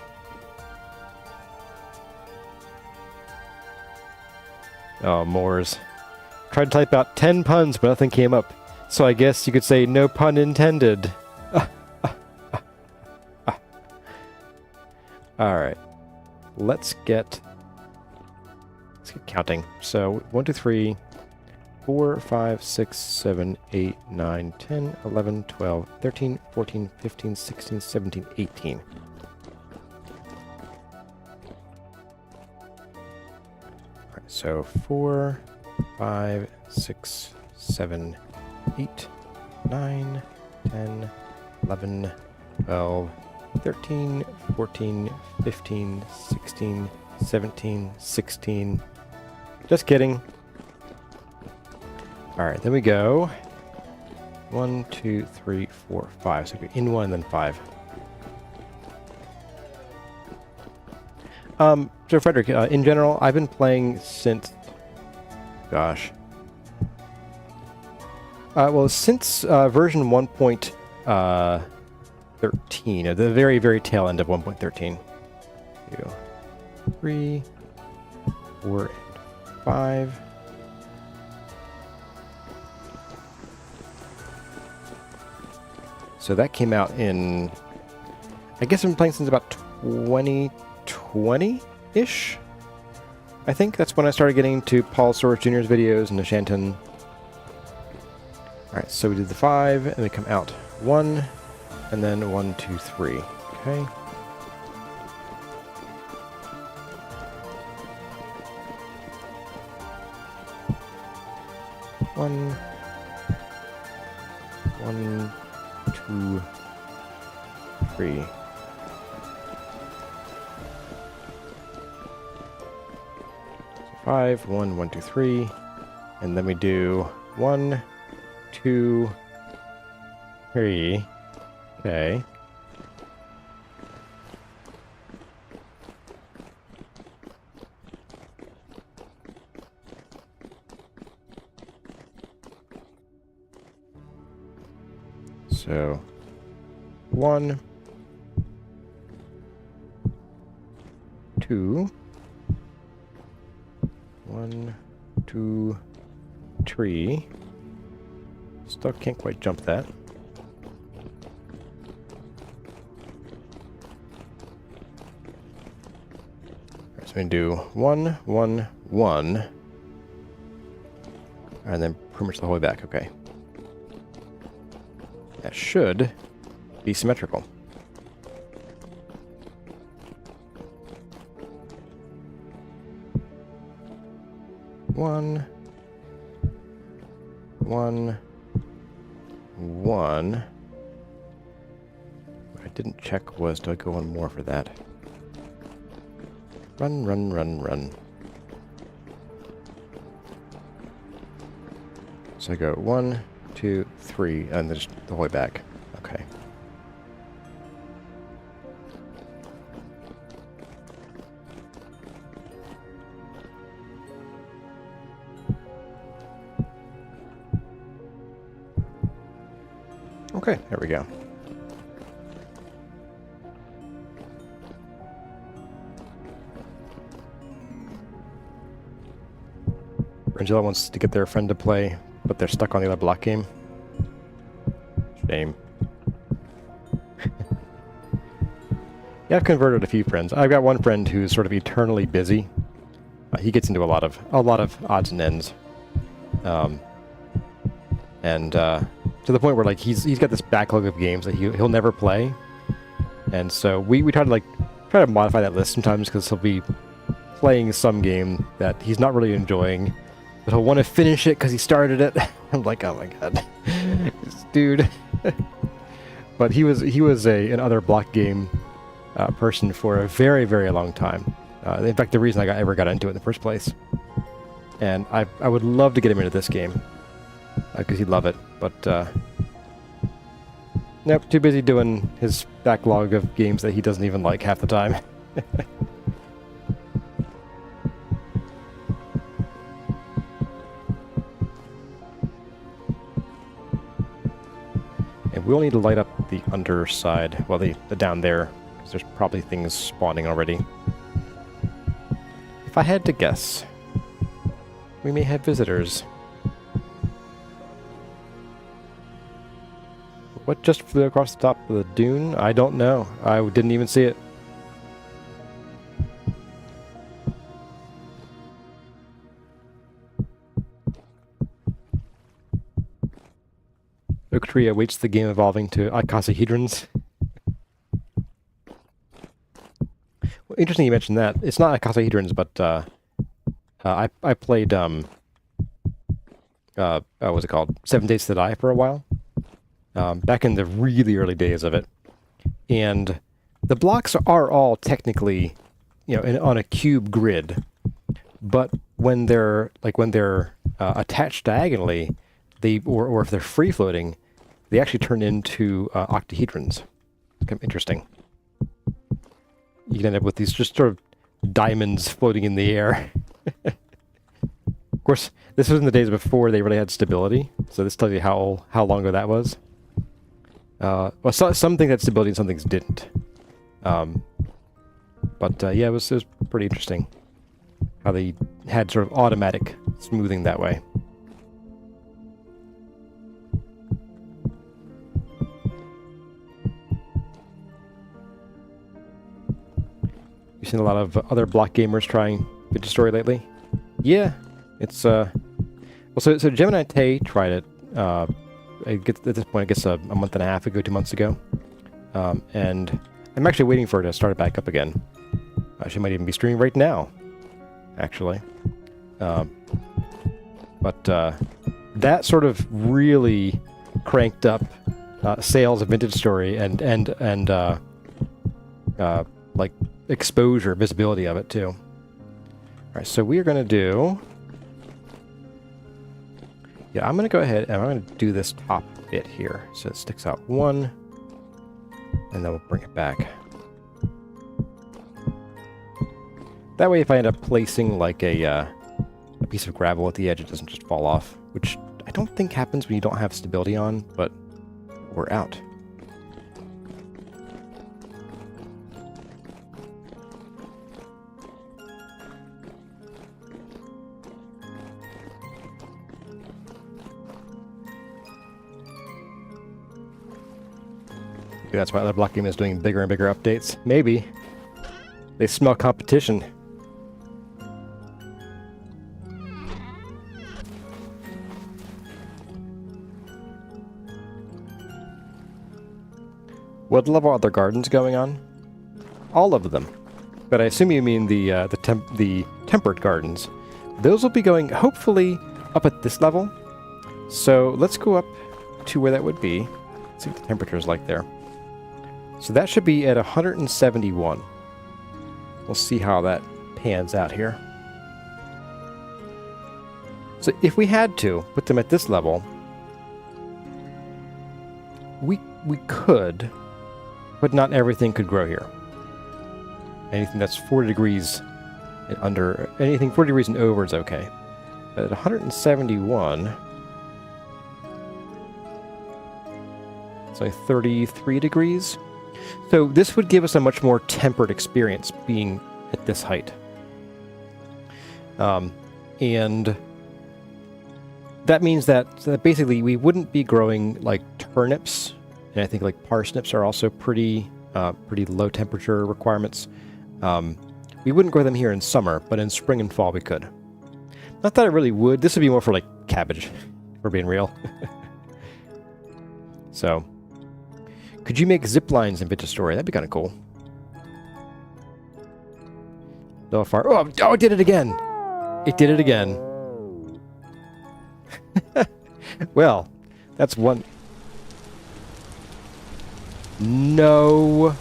Oh, Moors. Tried to type out 10 puns, but nothing came up. So I guess you could say no pun intended. All right. Let's get get counting. So 1, 2, 3, 4, 5, 6, 7, 8, 9, 10, 11, 12, 13, 14, 15, 16, 17, 18. Alright, so 4, 5, 6, 7, 8, 9, 10, 11, 12, 13, 14, 15, 16, 17, 16. Just kidding. Alright, then we go 1, 2, 3, 4, 5. So in 1 and then 5. So Frederick, in general, I've been playing since... Gosh. Well, since version 1.13, at the very, very tail end of 1.13. 2, 3, 4, and 5. So that came out in... I guess I've been playing since about 2020-ish? I think that's when I started getting to Paul Soros Jr.'s videos and the Shanton. Alright, so we did the 5, and they come out 1, and then 1, 2, 3. Okay. 1, 1, 2, 3. So 5, 1, 1, 2, 3. And then we do 1, 2, 3. Okay. So 1, 2, 1, 2, 3. Still can't quite jump that. So we do 1, 1, 1, and then pretty much the whole way back. Okay. That should be symmetrical. One, 1, 1. What I didn't check was, do I go one more for that? Run, run, run, run. So I go 1, 2, 3, and then just the whole way back. Okay. Okay, there we go. Angela wants to get their friend to play, but they're stuck on the other block game. Shame. Yeah, I've converted a few friends. I've got one friend who's sort of eternally busy. He gets into a lot of odds and ends, to the point where like he's got this backlog of games that he'll never play, and so we try to modify that list sometimes because he'll be playing some game that he's not really enjoying, but he'll want to finish it because he started it. I'm like, oh my god, this dude. But he was an other block game person for a very, very long time. In fact, the reason I ever got into it in the first place. And I would love to get him into this game because he'd love it, but nope, too busy doing his backlog of games that he doesn't even like half the time. And we'll need to light up the underside, well, the down there, because there's probably things spawning already. If I had to guess, we may have visitors. What just flew across the top of the dune? I don't know. I didn't even see it. Oak tree awaits the game evolving to icosahedrons. Well, interesting you mentioned that. It's not icosahedrons, but I played what's it called? 7 Days to Die for a while. Back in the really early days of it. And the blocks are all technically, on a cube grid. But when they're attached diagonally, or if they're free floating, they actually turn into octahedrons. It's kind of interesting. You can end up with these just sort of diamonds floating in the air. Of course, this was in the days before they really had stability, so this tells you how long ago that was. Well, some things had stability and some things didn't. But yeah, it was pretty interesting how they had sort of automatic smoothing that way. You've seen a lot of other block gamers trying Vintage Story lately? Yeah, it's well, so Gemini Tay tried it. At this point, I guess a month and a half ago, 2 months ago, and I'm actually waiting for her to start it back up again. She might even be streaming right now, actually. But that sort of really cranked up sales of Vintage Story and like exposure, visibility of it too. All right, so we are going to do. Yeah, I'm going to go ahead and I'm going to do this top bit here. So it sticks out one, and then we'll bring it back. That way, if I end up placing like a piece of gravel at the edge, it doesn't just fall off, which I don't think happens when you don't have stability on, but we're out. Maybe that's why other block game is doing bigger and bigger updates. Maybe. They smell competition. What level are their gardens going on? All of them. But I assume you mean the temperate gardens. Those will be going, hopefully, up at this level. So let's go up to where that would be. Let's see what the temperature is like there. So that should be at 171. We'll see how that pans out here. So if we had to put them at this level, we could, but not everything could grow here. Anything that's 40 degrees and under, anything 40 degrees and over is okay. But at 171, it's like 33 degrees. So this would give us a much more tempered experience being at this height. And that means that basically we wouldn't be growing like turnips, and I think like parsnips are also pretty low temperature requirements. We wouldn't grow them here in summer, but in spring and fall we could. Not that I really would. This would be more for like cabbage, if we're being real. So, could you make zip lines in Vintage Story? That'd be kind of cool. Oh, it did it again! It did it again. Well, that's one. No.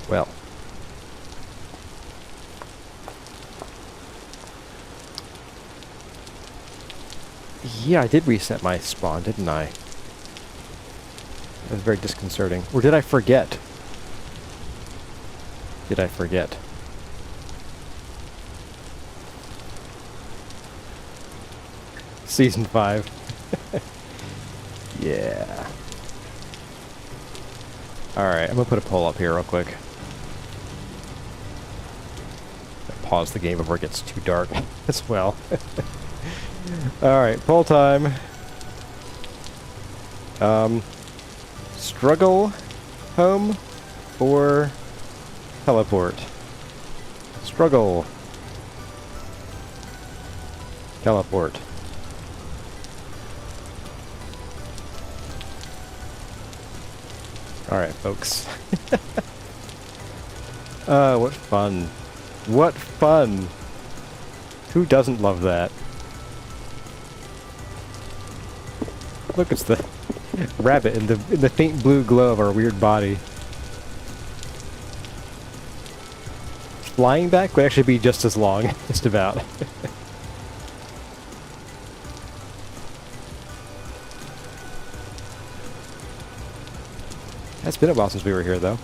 Well. Yeah, I did reset my spawn, didn't I? That was very disconcerting. Or did I forget? Did I forget? Season 5. Yeah. Alright, I'm gonna put a poll up here real quick. pause the game before it gets too dark as well. Alright, pull time. Struggle home or teleport? Struggle. Teleport. Alright, folks. What fun. What fun! Who doesn't love that? Look, it's the rabbit in the faint blue glow of our weird body. Flying back would actually be just as long, just about. It's been a while since we were here, though.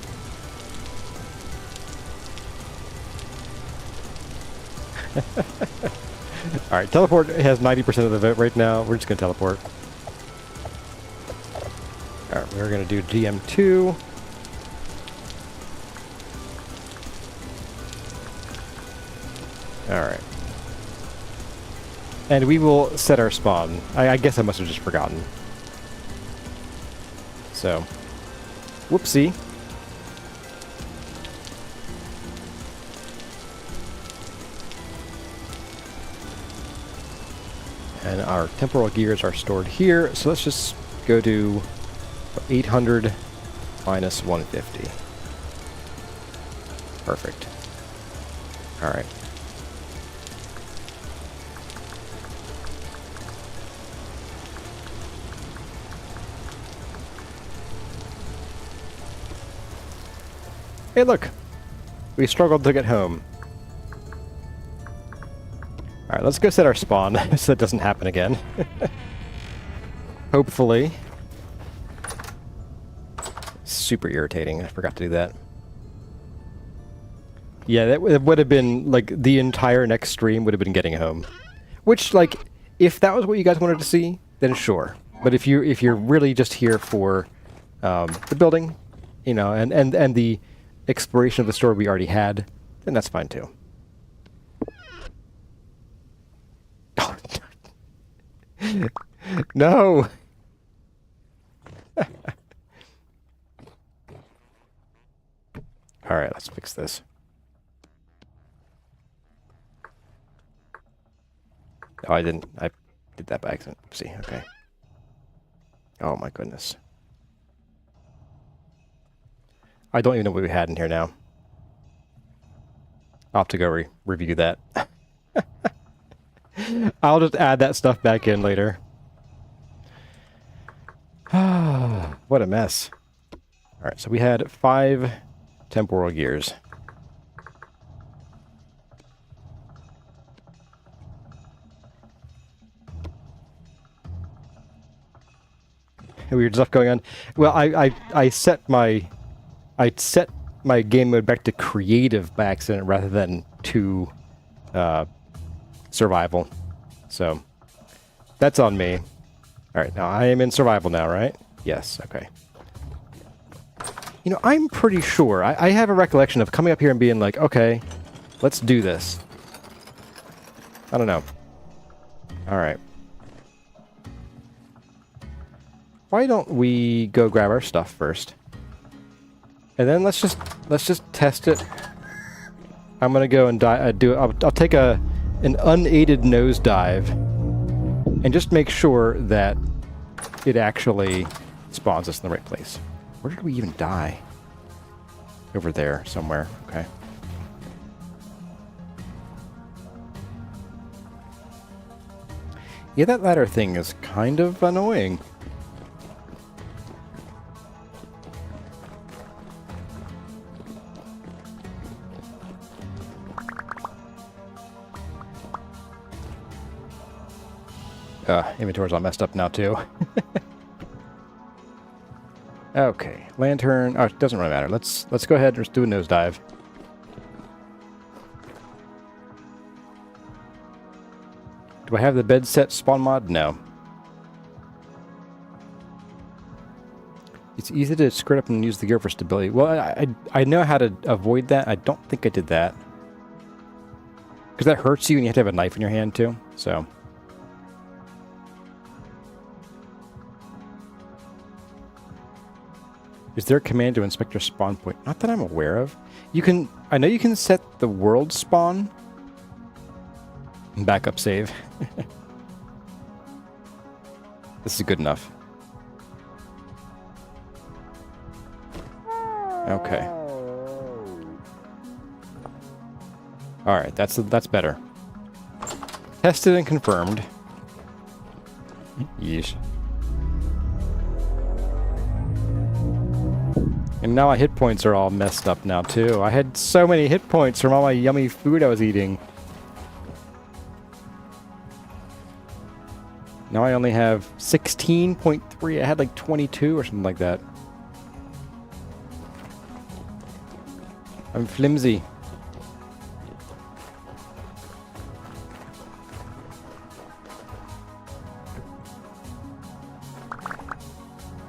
Alright, teleport has 90% of the vote right now. We're just going to teleport. Alright, we're going to do GM2. Alright. And we will set our spawn. I guess I must have just forgotten. So, whoopsie. And our temporal gears are stored here, so let's just go to 800 minus 150. Perfect. Alright. Hey, look! We struggled to get home. Alright, let's go set our spawn so that doesn't happen again. Hopefully. Super irritating. I forgot to do that. Yeah, that would have been, like, the entire next stream would have been getting home. Which, like, if that was what you guys wanted to see, then sure. But if you're really just here for the building, you know, and the exploration of the store we already had, then that's fine too. No! Alright, let's fix this. Oh, I didn't. I did that by accident. Oopsie, okay. Oh my goodness. I don't even know what we had in here now. I'll have to go review that. I'll just add that stuff back in later. What a mess. Alright, so we had 5 temporal gears. Weird stuff going on. Well, I set my game mode back to creative by accident rather than to survival. So that's on me. Alright, now I am in survival now, right? Yes, okay. You know, I'm pretty sure, I have a recollection of coming up here and being like, okay, let's do this. I don't know. Alright. Why don't we go grab our stuff first? And then let's just test it. I'm gonna go and I'll take an unaided nosedive and just make sure that it actually spawns us in the right place. Where did we even die? Over there somewhere. Okay. Yeah, that ladder thing is kind of annoying. Inventory's all messed up now, too. Okay, lantern. Oh, it doesn't really matter. Let's go ahead and just do a nosedive. Do I have the bed set spawn mod? No. It's easy to skirt up and use the gear for stability. Well, I know how to avoid that. I don't think I did that. Because that hurts you and you have to have a knife in your hand too, so. Is there a command to inspect your spawn point? Not that I'm aware of. You can, I know you can set the world spawn. Backup save. This is good enough. Okay. Alright, that's better. Tested and confirmed. Yeesh. And now my hit points are all messed up now, too. I had so many hit points from all my yummy food I was eating. Now I only have 16.3. I had like 22 or something like that. I'm flimsy.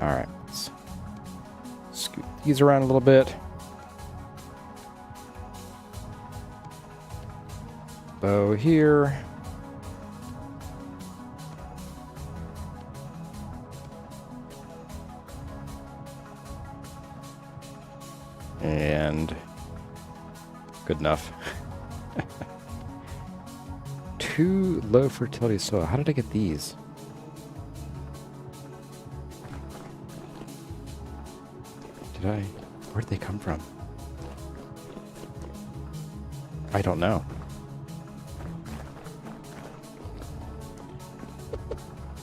Alright. Let's scoot these around a little bit. Bow here. And good enough. Too low fertility soil. How did I get these? Where'd they come from? I don't know.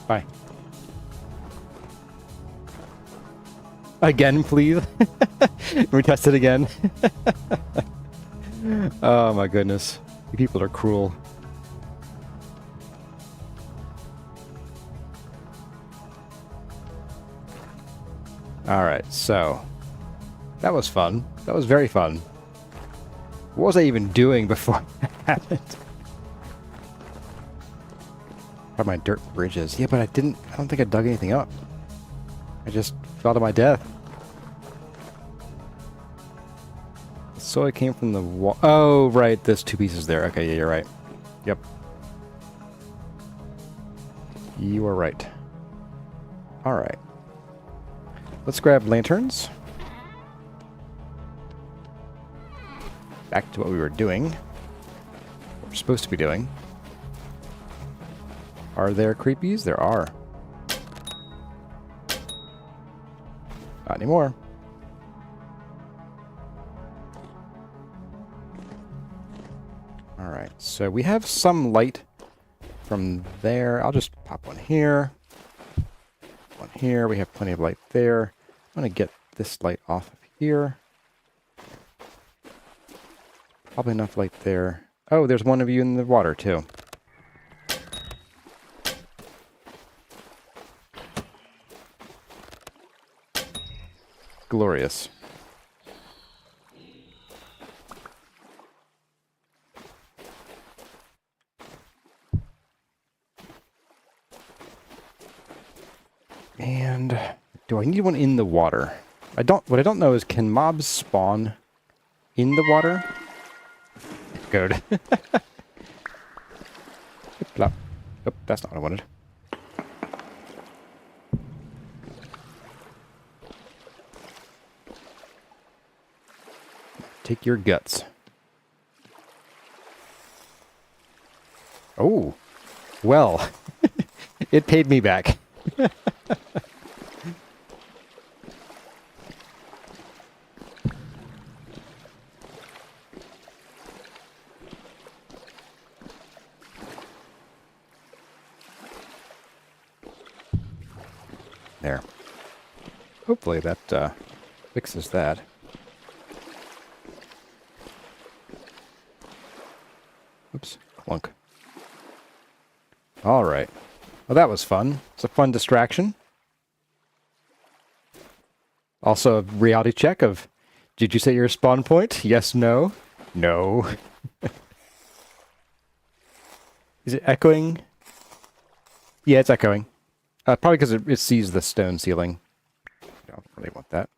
Bye. Again, please. Retest it again. Oh my goodness. You people are cruel. Alright, so that was fun. That was very fun. What was I even doing before that happened? Are my dirt bridges? Yeah, but I don't think I dug anything up. I just fell to my death. The soil came from the wall. Oh, right. There's two pieces there. Okay, yeah, you're right. Yep. You are right. Alright. Let's grab lanterns. Back to what we were doing. What we're supposed to be doing. Are there creepies? There are. Not anymore. Alright, so we have some light from there. I'll just pop one here. One here. We have plenty of light there. I'm going to get this light off of here. Probably enough light there. Oh, there's one of you in the water, too. Glorious. And do I need one in the water? What I don't know is, can mobs spawn in the water? Good. Plop. Oh, that's not what I wanted. Take your guts. Oh. Well. It paid me back. There. Hopefully that fixes that. Oops, clunk. All right. Well, that was fun. It's a fun distraction. Also, a reality check of, did you set your spawn point? Yes, no? No. Is it echoing? Yeah, it's echoing. Probably because it sees the stone ceiling. I don't really want that.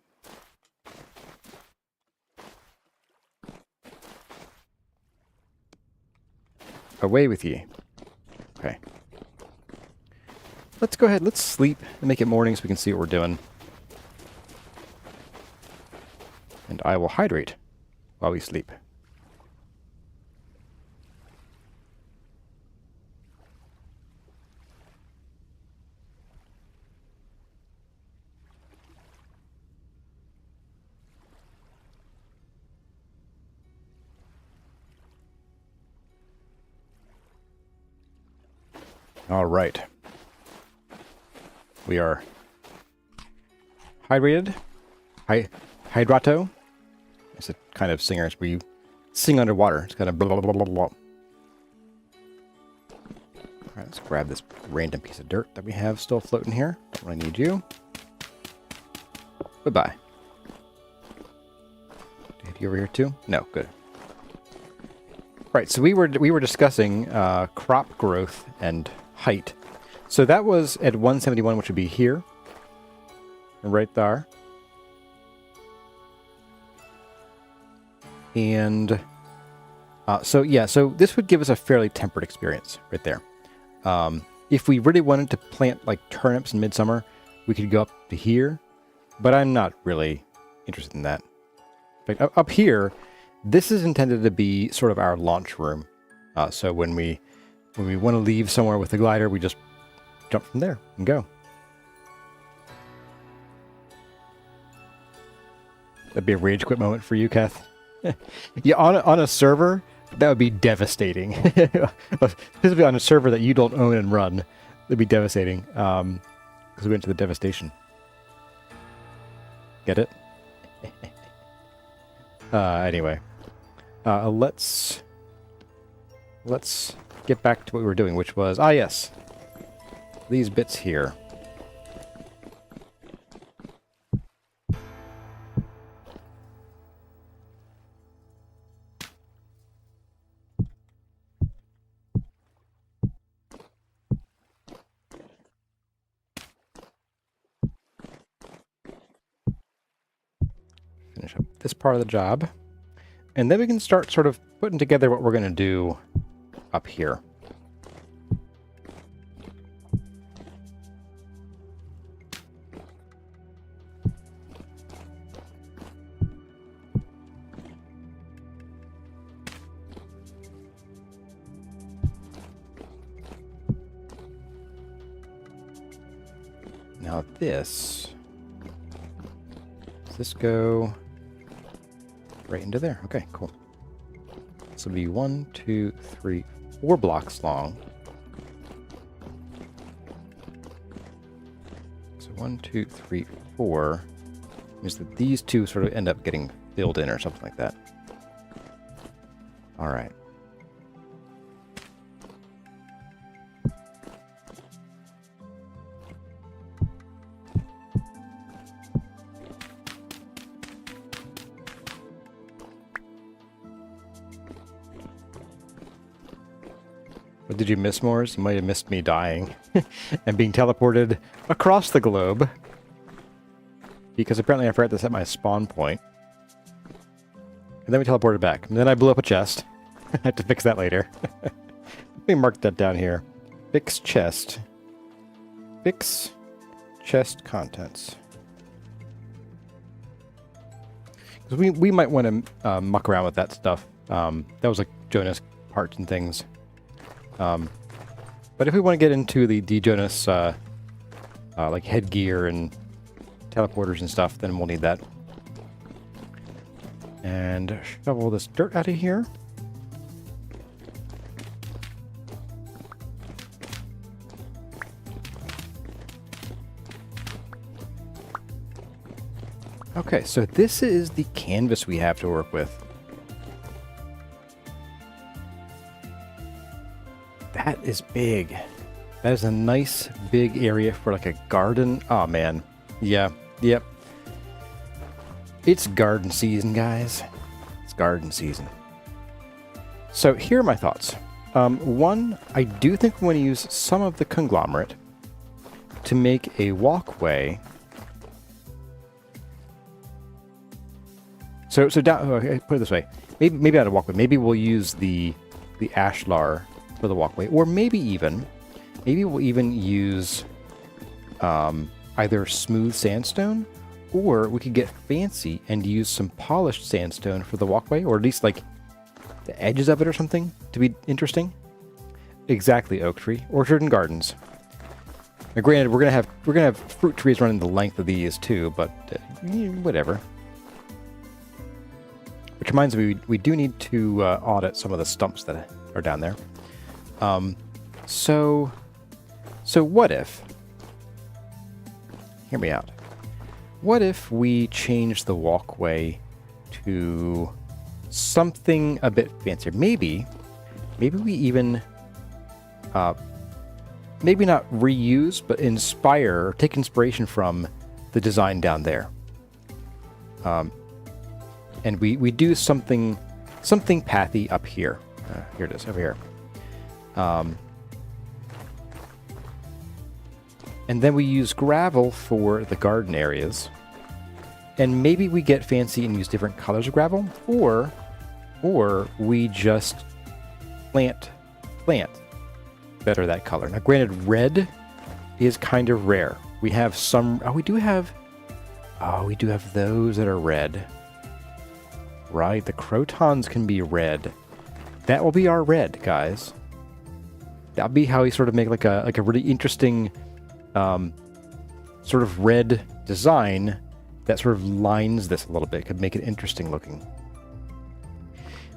Away with ye. Okay. Let's go ahead. Let's sleep and make it morning so we can see what we're doing. And I will hydrate while we sleep. All right. We are hydrated. Hydrato. It's a kind of singer. It's where you sing underwater. It's kind of blah, blah, blah, blah, blah. All right, let's grab this random piece of dirt that we have still floating here. I need you. Goodbye. Do I have you over here too? No, good. Right, so we were discussing crop growth and height. So that was at 171, which would be here. Right there. And so this would give us a fairly temperate experience right there. If we really wanted to plant like turnips in midsummer, we could go up to here, but I'm not really interested in that. In fact, up here, this is intended to be sort of our launch room. So when we want to leave somewhere with the glider, we just jump from there and go. That'd be a rage quit moment for you, Kath. Yeah, on a server, that would be devastating. Specifically on a server that you don't own and run, that'd be devastating. Because we went to the devastation. Get it? Anyway, let's get back to what we were doing, which was yes, these bits here. Finish up this part of the job. And then we can start sort of putting together what we're going to do up here. Now does this go right into there? Okay, cool. This will be 1, 2, 3, 4 blocks long. So 1, 2, 3, 4 means that these two sort of end up getting filled in or something like that. All right. What did you miss, Moors? You might have missed me dying and being teleported across the globe. Because apparently I forgot to set my spawn point. And then we teleported back. And then I blew up a chest. I have to fix that later. Let me mark that down here. Fix chest. Fix chest contents. Because we might want to muck around with that stuff. That was like Jonas parts and things. But if we want to get into the Jonas like headgear and teleporters and stuff, then we'll need that. And shovel this dirt out of here. Okay, so this is the canvas we have to work with. That is big. That is a nice big area for like a garden. Oh man. Yeah. Yep. It's garden season, guys. It's garden season. So here are my thoughts. One, I do think we want to use some of the conglomerate to make a walkway. So down. Okay, put it this way. Maybe not a walkway. Maybe we'll use the ashlar for the walkway. Or maybe we'll even use either smooth sandstone, or we could get fancy and use some polished sandstone for the walkway, or at least like the edges of it or something to be interesting. Exactly, oak tree, orchard and gardens. Now, granted, we're gonna have fruit trees running the length of these too, but whatever. Which reminds me, we do need to audit some of the stumps that are down there. So what if? Hear me out. What if we change the walkway to something a bit fancier? Maybe we even, maybe not reuse, but inspire, or take inspiration from the design down there. And we do something pathy up here. Here it is, over here. And then we use gravel for the garden areas. And maybe we get fancy and use different colors of gravel, or we just plant better that color. Now, granted, red is kind of rare. We have some. We do have those that are red. Right, the crotons can be red. That will be our red, guys. That'll be how we sort of make like a really interesting sort of red design that sort of lines this a little bit. Could make it interesting looking.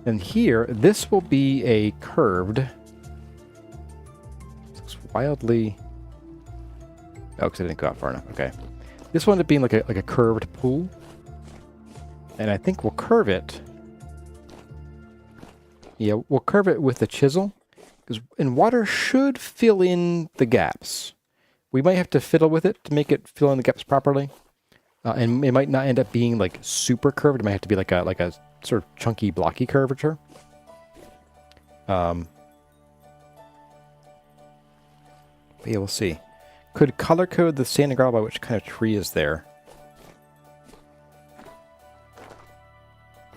And here, this will be a curved. Looks wildly. Oh, because I didn't go out far enough. Okay, this will end up being like a curved pool. And I think we'll curve it. Yeah, we'll curve it with a chisel. And water should fill in the gaps. We might have to fiddle with it to make it fill in the gaps properly. And it might not end up being like super curved. It might have to be like a sort of chunky, blocky curvature. But yeah, we'll see. Could color code the sand and gravel by which kind of tree is there?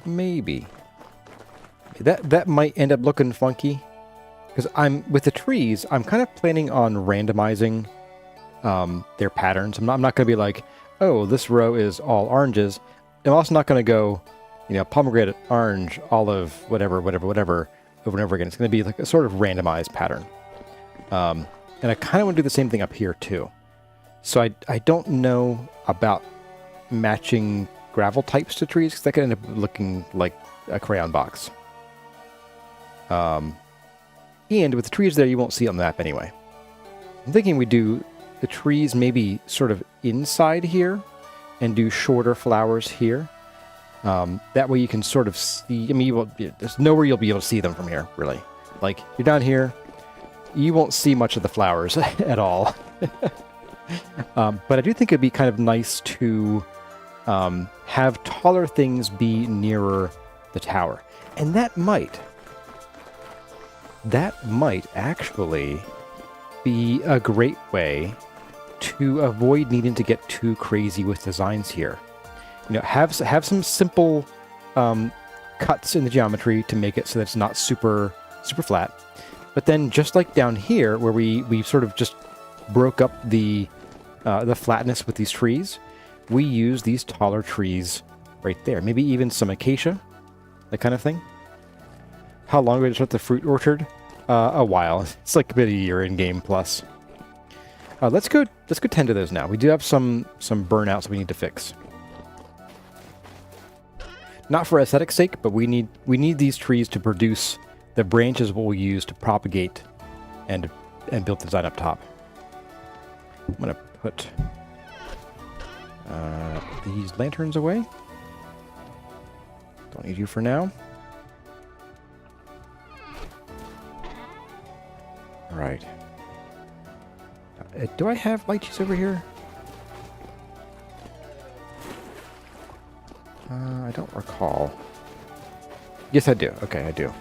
Maybe. That might end up looking funky. Because with the trees, I'm kind of planning on randomizing their patterns. I'm not going to be like, oh, this row is all oranges. I'm also not going to go, pomegranate, orange, olive, whatever, over and over again. It's going to be like a sort of randomized pattern. And I kind of want to do the same thing up here too. So I don't know about matching gravel types to trees, because that could end up looking like a crayon box. And with the trees there, you won't see it on the map anyway. I'm thinking we do the trees maybe sort of inside here and do shorter flowers here. That way you can sort of see, there's nowhere you'll be able to see them from here, really. Like, you're down here, you won't see much of the flowers at all. But I do think it'd be kind of nice to have taller things be nearer the tower. And that might actually be a great way to avoid needing to get too crazy with designs here. Have some simple cuts in the geometry to make it so that it's not super flat. But then just like down here, where we sort of just broke up the flatness with these trees, we use these taller trees right there. Maybe even some acacia, that kind of thing. How long do we start the fruit orchard? A while. It's like a bit of a year in game plus. Let's go tend to those now. We do have some burnouts we need to fix. Not for aesthetic's sake, but we need these trees to produce the branches we'll use to propagate and build the design up top. I'm gonna put these lanterns away. Don't need you for now. All right. Do I have lychees over here? I don't recall. Yes, I do. Okay, I do.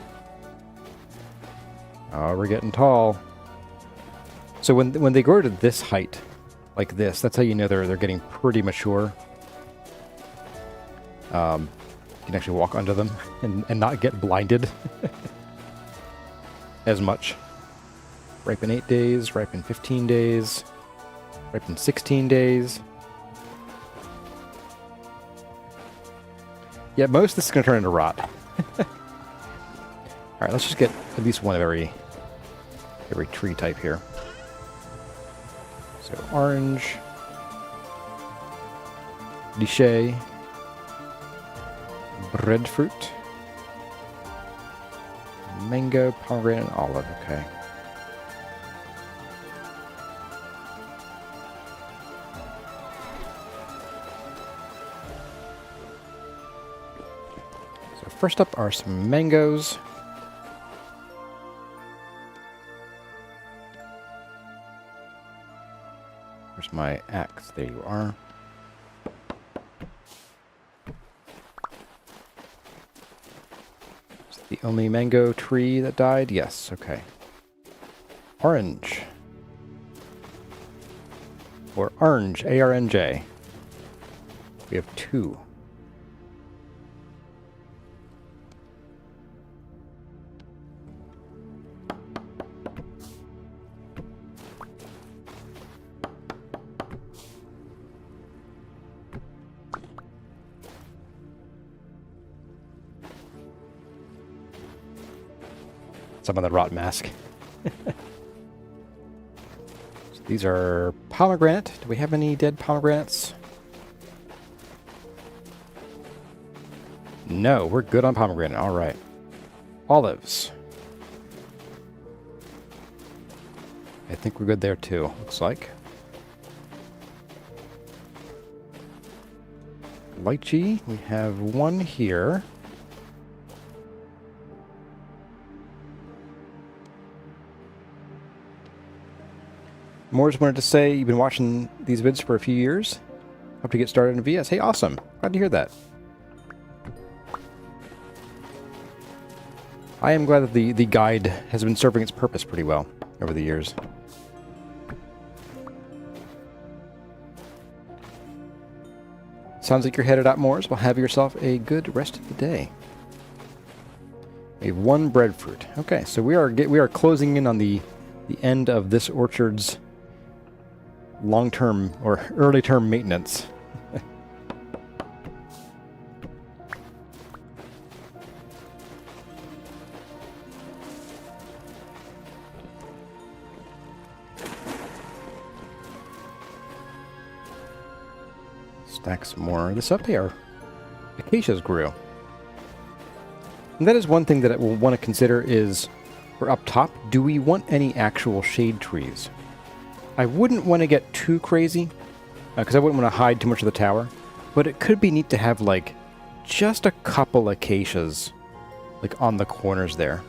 Oh, we're getting tall. So when they grow to this height, like this, that's how you know they're getting pretty mature. You can actually walk under them and not get blinded as much. Ripen 8 days, ripen 15 days, ripen 16 days. Yeah, most of this is going to turn into rot. Alright, let's just get at least one of every tree type here. So orange, Dichet, breadfruit, mango, pomegranate, and olive. Okay. So first up are some mangoes. Where's my axe? There you are. Is it the only mango tree that died? Yes, okay. Orange. Or orange, A-R-N-J. We have 2. Some of the rot mask. So these are pomegranate. Do we have any dead pomegranates? No, we're good on pomegranate. All right. Olives. I think we're good there too, looks like. Lychee, we have 1 here. More just wanted to say you've been watching these vids for a few years. Hope to get started in VS. Hey, awesome. Glad to hear that. I am glad that the guide has been serving its purpose pretty well over the years. Sounds like you're headed out more, so well, have yourself a good rest of the day. We have 1 breadfruit. Okay, so we are closing in on the end of this orchard's long-term or early-term maintenance. Stack some more of this up here. Acacias grew. And that is one thing that we'll want to consider is, for up top, do we want any actual shade trees? I wouldn't want to get too crazy, because I wouldn't want to hide too much of the tower, but it could be neat to have, like, just a couple acacias, like, on the corners there.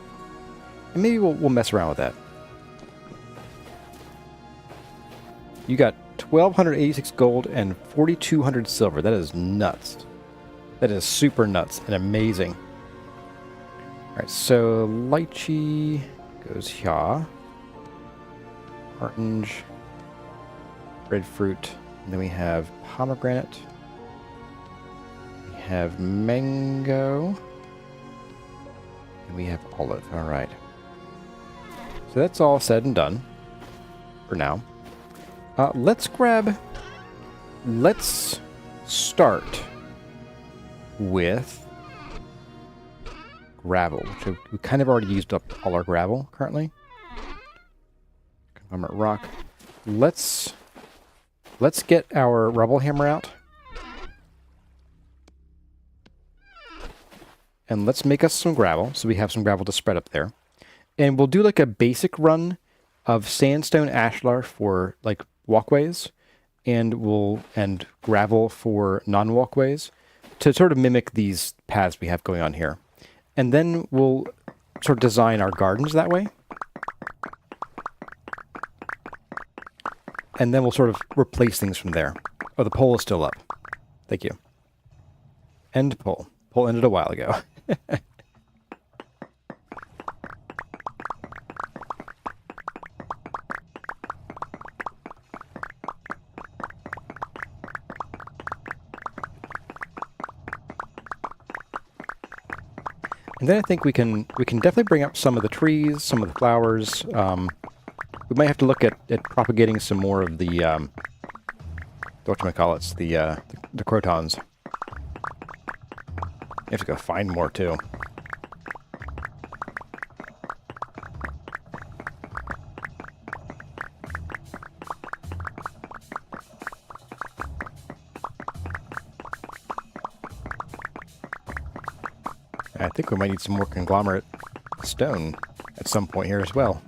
And maybe we'll mess around with that. You got 1,286 gold and 4,200 silver. That is nuts. That is super nuts and amazing. Alright, so lychee goes here. Orange. Breadfruit. And then we have pomegranate. We have mango. And we have olive. Alright. So that's all said and done. For now. Let's start with gravel, which we kind of already used up all our gravel currently. Conglomerate rock. Let's get our rubble hammer out. And let's make us some gravel, so we have some gravel to spread up there. And we'll do like a basic run of sandstone ashlar for like walkways, and gravel for non-walkways to sort of mimic these paths we have going on here. And then we'll sort of design our gardens that way. And then we'll sort of replace things from there. Oh, the poll is still up. Thank you. End poll. Poll ended a while ago. And then I think we can definitely bring up some of the trees, some of the flowers. We might have to look at propagating some more of the, whatchamacallits, the crotons. You have to go find more, too. I think we might need some more conglomerate stone at some point here as well.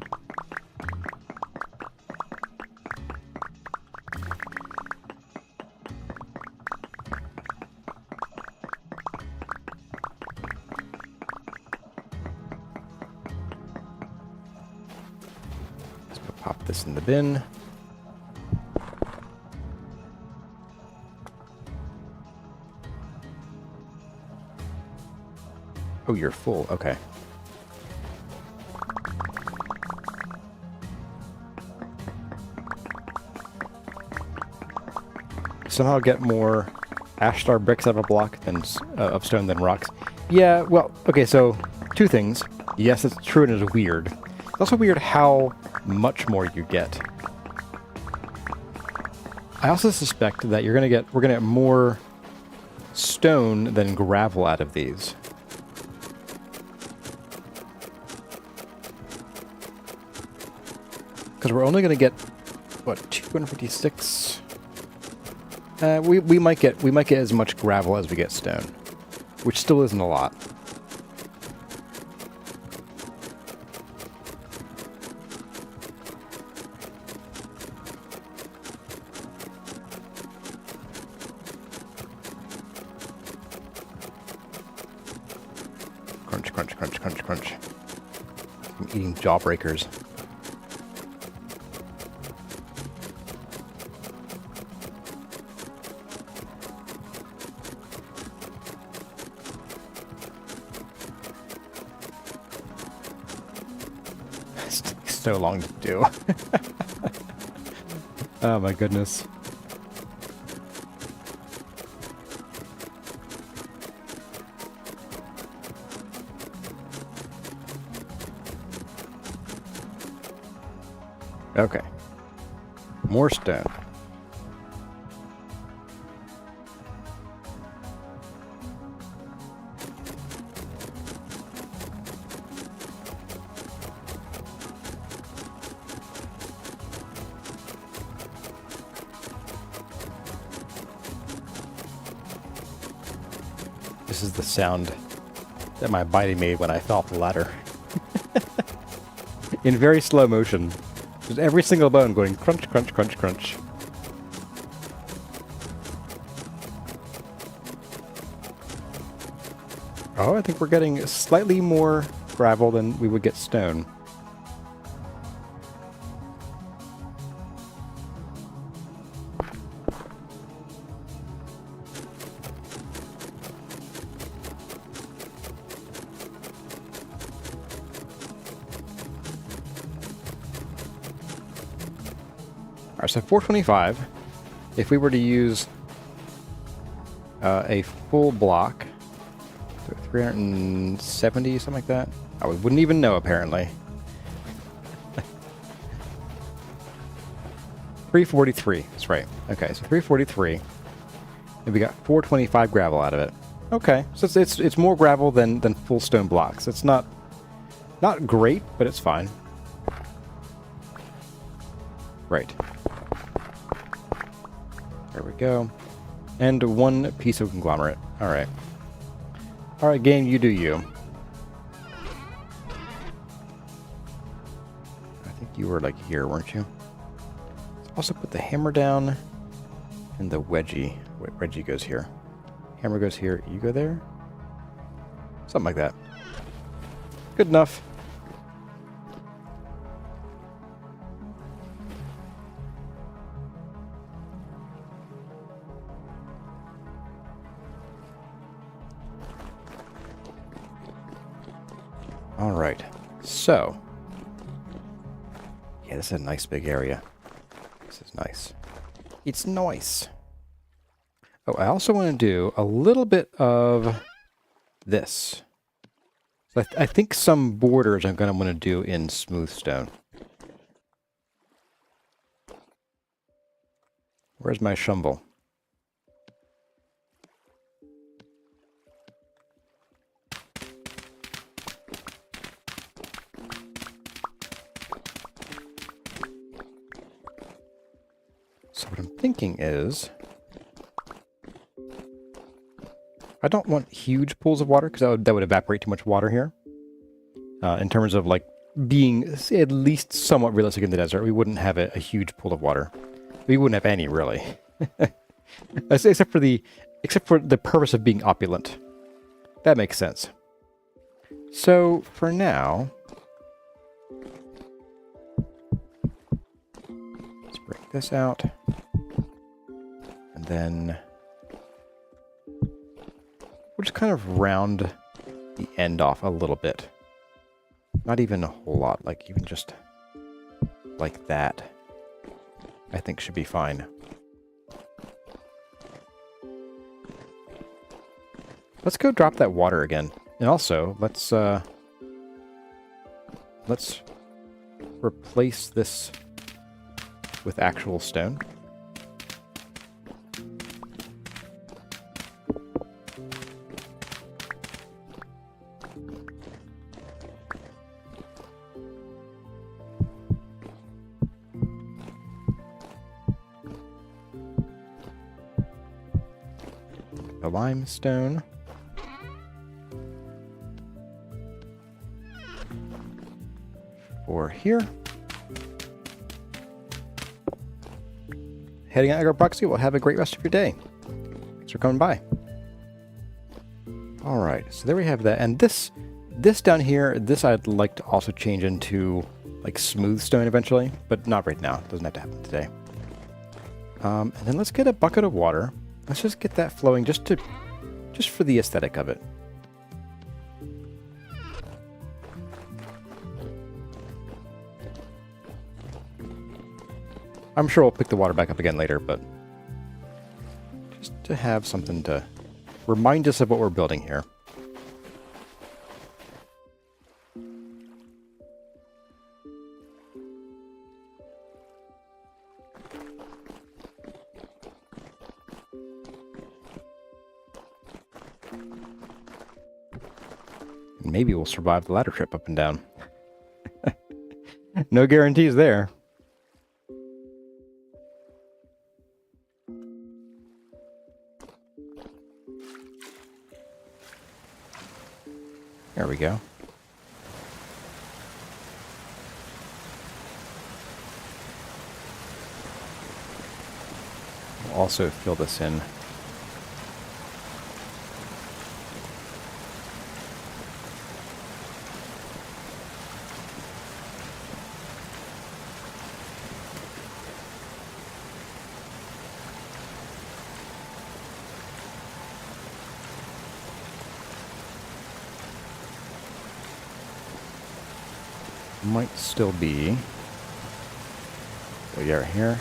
Let's go pop this in the bin. Oh, you're full. Okay. Somehow get more ash star bricks out of a block than of stone than rocks. Yeah, well, okay, so two things. Yes, it's true and it's weird. It's also weird how much more you get. I also suspect that we're gonna get more stone than gravel out of these. Because we're only going to get, what, 256? We might get as much gravel as we get stone, which still isn't a lot. Crunch, crunch, crunch, crunch, crunch. I'm eating jawbreakers. So long to do. Oh my goodness. Okay. More stone. This is the sound that my body made when I fell off the ladder. In very slow motion. Just every single bone going crunch, crunch, crunch, crunch. Oh, I think we're getting slightly more gravel than we would get stone. Alright, so 425, if we were to use a full block, so 370, something like that, I wouldn't even know apparently. 343, that's right. Okay, so 343, and we got 425 gravel out of it. Okay, so it's more gravel than full stone blocks. It's not great, but it's fine. Right. There we go. And one piece of conglomerate. Alright. Alright, game, you do you. I think you were like here, weren't you? Let's also put the hammer down and the wedgie. Wait, wedgie goes here. Hammer goes here. You go there? Something like that. Good enough. All right, so, yeah, this is a nice big area. This is nice. It's nice. Oh, I also want to do a little bit of this. So I think some borders I'm going to want to do in smooth stone. Where's my shovel? So what I'm thinking is, I don't want huge pools of water because that would evaporate too much water here. In terms of like being at least somewhat realistic in the desert, we wouldn't have a huge pool of water. We wouldn't have any really, except for the purpose of being opulent. That makes sense. So for now, let's break this out. And then we'll just kind of round the end off a little bit. Not even a whole lot, like even just like that, I think should be fine. Let's go drop that water again. And also, let's replace this with actual stone. The limestone. For here. Heading out, Proxy. Well, have a great rest of your day. Thanks for coming by. All right, so there we have that. And this down here, this I'd like to also change into like smooth stone eventually, but not right now. It doesn't have to happen today. And then let's get a bucket of water. Let's just get that flowing just for the aesthetic of it. I'm sure we'll pick the water back up again later, but just to have something to remind us of what we're building here. Maybe we'll survive the ladder trip up and down. No guarantees there. There we go. We'll also fill this in. Might still be. We are here.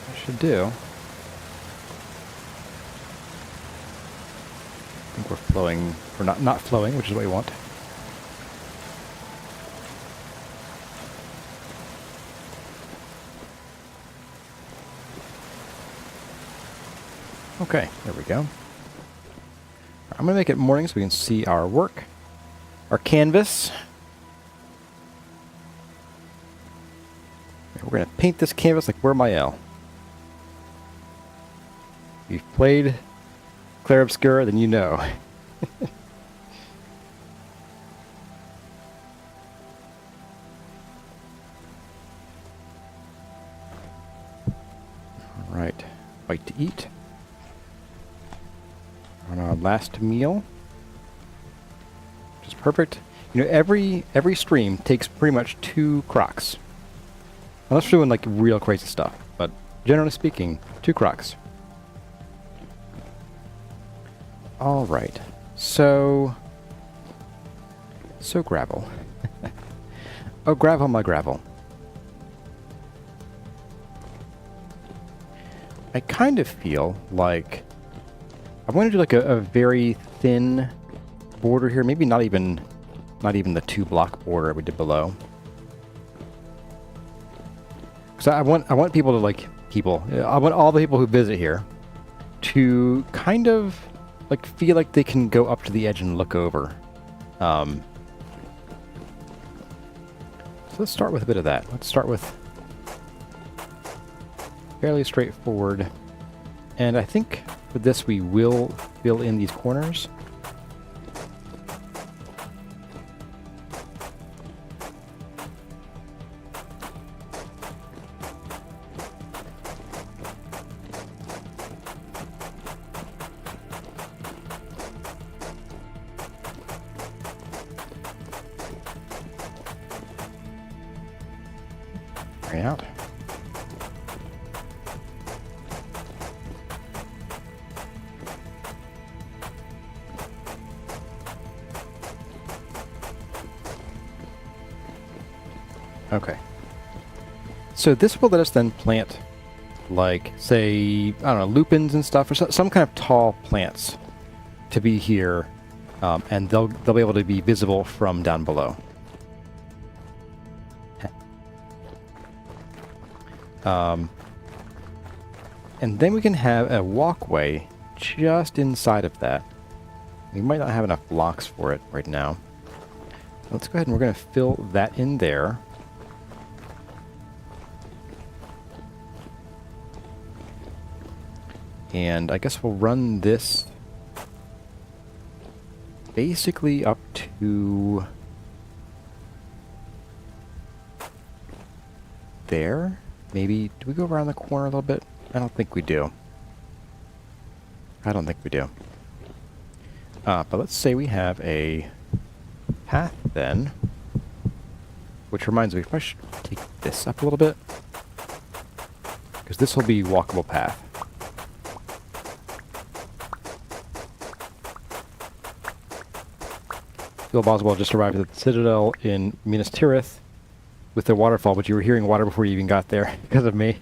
That should do. I think we're flowing. We're not flowing, which is what we want. Okay, there we go. I'm going to make it morning so we can see our work. Our canvas. We're going to paint this canvas like we're Mael. If you've played Clair Obscura, then you know. Alright, bite to eat. On our last meal, which is perfect. You know, every stream takes pretty much 2 crocs. Unless we're doing like real crazy stuff, but generally speaking, 2 crocs. All right, so gravel. Oh, gravel, my gravel. I kind of feel like I'm going to do like a very thin border here, maybe not even Not even the 2-block border we did below. So I want people to I want all the people who visit here to kind of like feel like they can go up to the edge and look over. So let's start with a bit of that. Let's start with fairly straightforward. And I think for this we will fill in these corners. Right out. Okay. So this will let us then plant, like, say, I don't know, lupins and stuff, or some kind of tall plants to be here, and they'll be able to be visible from down below. And then we can have a walkway just inside of that. We might not have enough blocks for it right now. Let's go ahead and we're going to fill that in there. And I guess we'll run this basically up to there. Maybe, do we go around the corner a little bit? I don't think we do. I don't think we do. But let's say we have a path then. Which reminds me, if I should take this up a little bit. Because this will be walkable path. Phil Boswell just arrived at the Citadel in Minas Tirith with the waterfall, but you were hearing water before you even got there because of me.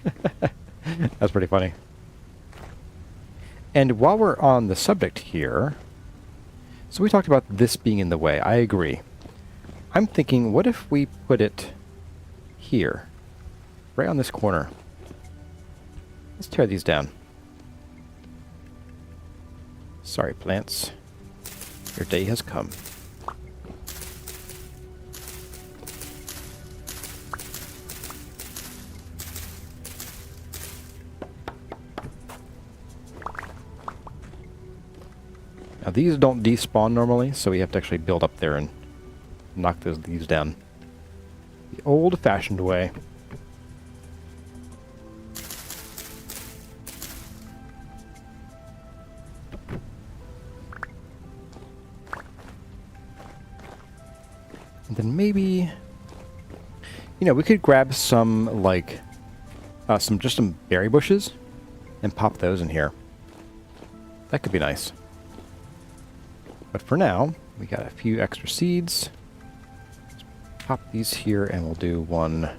That's pretty funny. And while we're on the subject here, so we talked about this being in the way. I agree. I'm thinking, what if we put it here, right on this corner? Let's tear these down. Sorry, plants. Your day has come. Now these don't despawn normally, so we have to actually build up there and knock those leaves down the old-fashioned way. And then maybe, you know, we could grab some, like, some berry bushes and pop those in here. That could be nice. But for now, we got a few extra seeds. Let's pop these here and we'll do one.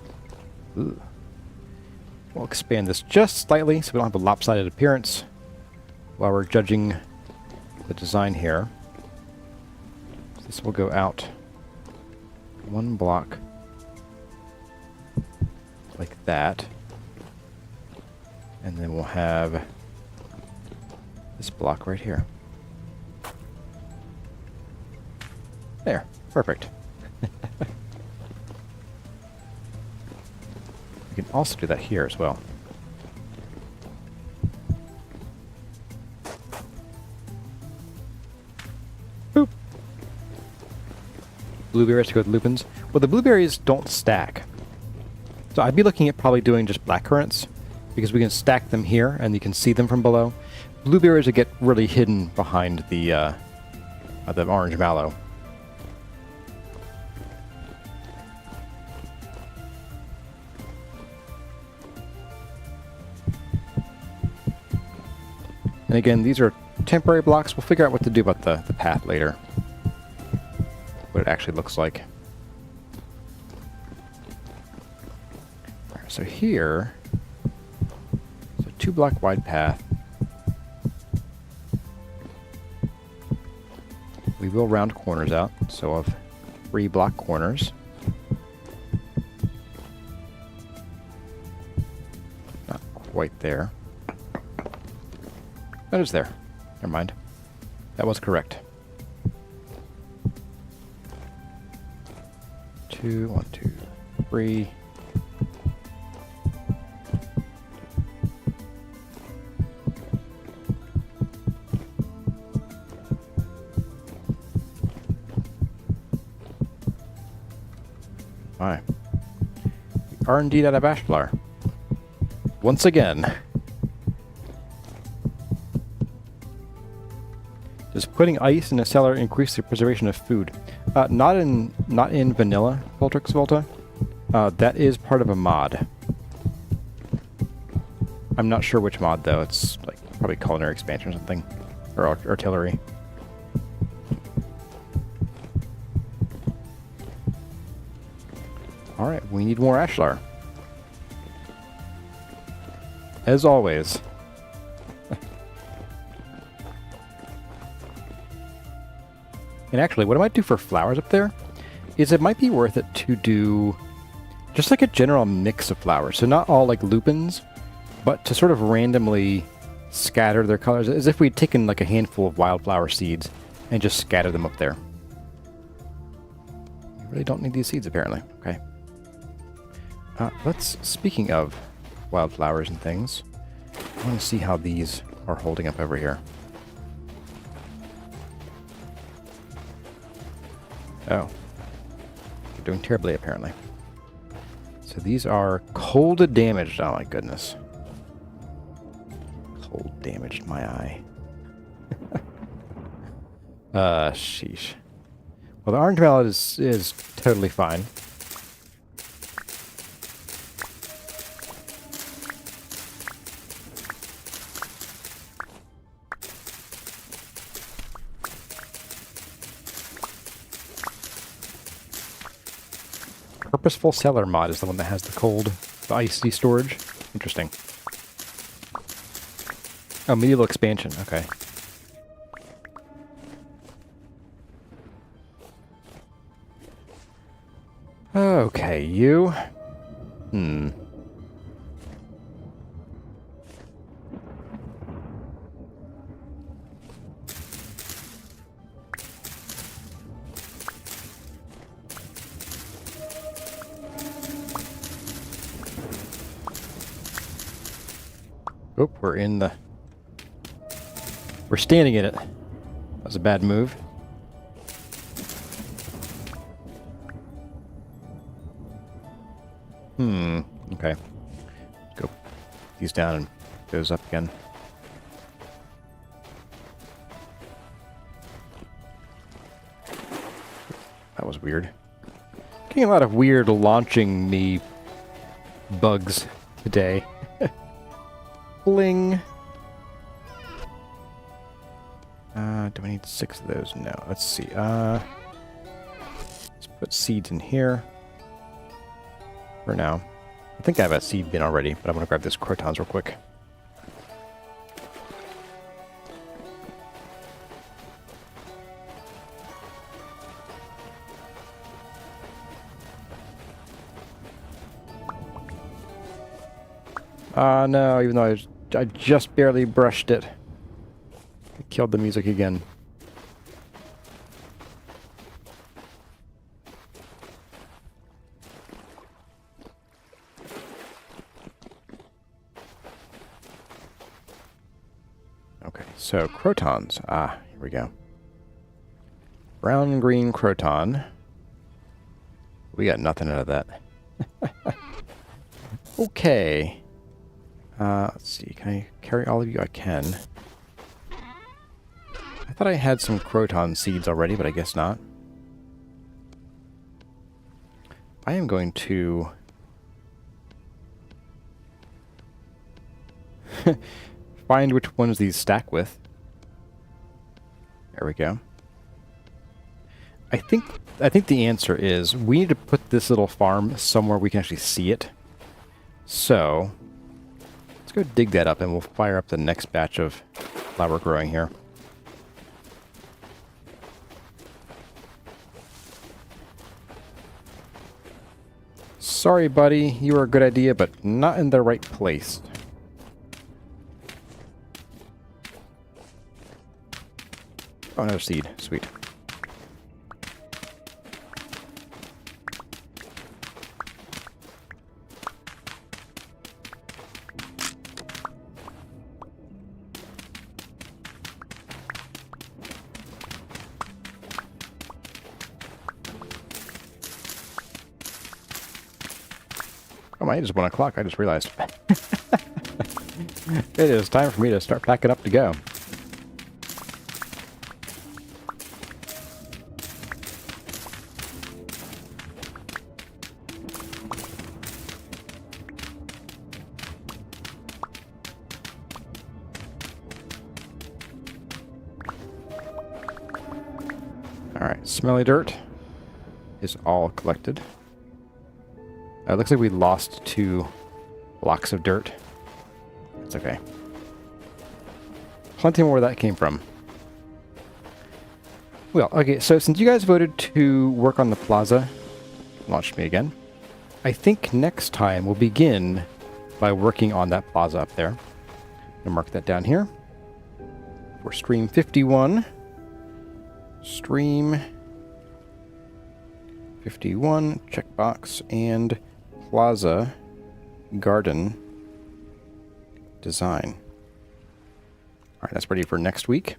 Ooh. We'll expand this just slightly so we don't have a lopsided appearance while we're judging the design here. This will go out 1 block like that. And then we'll have this block right here. There, perfect. We can also do that here as well. Boop. Blueberries to go with lupins. Well, the blueberries don't stack. So I'd be looking at probably doing just blackcurrants, because we can stack them here and you can see them from below. Blueberries would get really hidden behind the orange mallow. And again, these are temporary blocks. We'll figure out what to do about the path later. What it actually looks like. So here, so 2 block wide path. We will round corners out, so of 3 block corners. Not quite there. That is there. Never mind. That was correct. 2, 1, 2, 3. Alright. We are indeed at a bachelor. Once again. Does putting ice in a cellar increase the preservation of food? Not in vanilla Voltrix Volta. That is part of a mod. I'm not sure which mod though. It's like probably culinary expansion or something, or artillery. All right, we need more ashlar. As always. And actually, what I might do for flowers up there is it might be worth it to do just like a general mix of flowers. So not all like lupins, but to sort of randomly scatter their colors as if we'd taken like a handful of wildflower seeds and just scatter them up there. You really don't need these seeds apparently. Okay. Speaking of wildflowers and things, I want to see how these are holding up over here. Oh. They're doing terribly, apparently. So these are cold damaged. Oh my goodness. Cold damaged my eye. Sheesh. Well, the orange mallet is totally fine. Purposeful cellar mod is the one that has the icy storage. Interesting. Oh, medieval expansion. Okay. Okay, you. Oh, we're standing in it. That was a bad move. Okay. Let's go these down and goes up again. That was weird. Getting a lot of weird launching me bugs today. Bling. Do I need 6 of those? No. Let's see. Let's put seeds in here. For now. I think I have a seed bin already, but I'm going to grab this crotons real quick. No, even though I just barely brushed it. I killed the music again. Okay, so crotons. Here we go. Brown and green croton. We got nothing out of that. Okay. Let's see. Can I carry all of you? I can. I thought I had some croton seeds already, but I guess not. I am going to find which ones these stack with. There we go. I think the answer is we need to put this little farm somewhere we can actually see it. So let's go dig that up and we'll fire up the next batch of flower growing here. Sorry, buddy. You were a good idea, but not in the right place. Oh, another seed. Sweet. Oh my, it is 1 o'clock. I just realized. It is time for me to start packing up to go. Alright, smelly dirt is all collected. It looks like we lost 2 blocks of dirt. It's okay. Plenty more where that came from. Well, okay, so since you guys voted to work on the Plaza, launched me again, I think next time we'll begin by working on that Plaza up there. I'll mark that down here. For stream 51. Stream 51, checkbox, and Plaza Garden Design. Alright, that's ready for next week.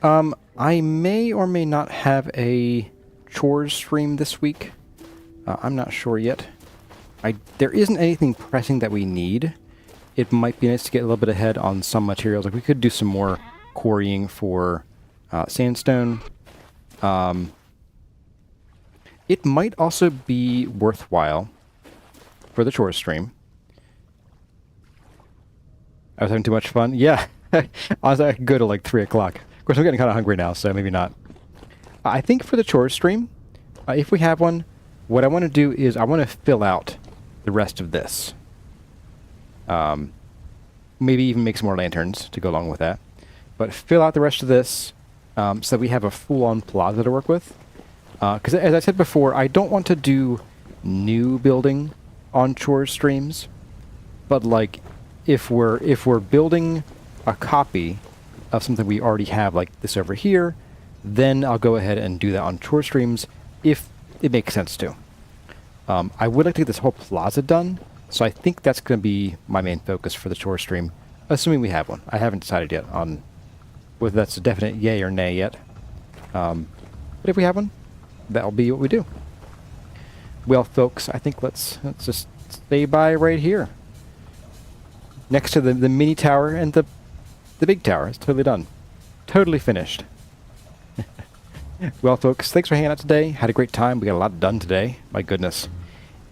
I may or may not have a chores stream this week. I'm not sure yet. There isn't anything pressing that we need. It might be nice to get a little bit ahead on some materials. Like we could do some more quarrying for sandstone. It might also be worthwhile for the chores stream. I was having too much fun. Yeah, honestly, I could go to like 3 o'clock. Of course, I'm getting kind of hungry now, so maybe not. I think for the chores stream, if we have one, what I want to do is I want to fill out the rest of this. Maybe even make some more lanterns to go along with that. But fill out the rest of this so that we have a full-on plaza to work with. Because as I said before, I don't want to do new building on chores streams, but like if we're building a copy of something we already have, like this over here, then I'll go ahead and do that on chore streams if it makes sense to. I would like to get this whole plaza done, so I think that's going to be my main focus for the chore stream, assuming we have one. I haven't decided yet on whether that's a definite yay or nay yet. But if we have one, that'll be what we do. Well, folks, I think let's just stay by right here. Next to the mini tower and the big tower. It's totally done. Totally finished. Well, folks, thanks for hanging out today. Had a great time. We got a lot done today. My goodness.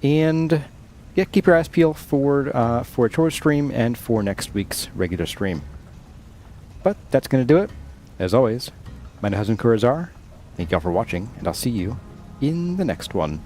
And yeah, keep your eyes peeled for a chore stream and for next week's regular stream. But that's going to do it. As always, my name is Curazar. Thank y'all for watching, and I'll see you in the next one.